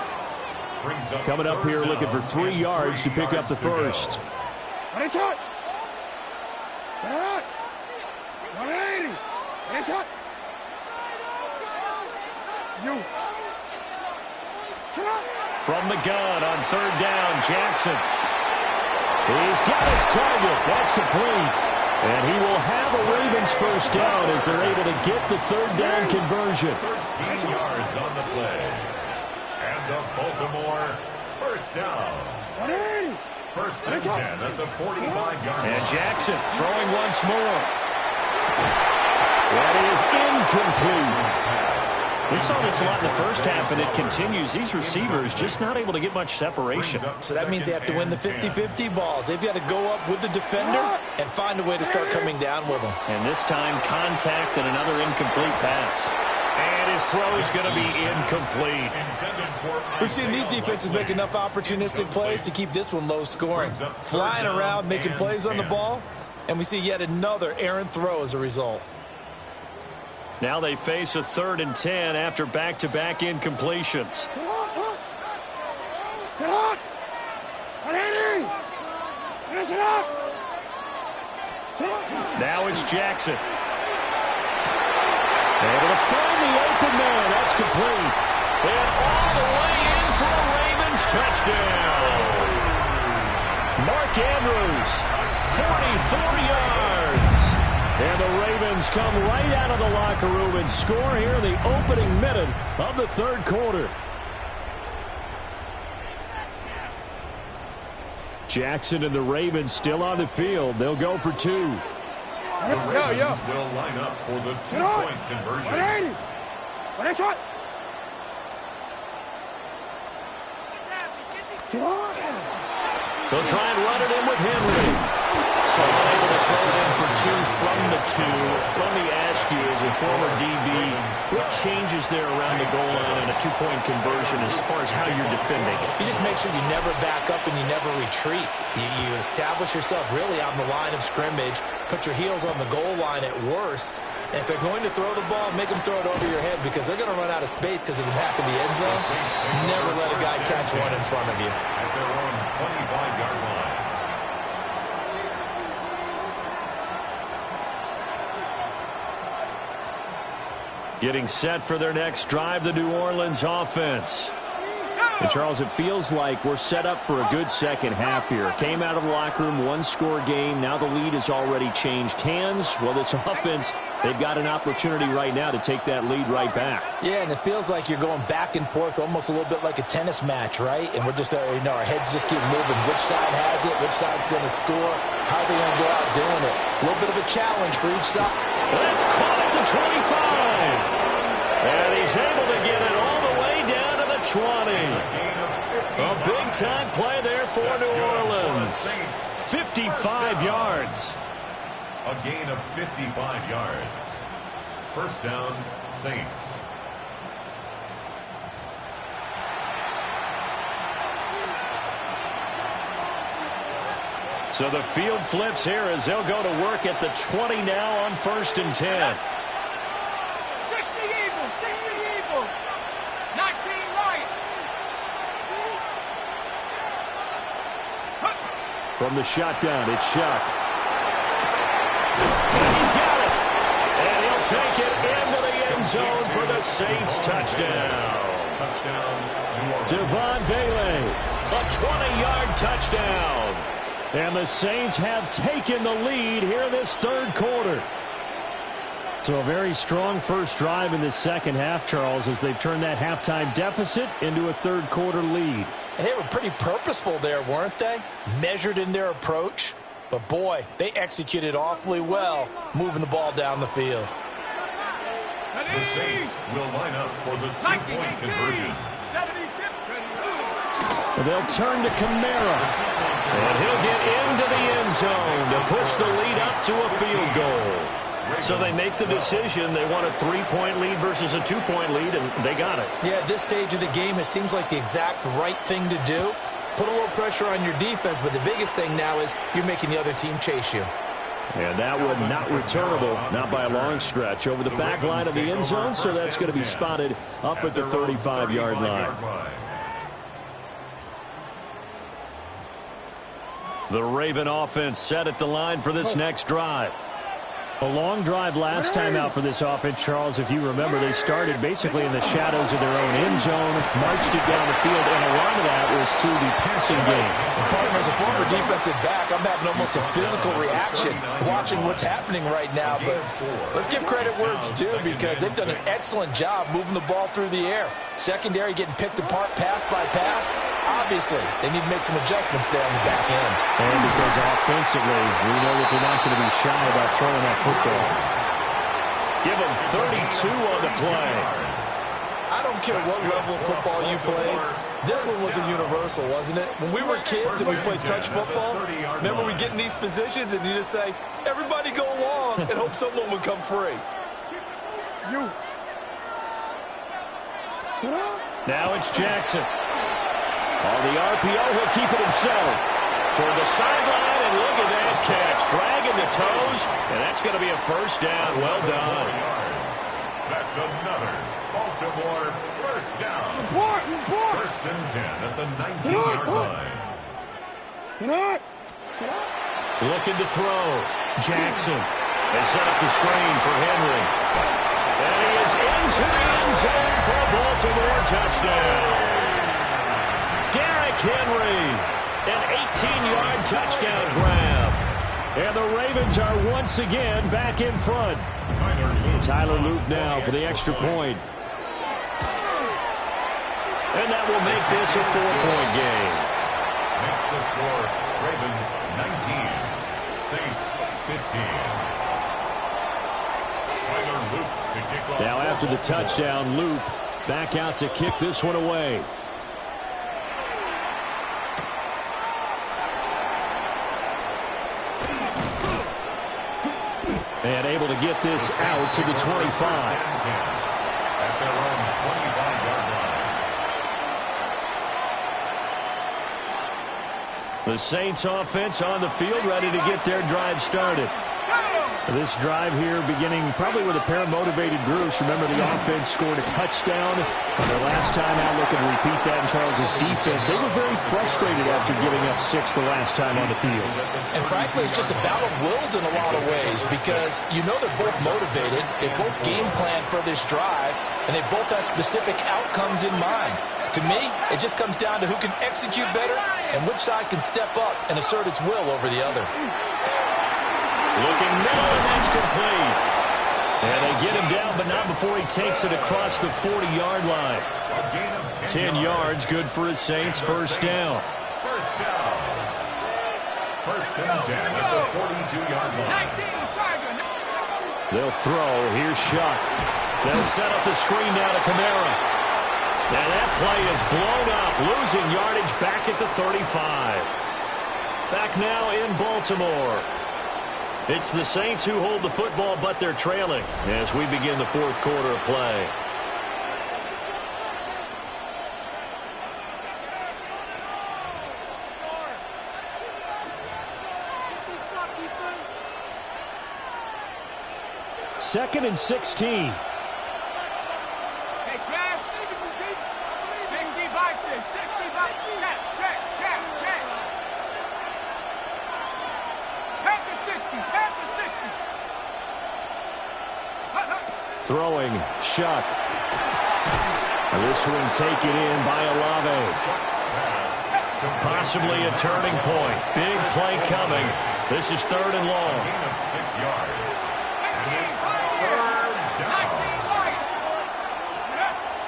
Coming up here looking for 3 yards to pick up the first. It's hot. Get out. 180. It's hot. You. From the gun on third down, Jackson. He's got his target. That's complete. And he will have a Ravens first down as they're able to get the third down conversion. 13 yards on the play. And the Baltimore first down. 180. First and 10 at the 45-yard line. And Jackson throwing once more. That is incomplete. We saw this a lot in the first half, and it continues. These receivers just not able to get much separation. So that means they have to win the 50-50 balls. They've got to go up with the defender and find a way to start coming down with them. And this time, contact and another incomplete pass. And his throw is going to be incomplete. We've seen these defenses make enough opportunistic plays to keep this one low scoring. Flying around, making plays on the ball, and we see yet another errant throw as a result. Now they face a 3rd and 10 after back-to-back incompletions. Now it's Jackson. Able to find the open man. That's complete. And all the way in for a Ravens touchdown. Mark Andrews, 44 yards. And the Ravens come right out of the locker room and score here in the opening minute of the third quarter. Jackson and the Ravens still on the field. They'll go for 2. The Ravens will line up for the 2-point conversion. They'll try and run it in with Henry. So unable to throw it in for 2 from the 2. Let me ask you, as a former DB, what changes there around the goal line in a 2-point conversion as far as how you're defending it? You just make sure you never back up and you never retreat. You establish yourself really on the line of scrimmage, put your heels on the goal line at worst, and if they're going to throw the ball, make them throw it over your head because they're going to run out of space because of the back of the end zone. Never let a guy catch one in front of you. At their own 25-yard line. Getting set for their next drive, the New Orleans offense. And Charles, it feels like we're set up for a good second half here. Came out of the locker room, 1-score game. Now the lead has already changed hands. Well, this offense, they've got an opportunity right now to take that lead right back. Yeah, and it feels like you're going back and forth almost a little bit like a tennis match, right? And we're just, our heads just keep moving. Which side has it? Which side's going to score? How are they going to go out doing it? A little bit of a challenge for each side. That's caught at the 25. And he's able to get it all the way down to the 20. A big-time play there for New Orleans. 55 yards. A gain of 55 yards. First down, Saints. So the field flips here as they'll go to work at the 20 now on 1st and 10. 60 Eagles, 19 right. From the shotgun, it's Shuck. And he's got it. And he'll take it into the end zone for the Saints touchdown. Devon Bailey, a 20-yard touchdown. And the Saints have taken the lead here in this third quarter. So a very strong first drive in the second half, Charles, as they've turned that halftime deficit into a third quarter lead. And they were pretty purposeful there, weren't they? Measured in their approach. But, boy, they executed awfully well moving the ball down the field. The Saints will line up for the 2-point conversion. They'll turn to Kamara. And he'll get into the end zone to push the lead up to a field goal. So they make the decision. They want a 3-point lead versus a 2-point lead, and they got it. Yeah, at this stage of the game, it seems like the exact right thing to do. put a little pressure on your defense, but the biggest thing now is you're making the other team chase you. And that one not returnable, not by a long stretch, over the back line of the end zone, so that's going to be spotted up at the 35-yard line. The Raven offense set at the line for this next drive. A long drive last time out for this offense, Charles. If you remember, they started basically in the shadows of their own end zone, marched it down the field, and a lot of that was through the passing game. Partner, as a former defensive back, I'm having almost a physical reaction watching what's happening right now. But let's give credit where it's due, because they've done an excellent job moving the ball through the air. Secondary getting picked apart pass by pass. Obviously, they need to make some adjustments there on the back end. And because offensively, we know that they're not going to be shy about throwing that football. Give them 32 on the play. I don't care what level of football you played. This one was a universal, wasn't it? When we were kids and we played touch football, remember we get in these positions and you just say, everybody go long, and hope someone would come free. Now it's Jackson. On the RPO, he'll keep it himself. Toward the sideline, and look at that catch. Dragging the toes, and that's going to be a first down. Well done. That's another Baltimore first down. First and 10 at the 19-yard line. Looking to throw. Jackson. They set up the screen for Henry. And he is into the end zone for a Baltimore touchdown. Derrick Henry, an 18-yard touchdown grab. And the Ravens are once again back in front. Tyler Luke now for the extra point. And that will make this a 4-point game. Makes the score Ravens 19, Saints 15. Tyler Luke to kick off. Now after the touchdown, Luke back out to kick this one away. And able to get this out to the 25. At their own 25-yard line. The Saints offense on the field, ready to get their drive started. This drive here beginning probably with a pair of motivated groups. Remember, the offense scored a touchdown on their last time out. Looking to repeat that in Charles's defense. They were very frustrated after giving up 6 the last time on the field. And frankly, it's just a battle of wills in a lot of ways, because you know they're both motivated. They both game plan for this drive, and they both have specific outcomes in mind. To me, it just comes down to who can execute better and which side can step up and assert its will over the other. Looking middle, and that's complete. And they get him down, but not before he takes it across the 40-yard line. 10 yards, good for his Saints. First down. First down. First and 10 at the 42-yard line. They'll throw. Here's Shuck. They'll set up the screen down to Kamara. Now that play is blown up, losing yardage back at the 35. Back now in Baltimore. It's the Saints who hold the football, but they're trailing as we begin the fourth quarter of play. Second and 16. Throwing, Shuck. This one taken in by Olave. Possibly a turning point. Big play coming. This is third and long. 6 yards.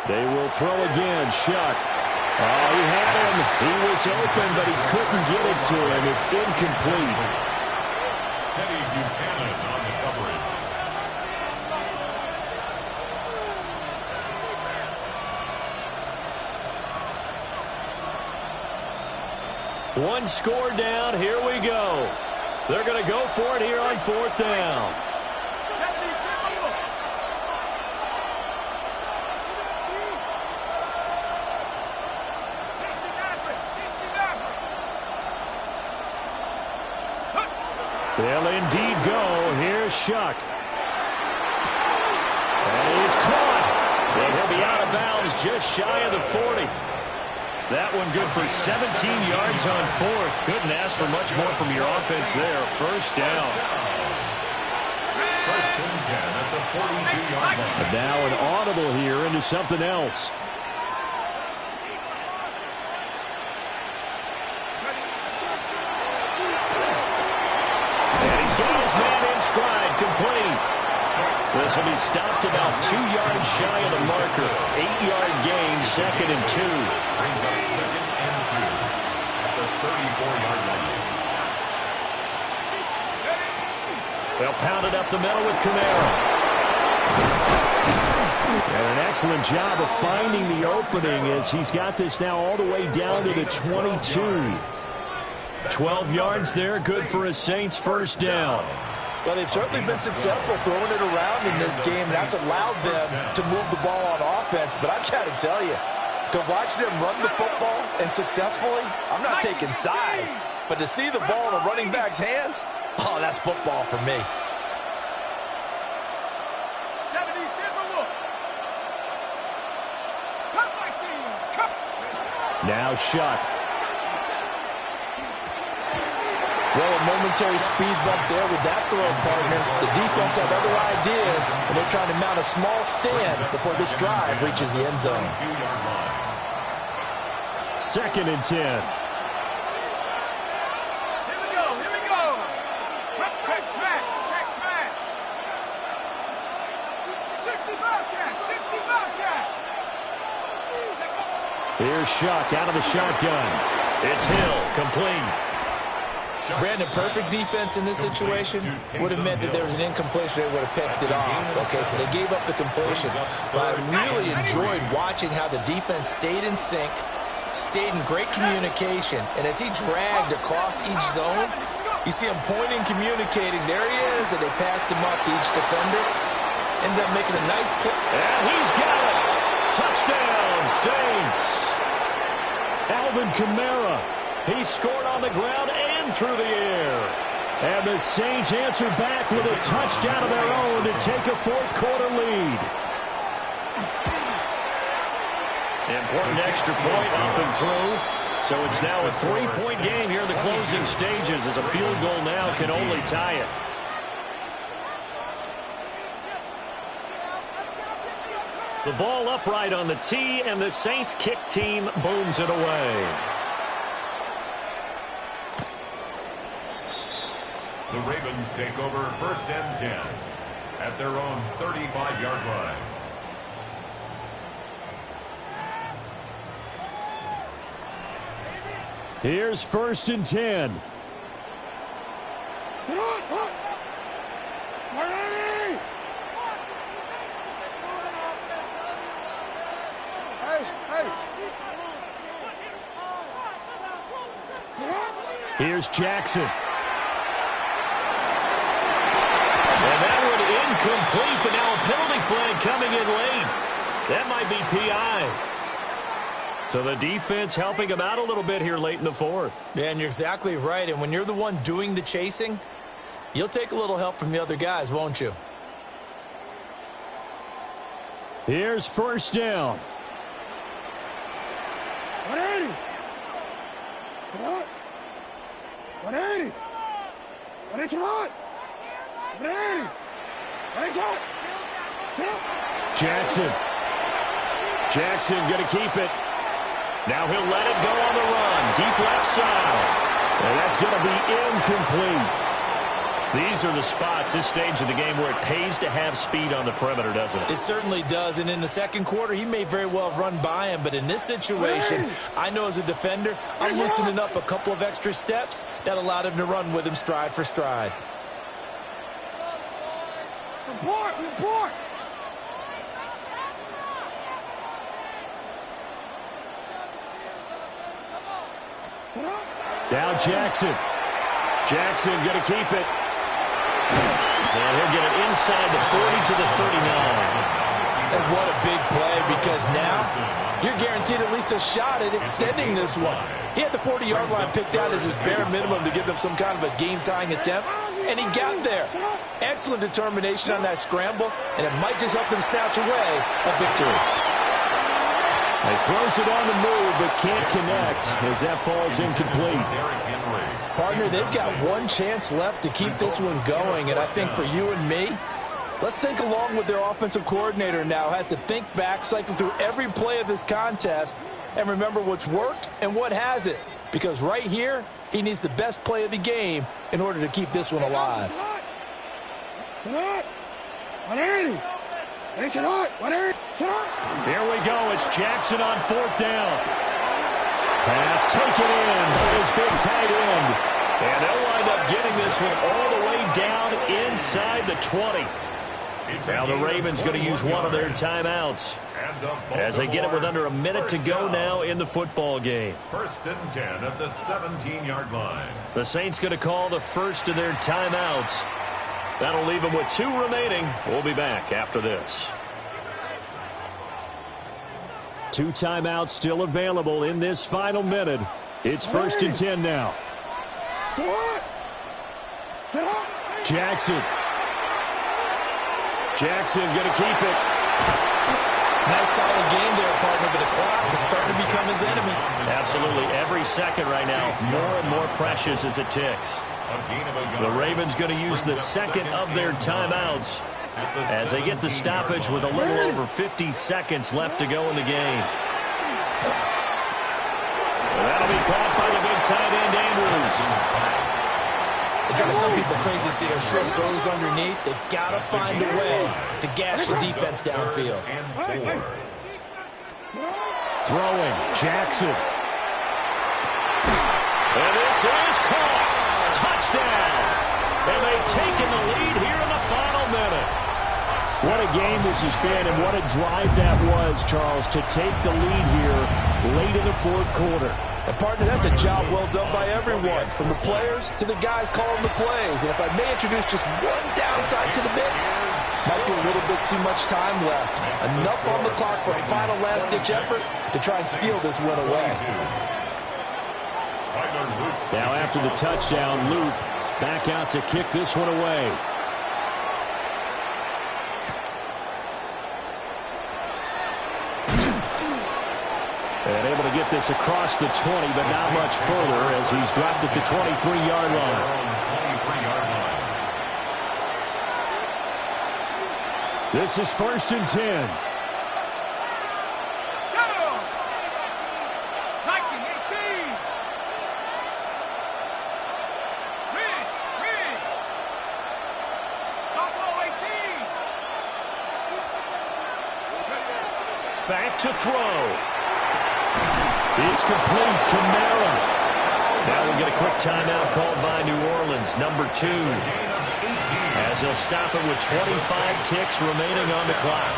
They will throw again. Shuck. Oh, he had him. He was open, but he couldn't get it to him. It's incomplete. Teddy Buchanan on the coverage. One score down. Here we go. They're going to go for it here on fourth down. They'll indeed go. Here's Shuck. And he's caught. And he'll be out of bounds just shy of the 40. That one good for 17 yards on fourth. Couldn't ask for much more from your offense there. First down. First and 10 at the 42-yard line. And now an audible here into something else. And he's got his man in stride, complete. This will be stopped about 2 yards shy of the marker. 8-yard gain, second and 2. Brings up second and 2 at the 34-yard line. They'll pound it up the middle with Kamara. And an excellent job of finding the opening as he's got this now all the way down to the 22. 12 yards there, good for a Saints first down. Well, they've certainly been successful throwing it around in this game. That's allowed them to move the ball on offense. But I've got to tell you, to watch them run the football and successfully, I'm not taking sides. But to see the ball in a running back's hands, oh, that's football for me. Now Shuck. Well, a momentary speed bump there with that throw, partner. The defense have other ideas, and they're trying to mount a small stand before this drive reaches the end zone. Second and 10. Here we go. Check smash. 60 Bobcats. Here's Shuck out of the shotgun. It's Hill, complete. Brandon, perfect defense in this situation would have meant that there was an incompletion. They would have picked it off. Okay, so they gave up the completion. But I really enjoyed watching how the defense stayed in sync, stayed in great communication. And as he dragged across each zone, you see him pointing, communicating. There he is, and they passed him up to each defender. Ended up making a nice play. And he's got it. Touchdown, Saints. Alvin Kamara. He scored on the ground and through the air. And the Saints answer back with a touchdown of their own to take a fourth-quarter lead. Important extra point up and through. So it's now a 3-point game here in the closing stages as a field goal now can only tie it. The ball upright on the tee, and the Saints kick team booms it away. The Ravens take over first and 10 at their own 35-yard line. Here's first and 10. Here's Jackson. And that one incomplete, but now a penalty flag coming in late. That might be PI. So the defense helping him out a little bit here late in the fourth. Yeah, and you're exactly right. And when you're the one doing the chasing, you'll take a little help from the other guys, won't you? Here's first down. 180. 180. 180. Jackson going to keep it. Now he'll let it go on the run. Deep left side. And that's going to be incomplete. These are the spots, this stage of the game, where it pays to have speed on the perimeter, doesn't it? It certainly does. And in the second quarter, he may very well run by him. But in this situation, I know as a defender, I'm loosening up a couple of extra steps that allowed him to run with him stride for stride. Report. Now Jackson going to keep it. And he'll get it inside the 40 to the 39. And what a big play, because now you're guaranteed at least a shot at extending this one. He had the 40-yard line picked out as his bare minimum to give them some kind of a game-tying attempt. and he got there. Excellent determination on that scramble, and it might just help them snatch away a victory. He throws it on the move, but can't connect as that falls incomplete. Partner, they've got one chance left to keep this one going, and I think for you and me, let's think along with their offensive coordinator now. Has to think back, cycle through every play of this contest, and remember what's worked and what hasn't. Because right here, he needs the best play of the game in order to keep this one alive. Here we go. It's Jackson on 4th down. Pass taken in by his big tight end. And they'll wind up getting this one all the way down inside the 20. Now the Ravens going to use one of their timeouts as they get it with under a minute to go now in the football game. 1st and 10 at the 17-yard line. The Saints going to call the first of their timeouts. That'll leave them with 2 remaining. We'll be back after this. 2 timeouts still available in this final minute. It's 1st and 10 now. Jackson. Jackson going to keep it. Nice solid game there, partner, but the clock is starting to become his enemy. Absolutely. Every second right now, more and more precious as it ticks. The Ravens going to use the second of their timeouts as they get the stoppage with a little over 50 seconds left to go in the game. That'll be caught by the big tight end, Andrews. It drives some people crazy to see their short throws underneath. They've got to find a way to gash the defense downfield. Throwing, Jackson. And this is caught. Touchdown. And they've taken the lead here in the final minute. What a game this has been, and what a drive that was, Charles, to take the lead here late in the 4th quarter. And, partner, that's a job well done by everyone, from the players to the guys calling the plays. And if I may introduce just one downside to the mix, might be a little bit too much time left. Enough on the clock for a final last-ditch effort to try and steal this win away. Now after the touchdown, Luke back out to kick this one away. And able to get this across the 20, but not much further as he's dropped at the 23-yard line. This is 1st and 10. Back to throw. It's complete. Kamara. Now we get a quick timeout called by New Orleans, number 2. As they'll stop it with 25 ticks remaining on the clock.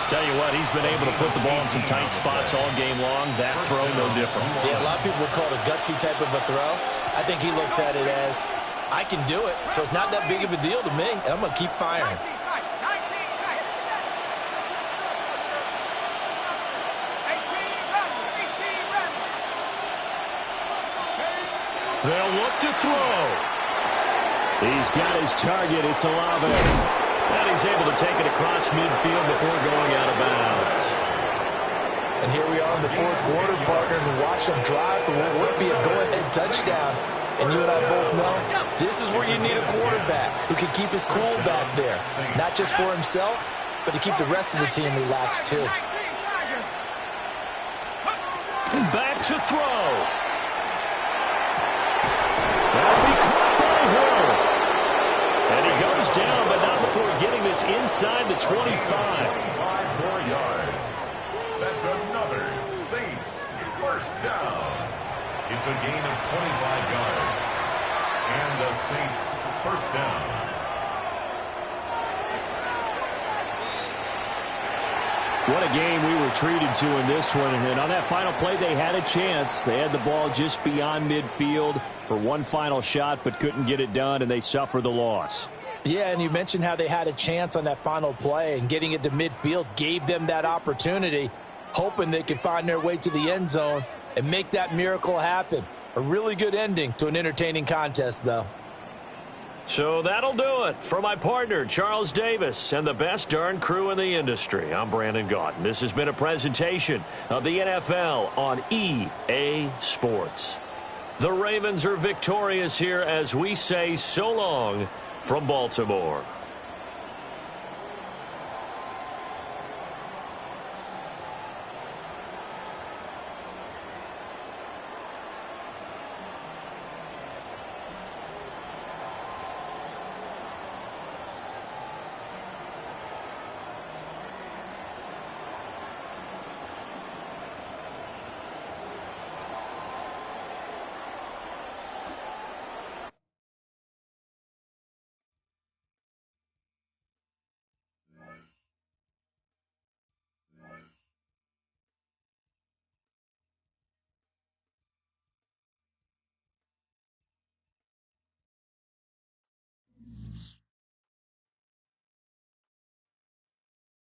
Tell you what, he's been able to put the ball in some tight spots all game long. That throw, no different. Yeah, a lot of people would call it a gutsy type of a throw. I think he looks at it as, I can do it, so it's not that big of a deal to me, and I'm going to keep firing. They'll look to throw. He's got his target. It's Olave. And he's able to take it across midfield before going out of bounds. And here we are in the 4th quarter, partner, and watch them drive for what would be a go-ahead touchdown. And you and I both know this is where you need a quarterback who can keep his cool back there. Not just for himself, but to keep the rest of the team relaxed too. Back to throw. That'll be caught by Hill. And he goes down, but not before getting this inside the 25. 5 more yards. That's another Saints 1st down. It's a gain of 25 yards. And the Saints 1st down. What a game we were treated to in this one. And on that final play, they had a chance. They had the ball just beyond midfield for one final shot, but couldn't get it done, and they suffered the loss. Yeah, and you mentioned how they had a chance on that final play, and getting it to midfield gave them that opportunity, hoping they could find their way to the end zone and make that miracle happen. A really good ending to an entertaining contest, though. So that'll do it. For my partner, Charles Davis, and the best darn crew in the industry, I'm Brandon Gaudin. This has been a presentation of the NFL on EA Sports. The Ravens are victorious here as we say so long from Baltimore.